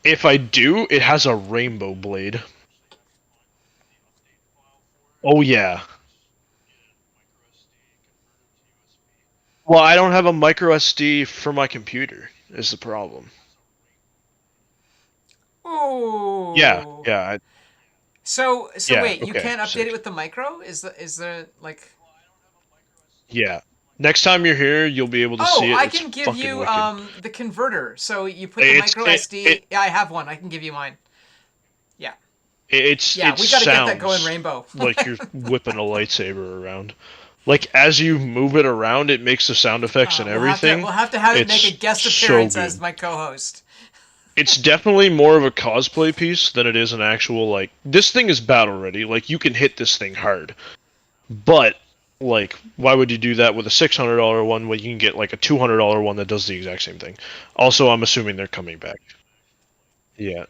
Speaker 3: If I do, it has a rainbow blade. Oh yeah. Well, I don't have a micro SD for my computer. Is the problem?
Speaker 1: Ooh.
Speaker 3: Yeah.
Speaker 1: So
Speaker 3: Yeah,
Speaker 1: wait, you
Speaker 3: okay,
Speaker 1: can't update
Speaker 3: sick.
Speaker 1: it with the micro? Is there like?
Speaker 3: Yeah. Next time you're here, you'll be able to
Speaker 1: Oh,
Speaker 3: see it.
Speaker 1: I
Speaker 3: It's
Speaker 1: can give
Speaker 3: fucking
Speaker 1: you
Speaker 3: wicked.
Speaker 1: the converter. So you put the
Speaker 3: It's
Speaker 1: micro
Speaker 3: it,
Speaker 1: SD.
Speaker 3: it,
Speaker 1: Yeah, I have one. I can give you mine. Yeah,
Speaker 3: it's
Speaker 1: yeah.
Speaker 3: it
Speaker 1: We got to get that going,
Speaker 3: sounds
Speaker 1: Rainbow.
Speaker 3: like you're whipping a lightsaber around. Like as you move it around, it makes the sound effects and everything.
Speaker 1: We'll have to have it make a
Speaker 3: It's
Speaker 1: guest
Speaker 3: so
Speaker 1: appearance
Speaker 3: good.
Speaker 1: as my co-host.
Speaker 3: It's definitely more of a cosplay piece than it is an actual like. This thing is battle ready. Like you can hit this thing hard, but like why would you do that with a $600 one when you can get like a $200 one that does the exact same thing? Also, I'm assuming they're coming back. Yeah.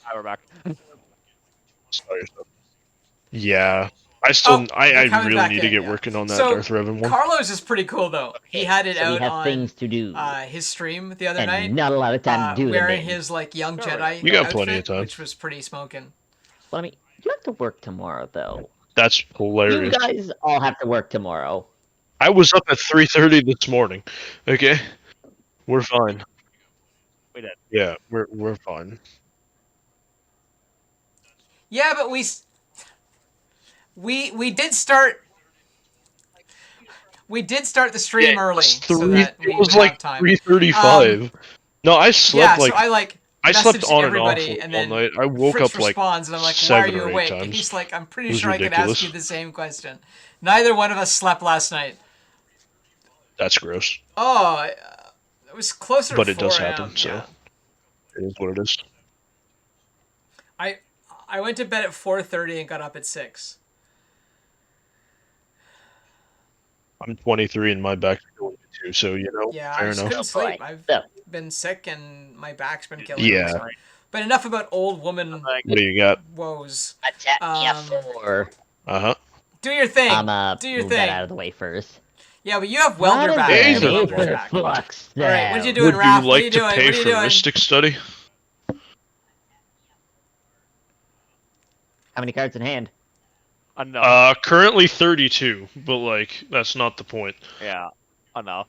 Speaker 4: Alright, we're back.
Speaker 3: Sorry. Yeah.
Speaker 1: Oh,
Speaker 3: I
Speaker 1: they're coming
Speaker 3: really
Speaker 1: back
Speaker 3: need to
Speaker 1: in,
Speaker 3: get
Speaker 1: yeah.
Speaker 3: working on that
Speaker 1: So
Speaker 3: Darth Revan one.
Speaker 1: Carlos is pretty cool though. He had it
Speaker 2: So we
Speaker 1: out
Speaker 2: have
Speaker 1: on
Speaker 2: things to do,
Speaker 1: his stream the other
Speaker 2: and
Speaker 1: night.
Speaker 2: not a lot of time to do them
Speaker 1: Wearing
Speaker 2: in.
Speaker 1: his like young
Speaker 4: Sure,
Speaker 1: Jedi
Speaker 3: You got
Speaker 1: outfit,
Speaker 3: plenty of time.
Speaker 1: which was pretty smoking.
Speaker 2: Let me. You have to work tomorrow, though.
Speaker 3: That's
Speaker 2: You
Speaker 3: hilarious.
Speaker 2: guys all have to work tomorrow.
Speaker 3: I was up at 3:30 this morning. Okay, we're fine.
Speaker 4: We did.
Speaker 3: Yeah, we're fine.
Speaker 1: Yeah, but we did start the stream
Speaker 3: Yeah,
Speaker 1: early
Speaker 3: it
Speaker 1: so
Speaker 3: was
Speaker 1: that
Speaker 3: It
Speaker 1: we
Speaker 3: was
Speaker 1: would
Speaker 3: like
Speaker 1: have time.
Speaker 3: 3:35. No, I slept
Speaker 1: Yeah, so
Speaker 3: like
Speaker 1: I like
Speaker 3: I slept
Speaker 1: messaged
Speaker 3: on and off
Speaker 1: everybody, and
Speaker 3: all
Speaker 1: then
Speaker 3: night. I woke
Speaker 1: Fritz
Speaker 3: up like
Speaker 1: responds, and I'm like, "Why are
Speaker 3: 7
Speaker 1: you
Speaker 3: or 8
Speaker 1: awake?" And
Speaker 3: times.
Speaker 1: he's like, "I'm
Speaker 3: It
Speaker 1: pretty
Speaker 3: was
Speaker 1: sure I could ask
Speaker 3: ridiculous.
Speaker 1: you the same question." Neither one of us slept last night.
Speaker 3: That's gross,
Speaker 1: Oh, it was closer
Speaker 3: but
Speaker 1: to
Speaker 3: it
Speaker 1: 4
Speaker 3: does
Speaker 1: a.m.
Speaker 3: happen. So
Speaker 1: Yeah,
Speaker 3: it is what it is.
Speaker 1: I I went to bed at 4:30 and got up at 6.
Speaker 3: I'm 23 and my back's killing me too. So
Speaker 1: Yeah, I
Speaker 3: fair
Speaker 1: just
Speaker 3: enough.
Speaker 1: couldn't sleep.
Speaker 2: boy.
Speaker 1: I've
Speaker 2: So,
Speaker 1: been sick and my back's been killing me.
Speaker 3: Yeah.
Speaker 1: So. But enough about old woman
Speaker 3: What do you got?
Speaker 1: woes.
Speaker 2: attack me at
Speaker 1: Um,
Speaker 2: 4.
Speaker 1: Do your thing.
Speaker 2: I'm
Speaker 1: Do your
Speaker 2: move that
Speaker 1: thing.
Speaker 2: out of the way first.
Speaker 1: Yeah, but you have welder
Speaker 2: Not
Speaker 1: back.
Speaker 2: a
Speaker 1: You have
Speaker 3: Aether
Speaker 1: welder's
Speaker 3: Flux.
Speaker 1: back.
Speaker 2: Flux
Speaker 1: All right, what are you
Speaker 2: down.
Speaker 1: doing,
Speaker 3: Would
Speaker 1: Raph?
Speaker 3: you
Speaker 1: What are you
Speaker 3: like to
Speaker 1: doing?
Speaker 3: pay
Speaker 1: What are you
Speaker 3: for
Speaker 1: doing?
Speaker 3: Mystic Study?
Speaker 2: How many cards in hand?
Speaker 4: Enough.
Speaker 3: Currently 32, but like that's not the point.
Speaker 4: Yeah. Enough.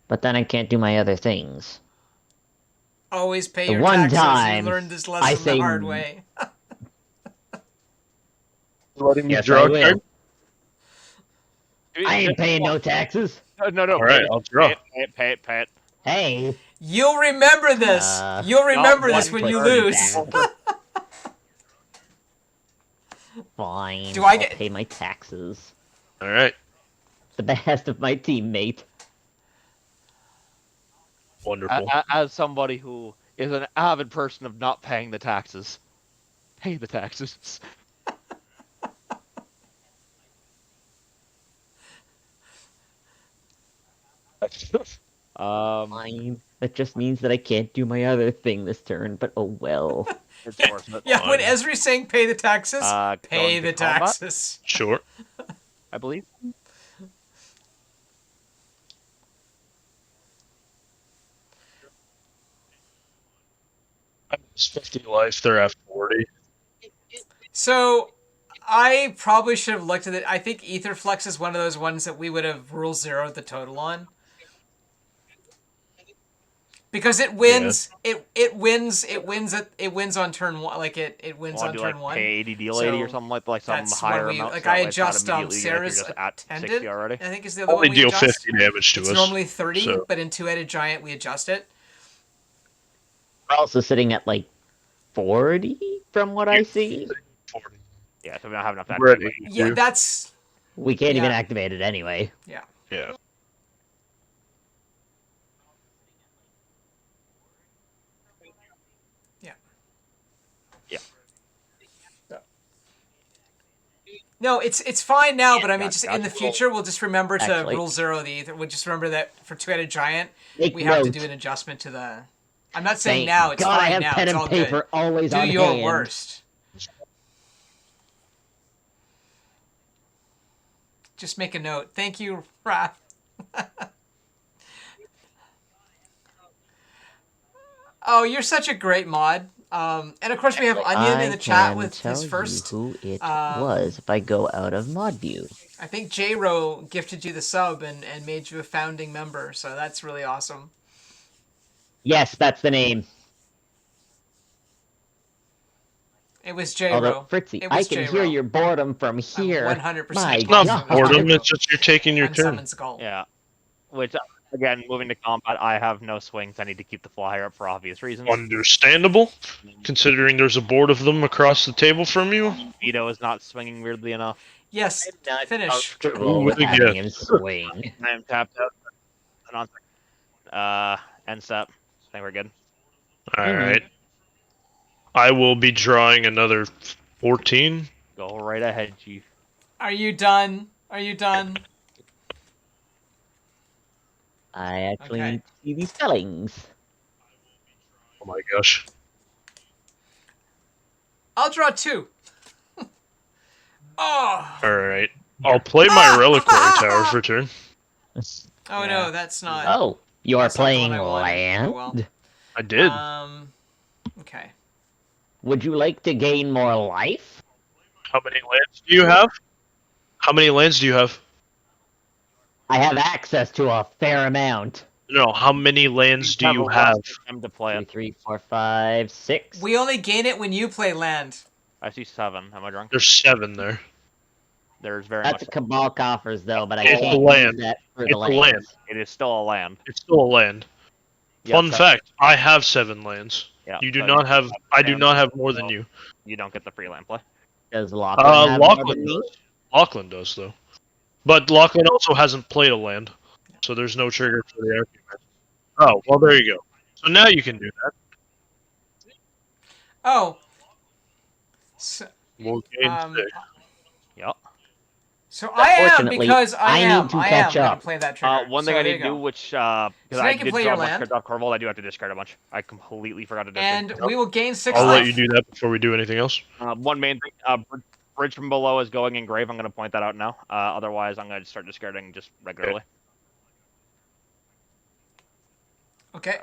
Speaker 2: But then I can't do my other things.
Speaker 1: Always pay
Speaker 2: The
Speaker 1: your
Speaker 2: one
Speaker 1: taxes. You
Speaker 2: time
Speaker 1: learned this
Speaker 2: I
Speaker 1: lesson the
Speaker 2: say
Speaker 1: hard way.
Speaker 3: Letting me
Speaker 2: Yes,
Speaker 3: draw
Speaker 2: I
Speaker 3: a card?
Speaker 2: will. I ain't paying no taxes.
Speaker 4: No,
Speaker 3: All right, I'll draw.
Speaker 4: Pay it.
Speaker 2: Hey.
Speaker 1: You'll remember this. You'll remember this
Speaker 4: one
Speaker 1: when you
Speaker 4: card
Speaker 1: lose.
Speaker 2: bad. Fine.
Speaker 1: Do I
Speaker 2: I'll
Speaker 1: get-
Speaker 2: pay my taxes.
Speaker 3: All right.
Speaker 2: The behest of my teammate.
Speaker 3: Wonderful.
Speaker 4: As somebody who is an avid person of not paying the taxes, pay the taxes.
Speaker 2: Fine. That just means that I can't do my other thing this turn, but oh well.
Speaker 4: It's worth it.
Speaker 1: Yeah, when
Speaker 3: Fine.
Speaker 1: Esri's saying pay the taxes, pay
Speaker 4: Going to
Speaker 1: the
Speaker 4: combat?
Speaker 1: taxes.
Speaker 3: Sure.
Speaker 4: I believe.
Speaker 3: I'm 50 life. They're at 40.
Speaker 1: So, I probably should have looked at it. I think Etherflux is one of those ones that we would have rule zeroed the total on. Because it wins, it wins on turn one. Like it wins
Speaker 4: Want
Speaker 1: on
Speaker 4: to do
Speaker 1: turn
Speaker 4: like
Speaker 1: one.
Speaker 4: pay 80 deal 80 or
Speaker 1: So,
Speaker 4: something like some
Speaker 1: That's
Speaker 4: higher
Speaker 1: when we
Speaker 4: amount.
Speaker 1: like
Speaker 4: so
Speaker 1: I
Speaker 4: that way it's not
Speaker 1: adjust
Speaker 4: immediately even if you're
Speaker 1: Sarah's
Speaker 4: just at 60
Speaker 1: attendant.
Speaker 4: already.
Speaker 1: I think is the other one
Speaker 3: Only
Speaker 1: we
Speaker 3: deal
Speaker 1: adjust.
Speaker 3: 50 damage to
Speaker 1: It's
Speaker 3: us.
Speaker 1: normally 30,
Speaker 3: so-
Speaker 1: but in Two-Headed Giant we adjust it.
Speaker 2: We're also sitting at like 40 from what I see.
Speaker 3: 40.
Speaker 4: Yeah, so we don't have enough to
Speaker 3: We're at
Speaker 4: activate.
Speaker 3: 82.
Speaker 1: Yeah, that's
Speaker 2: We can't even
Speaker 1: Yeah.
Speaker 2: activate it anyway.
Speaker 1: yeah.
Speaker 3: Yeah.
Speaker 1: No, it's fine now, but I mean,
Speaker 4: Gotcha,
Speaker 1: just in the
Speaker 4: gotcha.
Speaker 1: future, we'll just remember to
Speaker 2: Actually-
Speaker 1: rule zero the ether. We'll just remember that for Two-Headed Giant,
Speaker 2: Make
Speaker 1: we have to
Speaker 2: note.
Speaker 1: do an adjustment to the. I'm not saying
Speaker 2: Thank
Speaker 1: now. It's
Speaker 2: God I
Speaker 1: fine
Speaker 2: have
Speaker 1: now.
Speaker 2: pen
Speaker 1: It's
Speaker 2: and
Speaker 1: all
Speaker 2: paper
Speaker 1: good.
Speaker 2: always
Speaker 1: Do
Speaker 2: on
Speaker 1: your
Speaker 2: hand.
Speaker 1: worst. Just make a note. Thank you, Wrath. Oh, you're such a great mod. And of course we have Onion in the chat with his first.
Speaker 2: who it
Speaker 1: um,
Speaker 2: was if I go out of mod view.
Speaker 1: I think J-Ro gifted you the sub and made you a founding member, so that's really awesome.
Speaker 2: Yes, that's the name.
Speaker 1: It was
Speaker 2: Although,
Speaker 1: J-Ro.
Speaker 2: Fritzy,
Speaker 1: It
Speaker 2: I
Speaker 1: was
Speaker 2: can
Speaker 1: J-Ro.
Speaker 2: hear your boredom from here.
Speaker 1: 100%
Speaker 2: My
Speaker 3: It's not
Speaker 1: positive.
Speaker 2: God.
Speaker 3: boredom, it's just you're taking your turn.
Speaker 1: Unsummoned Skull.
Speaker 4: Yeah. Which, again, moving to combat, I have no swings. I need to keep the flyer up for obvious reasons.
Speaker 3: Understandable, considering there's a board of them across the table from you.
Speaker 4: Vito is not swinging weirdly enough.
Speaker 1: Yes, finish.
Speaker 3: Comfortable with it,
Speaker 2: Having
Speaker 3: yeah.
Speaker 2: him swing.
Speaker 4: I am tapped out. End step. I think we're good.
Speaker 3: Alright. I will be drawing another 14.
Speaker 4: Go right ahead, Chief.
Speaker 1: Are you done? Are you done?
Speaker 2: I actually
Speaker 1: Okay.
Speaker 2: need to see these spellings.
Speaker 3: Oh my gosh.
Speaker 1: I'll draw 2. Oh.
Speaker 3: Alright. I'll play my Reliquary Tower for turn.
Speaker 1: Oh
Speaker 4: Yeah.
Speaker 1: no, that's not.
Speaker 2: Oh, you are
Speaker 1: That's not the
Speaker 2: playing
Speaker 1: one I wanted.
Speaker 2: land?
Speaker 1: Oh, well.
Speaker 3: I did.
Speaker 1: Okay.
Speaker 2: Would you like to gain more life?
Speaker 3: How many lands do you have? How many lands do you have?
Speaker 2: I have access to a fair amount.
Speaker 3: No, how many lands do you have?
Speaker 4: Time to play
Speaker 2: 2,
Speaker 4: it.
Speaker 2: 3, 4, 5, 6.
Speaker 1: We only gain it when you play land.
Speaker 4: I see 7. Am I drunk?
Speaker 3: There's 7 there.
Speaker 4: There's very
Speaker 2: That's
Speaker 4: much.
Speaker 2: a Cabal coffers though, but I
Speaker 3: It's a
Speaker 2: can't
Speaker 3: land.
Speaker 2: use that for
Speaker 3: It's
Speaker 2: the
Speaker 3: a land.
Speaker 2: lands.
Speaker 4: It is still a land.
Speaker 3: It's still a land.
Speaker 4: Yeah,
Speaker 3: Fun
Speaker 4: so-
Speaker 3: fact, I have 7 lands.
Speaker 4: Yeah,
Speaker 3: You do
Speaker 4: so
Speaker 3: not have I do
Speaker 4: Sam,
Speaker 3: not have more than
Speaker 4: so
Speaker 3: you.
Speaker 4: You don't get the free land play.
Speaker 2: Does Lachlan have more
Speaker 3: Lachlan
Speaker 2: than me?
Speaker 3: does. Lachlan does though. But Lachlan also hasn't played a land. So there's no trigger for the argument. Oh, well there you go. So now you can do that.
Speaker 1: Oh. So,
Speaker 3: We'll gain
Speaker 1: um,
Speaker 3: 6.
Speaker 4: Yep.
Speaker 1: so I am
Speaker 2: Unfortunately,
Speaker 1: because I
Speaker 2: I
Speaker 1: am.
Speaker 2: need to
Speaker 1: I
Speaker 2: catch
Speaker 1: am gonna
Speaker 2: up.
Speaker 1: play that trigger.
Speaker 4: One thing
Speaker 1: So
Speaker 4: I
Speaker 1: there
Speaker 4: need to
Speaker 1: you
Speaker 4: do,
Speaker 1: go.
Speaker 4: which
Speaker 1: So
Speaker 4: because
Speaker 1: now
Speaker 4: I
Speaker 1: you can
Speaker 4: did
Speaker 1: play
Speaker 4: draw
Speaker 1: your
Speaker 4: much
Speaker 1: land.
Speaker 4: cards off Corval, I do have to discard a bunch. I completely forgot to discard.
Speaker 1: And we will gain 6
Speaker 3: I'll
Speaker 1: life.
Speaker 3: let you do that before we do anything else.
Speaker 4: One main thing, bridge from below is going in grave. I'm going to point that out now. Otherwise, I'm going to start discarding just regularly.
Speaker 1: Okay.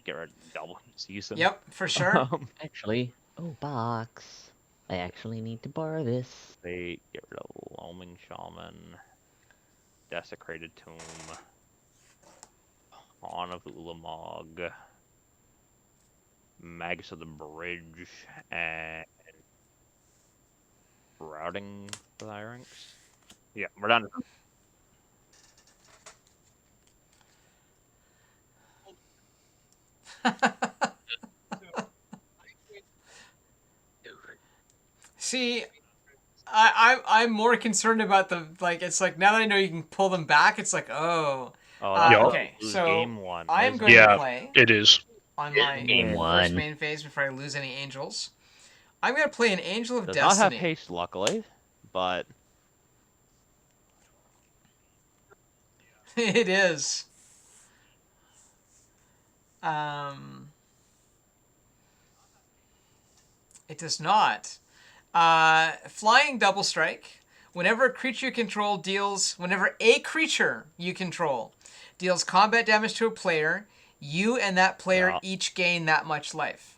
Speaker 4: Get rid of double season.
Speaker 1: Yep, for sure.
Speaker 2: Actually, oh box. I actually need to borrow this.
Speaker 4: They get rid of Loaming Shaman, Desecrated Tomb, Fawn of Ulamog, Magus of the Bridge, and Routing Phalanx. Yeah, we're done.
Speaker 1: See, I'm more concerned about the like. It's like now that I know you can pull them back, it's like oh.
Speaker 4: Oh, that's
Speaker 3: Yeah.
Speaker 1: Okay,
Speaker 4: lose
Speaker 1: so
Speaker 4: game 1.
Speaker 1: I'm
Speaker 4: isn't
Speaker 1: going
Speaker 4: it?
Speaker 1: to
Speaker 3: Yeah,
Speaker 1: play
Speaker 3: it is.
Speaker 1: on my
Speaker 2: Game
Speaker 1: first
Speaker 2: one.
Speaker 1: main phase before I lose any angels. I'm going to play an Angel of
Speaker 4: Does not have
Speaker 1: Destiny.
Speaker 4: haste, luckily, but
Speaker 1: It is. It does not. Flying double strike. Whenever a creature you control deals combat damage to a player, you and that player
Speaker 4: Yeah.
Speaker 1: each gain that much life.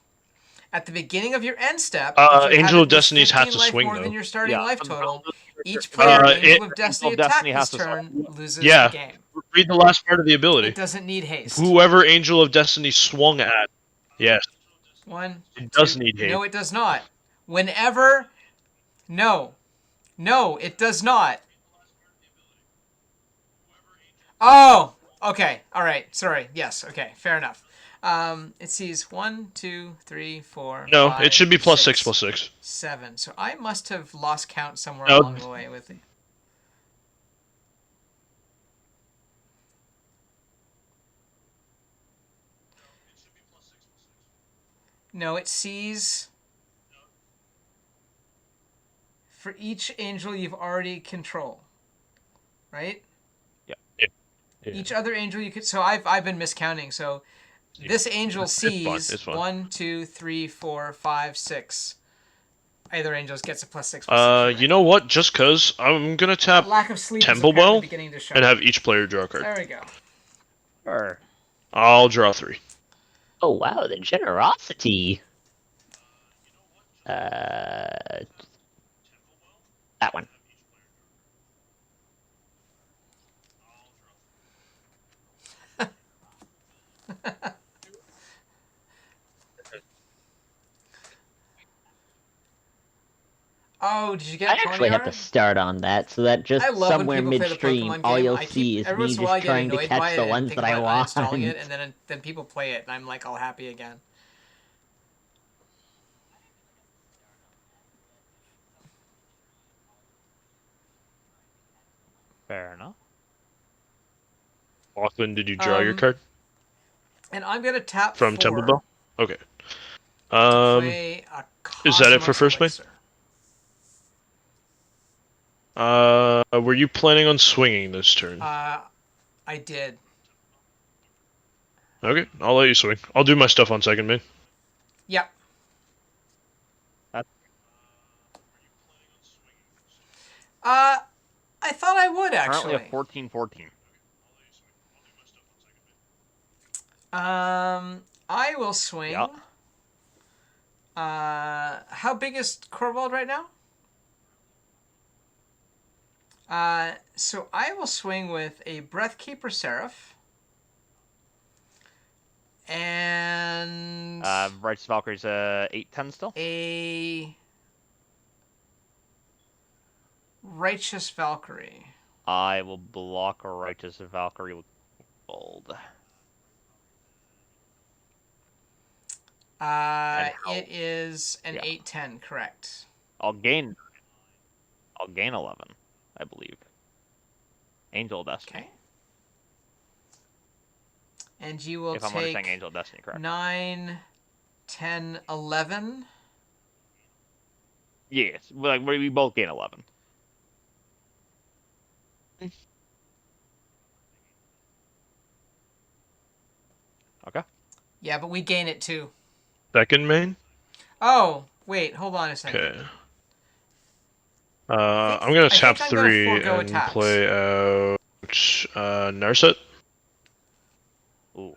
Speaker 1: At the beginning of your end step,
Speaker 3: Angel
Speaker 1: if you have
Speaker 3: of
Speaker 1: it with
Speaker 3: Destinies has
Speaker 1: 15
Speaker 3: to
Speaker 1: life
Speaker 3: swing,
Speaker 1: more
Speaker 3: though.
Speaker 1: than your starting
Speaker 4: yeah.
Speaker 1: life
Speaker 4: so the
Speaker 1: total,
Speaker 4: problem is
Speaker 1: each player
Speaker 3: it-
Speaker 1: Angel of Destiny
Speaker 4: Angel of
Speaker 1: attack
Speaker 4: Destiny
Speaker 1: this
Speaker 4: has to
Speaker 1: turn loses
Speaker 3: Yeah.
Speaker 1: the game.
Speaker 3: Read the last part of the ability.
Speaker 1: It doesn't need haste.
Speaker 3: Whoever Angel of Destiny swung at. Yes.
Speaker 1: One,
Speaker 3: It
Speaker 1: two.
Speaker 3: does need haste.
Speaker 1: No, it does not. Whenever. No. No, it does not. Oh! Okay. All right. Sorry. Yes. Okay. Fair enough. It sees 1, 2, 3, 4.
Speaker 3: No,
Speaker 1: 5,
Speaker 3: it should be +6 +6.
Speaker 1: 7. So I must have lost count somewhere
Speaker 3: No.
Speaker 1: along the way with it. No, it sees for each angel you've already control, right?
Speaker 3: Yeah.
Speaker 1: Each other angel you could. So I've been miscounting. So this angel
Speaker 3: It's fine,
Speaker 1: sees
Speaker 3: it's fine.
Speaker 1: 1, 2, 3, 4, 5, 6. Either angels gets a +6.
Speaker 3: You know what? Just cause I'm gonna tap
Speaker 1: Lack of sleep is
Speaker 3: Temple
Speaker 1: apparently
Speaker 3: Bell
Speaker 1: beginning to show.
Speaker 3: and have each player draw a card.
Speaker 1: There we go.
Speaker 2: Sure.
Speaker 3: I'll draw 3.
Speaker 2: Oh wow, the generosity. That one.
Speaker 1: Oh, did you get
Speaker 2: I actually have to
Speaker 1: Ponyard?
Speaker 2: start on that, so that just
Speaker 1: I love when
Speaker 2: somewhere
Speaker 1: people play the
Speaker 2: midstream,
Speaker 1: Pokemon
Speaker 2: all
Speaker 1: game.
Speaker 2: you'll
Speaker 1: I
Speaker 2: see
Speaker 1: keep
Speaker 2: is
Speaker 1: every
Speaker 2: me
Speaker 1: once in a while I
Speaker 2: just
Speaker 1: get
Speaker 2: trying to
Speaker 1: annoyed by
Speaker 2: catch
Speaker 1: it
Speaker 2: the
Speaker 1: and
Speaker 2: ones
Speaker 1: think
Speaker 2: that I
Speaker 1: about
Speaker 2: want.
Speaker 1: uninstalling it, and then people play it, and I'm like all happy again.
Speaker 4: Fair enough.
Speaker 3: Lachlan, did you draw your
Speaker 1: Um,
Speaker 3: card
Speaker 1: And I'm gonna tap
Speaker 3: from
Speaker 1: 4
Speaker 3: Temple Bell? Okay.
Speaker 1: to play a
Speaker 3: Is that it for
Speaker 1: Cosmos
Speaker 3: first main?
Speaker 1: Elixir.
Speaker 3: Were you planning on swinging this turn?
Speaker 1: I did.
Speaker 3: Okay, I'll let you swing. I'll do my stuff on second main.
Speaker 1: Yep. I thought I would
Speaker 4: Currently
Speaker 1: actually.
Speaker 4: a 14-14.
Speaker 1: I will swing.
Speaker 4: Yeah.
Speaker 1: How big is Corvald right now? So I will swing with a Breathkeeper Seraph. And
Speaker 4: Righteous Valkyrie's 8-10 still.
Speaker 1: a Righteous Valkyrie.
Speaker 4: I will block a Righteous Valkyrie with gold.
Speaker 1: It is an 8-10, correct.
Speaker 4: I'll gain 11, I believe. Angel of Destiny.
Speaker 1: Okay. And you will
Speaker 4: If I'm
Speaker 1: take
Speaker 4: understanding Angel of Destiny correct.
Speaker 1: 9, 10, 11.
Speaker 4: Yes, we both gain 11. Okay.
Speaker 1: Yeah, but we gain it too.
Speaker 3: Second main?
Speaker 1: Oh, wait, hold on a second.
Speaker 3: Okay. I'm gonna tap
Speaker 1: I'm gonna
Speaker 3: 3
Speaker 1: forego
Speaker 3: and
Speaker 1: attacks.
Speaker 3: play out Narset.
Speaker 4: Ooh.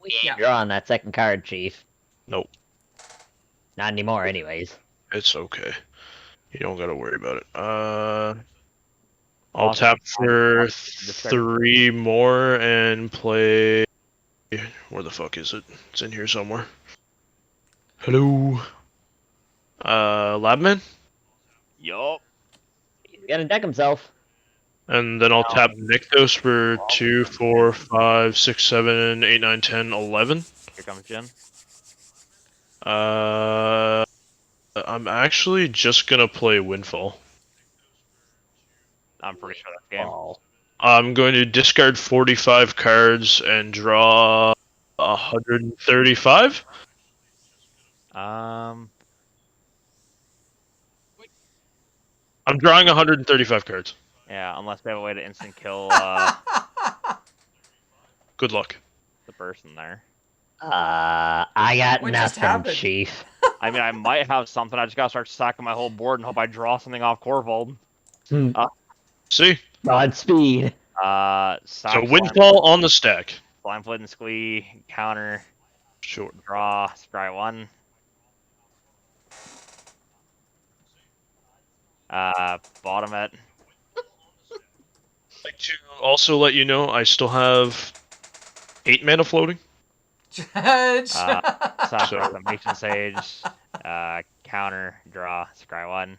Speaker 2: We ain't
Speaker 1: Yeah.
Speaker 2: drawing that second card, Chief.
Speaker 3: Nope,
Speaker 2: Not anymore, anyways.
Speaker 3: it's okay. You don't gotta worry about it. I'll
Speaker 4: Awesome.
Speaker 3: tap for
Speaker 4: Discard.
Speaker 3: 3 more and play. Where the fuck is it? It's in here somewhere. Hello. Labman?
Speaker 4: Yup.
Speaker 2: He's gonna deck himself.
Speaker 3: And then I'll tap Nykthos for 2, 4, 5, 6, 7, 8, 9, 10, 11.
Speaker 4: Here comes Jin.
Speaker 3: I'm actually just gonna play Windfall.
Speaker 4: I'm pretty sure that's game.
Speaker 2: Oh.
Speaker 3: I'm going to discard 45 cards and draw 135.
Speaker 4: Um,
Speaker 3: I'm drawing 135 cards.
Speaker 4: yeah, unless they have a way to instant kill
Speaker 3: Good luck.
Speaker 4: the person there.
Speaker 2: I got
Speaker 1: What just
Speaker 2: nothing,
Speaker 1: happened?
Speaker 2: Chief.
Speaker 4: I mean, I might have something. I just gotta start stacking my whole board and hope I draw something off Corvold.
Speaker 3: See?
Speaker 2: Godspeed.
Speaker 3: So Windfall on the stack.
Speaker 4: Slime Flint and Squee, counter,
Speaker 3: Sure.
Speaker 4: draw, scry 1. Bottom it.
Speaker 3: I'd like to also let you know I still have 8 mana floating.
Speaker 1: Judge.
Speaker 4: Sack
Speaker 3: So-
Speaker 4: Reclamation Sage, counter, draw, scry 1.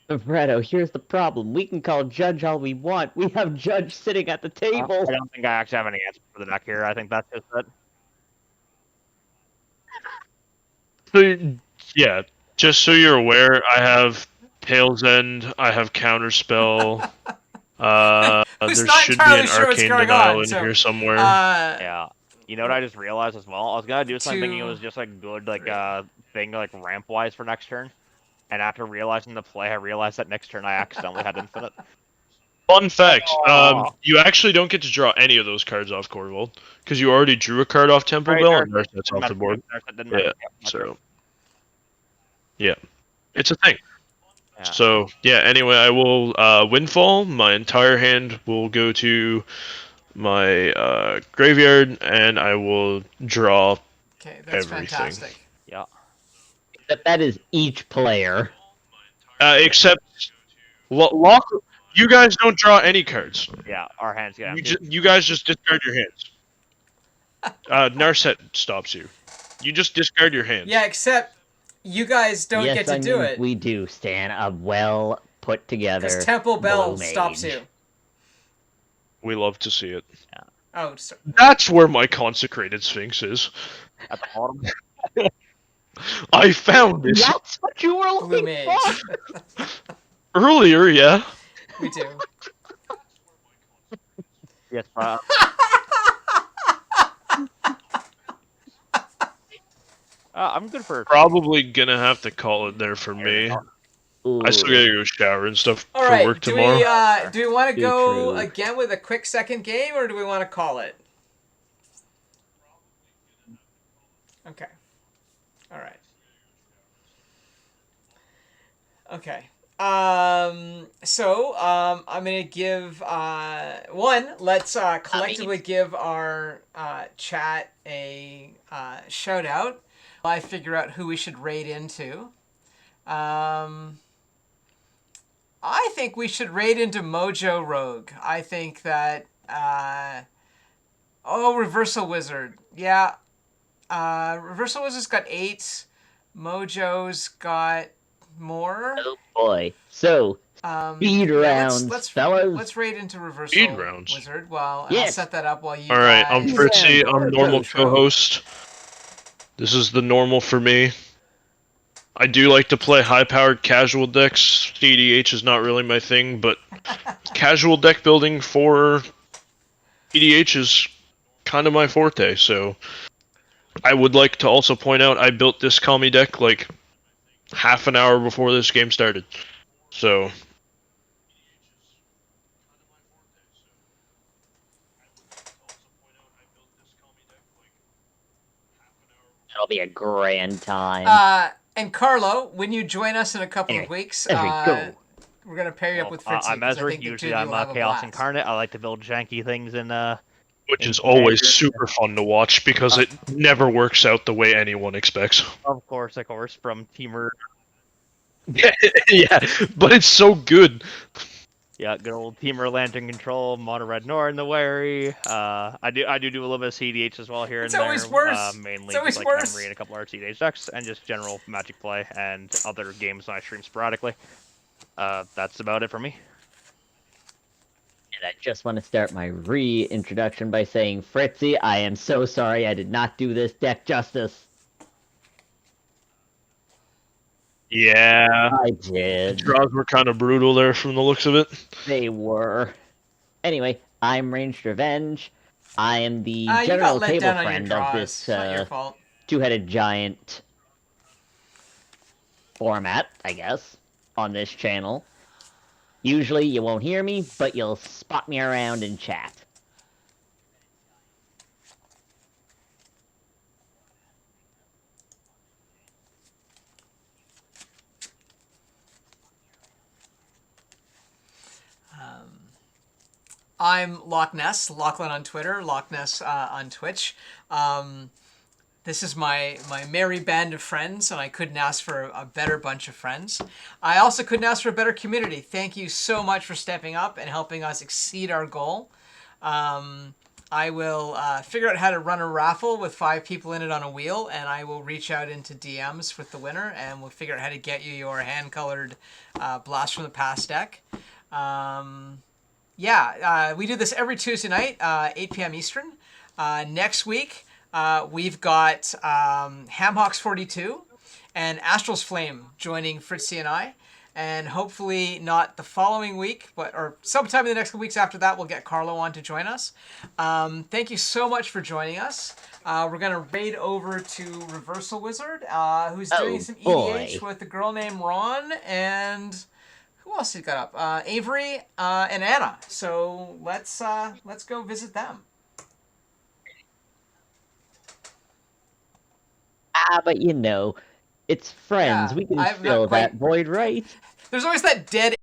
Speaker 2: Fredo, here's the problem. We can call Judge all we want. We have Judge sitting at the
Speaker 4: I
Speaker 2: table.
Speaker 4: don't think I actually have any answer for the deck here. I think that's just it.
Speaker 3: So, yeah, just so you're aware, I have Tail's End, I have Counterspell. There
Speaker 1: Who's not
Speaker 3: should be
Speaker 1: entirely
Speaker 3: an
Speaker 1: sure what's
Speaker 3: Arcane
Speaker 1: going
Speaker 3: Denial
Speaker 1: on,
Speaker 3: in
Speaker 1: so,
Speaker 3: here somewhere.
Speaker 4: Yeah. You know what I just realized as well? I was gonna do something thinking it
Speaker 1: Two,
Speaker 4: was just like good thing like ramp wise for next turn. And after realizing the play, I realized that next turn I accidentally had infinite.
Speaker 3: Fun fact,
Speaker 4: Aw.
Speaker 3: you actually don't get to draw any of those cards off Corvold, because you already drew a card off Temple Bell and that's
Speaker 4: Didn't
Speaker 3: off the
Speaker 4: matter.
Speaker 3: board.
Speaker 4: Didn't matter.
Speaker 3: Yeah,
Speaker 4: Yeah,
Speaker 3: so... Yeah. It's a thing.
Speaker 4: yeah.
Speaker 3: So, yeah, anyway, I will Windfall. My entire hand will go to my graveyard, and I will draw
Speaker 1: Okay, that's
Speaker 3: everything.
Speaker 1: fantastic.
Speaker 4: Yeah.
Speaker 2: That is each player.
Speaker 3: Except... Lock... You guys don't draw any cards.
Speaker 4: Yeah, our hands get empty.
Speaker 3: You guys just discard your hands. Narset stops you. You just discard your hands.
Speaker 1: Yeah, except you guys don't
Speaker 2: yes,
Speaker 1: get to do it.
Speaker 2: We do, Stan. A well put together.
Speaker 1: Because Temple Bell
Speaker 2: Blue
Speaker 1: stops
Speaker 2: Mage.
Speaker 1: you.
Speaker 3: We love to see it.
Speaker 1: Oh, so,
Speaker 3: That's where my Consecrated Sphinx is.
Speaker 4: At the bottom.
Speaker 3: I found this
Speaker 2: That's what you were
Speaker 1: Blue
Speaker 2: looking
Speaker 1: Mage.
Speaker 2: for.
Speaker 3: earlier, yeah.
Speaker 1: We do.
Speaker 4: Yes, I'm good for.
Speaker 3: Probably gonna have to call it there for me. I still gotta go shower and stuff
Speaker 1: All
Speaker 3: for
Speaker 1: right.
Speaker 3: work
Speaker 1: Do
Speaker 3: tomorrow.
Speaker 1: we want to
Speaker 2: Too
Speaker 1: go
Speaker 2: true.
Speaker 1: again with a quick second game, or do we want to call it? Okay. All right. Okay. I'm gonna give let's collectively give our chat a shout out. I figure out who we should raid into. I think we should raid into Mojo Rogue. I think that Reversal Wizard. Yeah. Reversal Wizard's got 8. Mojo's got more.
Speaker 2: Oh boy. So, speed rounds, fellas.
Speaker 1: Let's raid into Reversal
Speaker 3: Speed rounds.
Speaker 1: Wizard. Well,
Speaker 2: Yes.
Speaker 1: I'll set that up while you.
Speaker 3: All right, I'm
Speaker 1: guys-
Speaker 3: Fritzy. I'm normal
Speaker 1: Intro.
Speaker 3: co-host. This is the normal for me. I do like to play high-powered casual decks. CDH is not really my thing, but casual deck building for EDH is kind of my forte. So I would like to also point out I built this Kami deck like half an hour before this game started. So
Speaker 2: That'll be a grand time.
Speaker 1: And Carlo, when you join us in a couple of weeks,
Speaker 2: there we go.
Speaker 1: we're gonna pair you up with Fritzy.
Speaker 4: I'm
Speaker 1: 'cause I
Speaker 4: Ezra.
Speaker 1: think the two
Speaker 4: Usually
Speaker 1: of you
Speaker 4: I'm
Speaker 1: will have a
Speaker 4: Chaos
Speaker 1: blast.
Speaker 4: Incarnate. I like to build janky things in
Speaker 3: which is always super fun to watch because it never works out the way anyone expects.
Speaker 4: of course, from Teamer.
Speaker 3: Yeah, but it's so good.
Speaker 4: Yeah, good old Teamer Lantern Control, Mono Red Norn the Wary. I do a little bit of CDH as well here
Speaker 1: It's
Speaker 4: and there.
Speaker 1: always worse.
Speaker 4: Mainly
Speaker 1: It's always
Speaker 4: just like
Speaker 1: worse.
Speaker 4: Emery and a couple other CDH decks, and just general Magic play and other games I stream sporadically. That's about it for me.
Speaker 2: And I just want to start my reintroduction by saying, Fritzy, I am so sorry I did not do this deck justice.
Speaker 3: Yeah,
Speaker 2: I
Speaker 3: the
Speaker 2: did.
Speaker 3: draws were kind of brutal there from the looks of it.
Speaker 2: They were. Anyway, I'm Ranged Revenge. I am the
Speaker 1: You got
Speaker 2: general
Speaker 1: let
Speaker 2: table
Speaker 1: down on your
Speaker 2: friend of
Speaker 1: draws.
Speaker 2: this
Speaker 1: It's not your fault.
Speaker 2: two-headed giant format, I guess, on this channel. Usually you won't hear me, but you'll spot me around in chat.
Speaker 1: I'm Loch Ness, Lachlan on Twitter, Loch Ness on Twitch. This is my merry band of friends, and I couldn't ask for a better bunch of friends. I also couldn't ask for a better community. Thank you so much for stepping up and helping us exceed our goal. I will figure out how to run a raffle with 5 people in it on a wheel, and I will reach out into DMs with the winner, and we'll figure out how to get you your hand-colored Blast from the Past deck. We do this every Tuesday night, 8 p.m. Eastern. Next week, we've got Hamhawks42 and Astral's Flame joining Fritzy and I. And hopefully not the following week, or sometime in the next couple weeks after that, we'll get Carlo on to join us. Thank you so much for joining us. We're going to raid over to Reversal Wizard, who's doing some EDH with a girl named Ron, and who else has got up? Avery and Anna. So let's go visit them.
Speaker 2: But you know, it's friends.
Speaker 1: Yeah,
Speaker 2: we can
Speaker 1: I'm not
Speaker 2: fill
Speaker 1: quite-
Speaker 2: that void, right?
Speaker 1: There's always that dead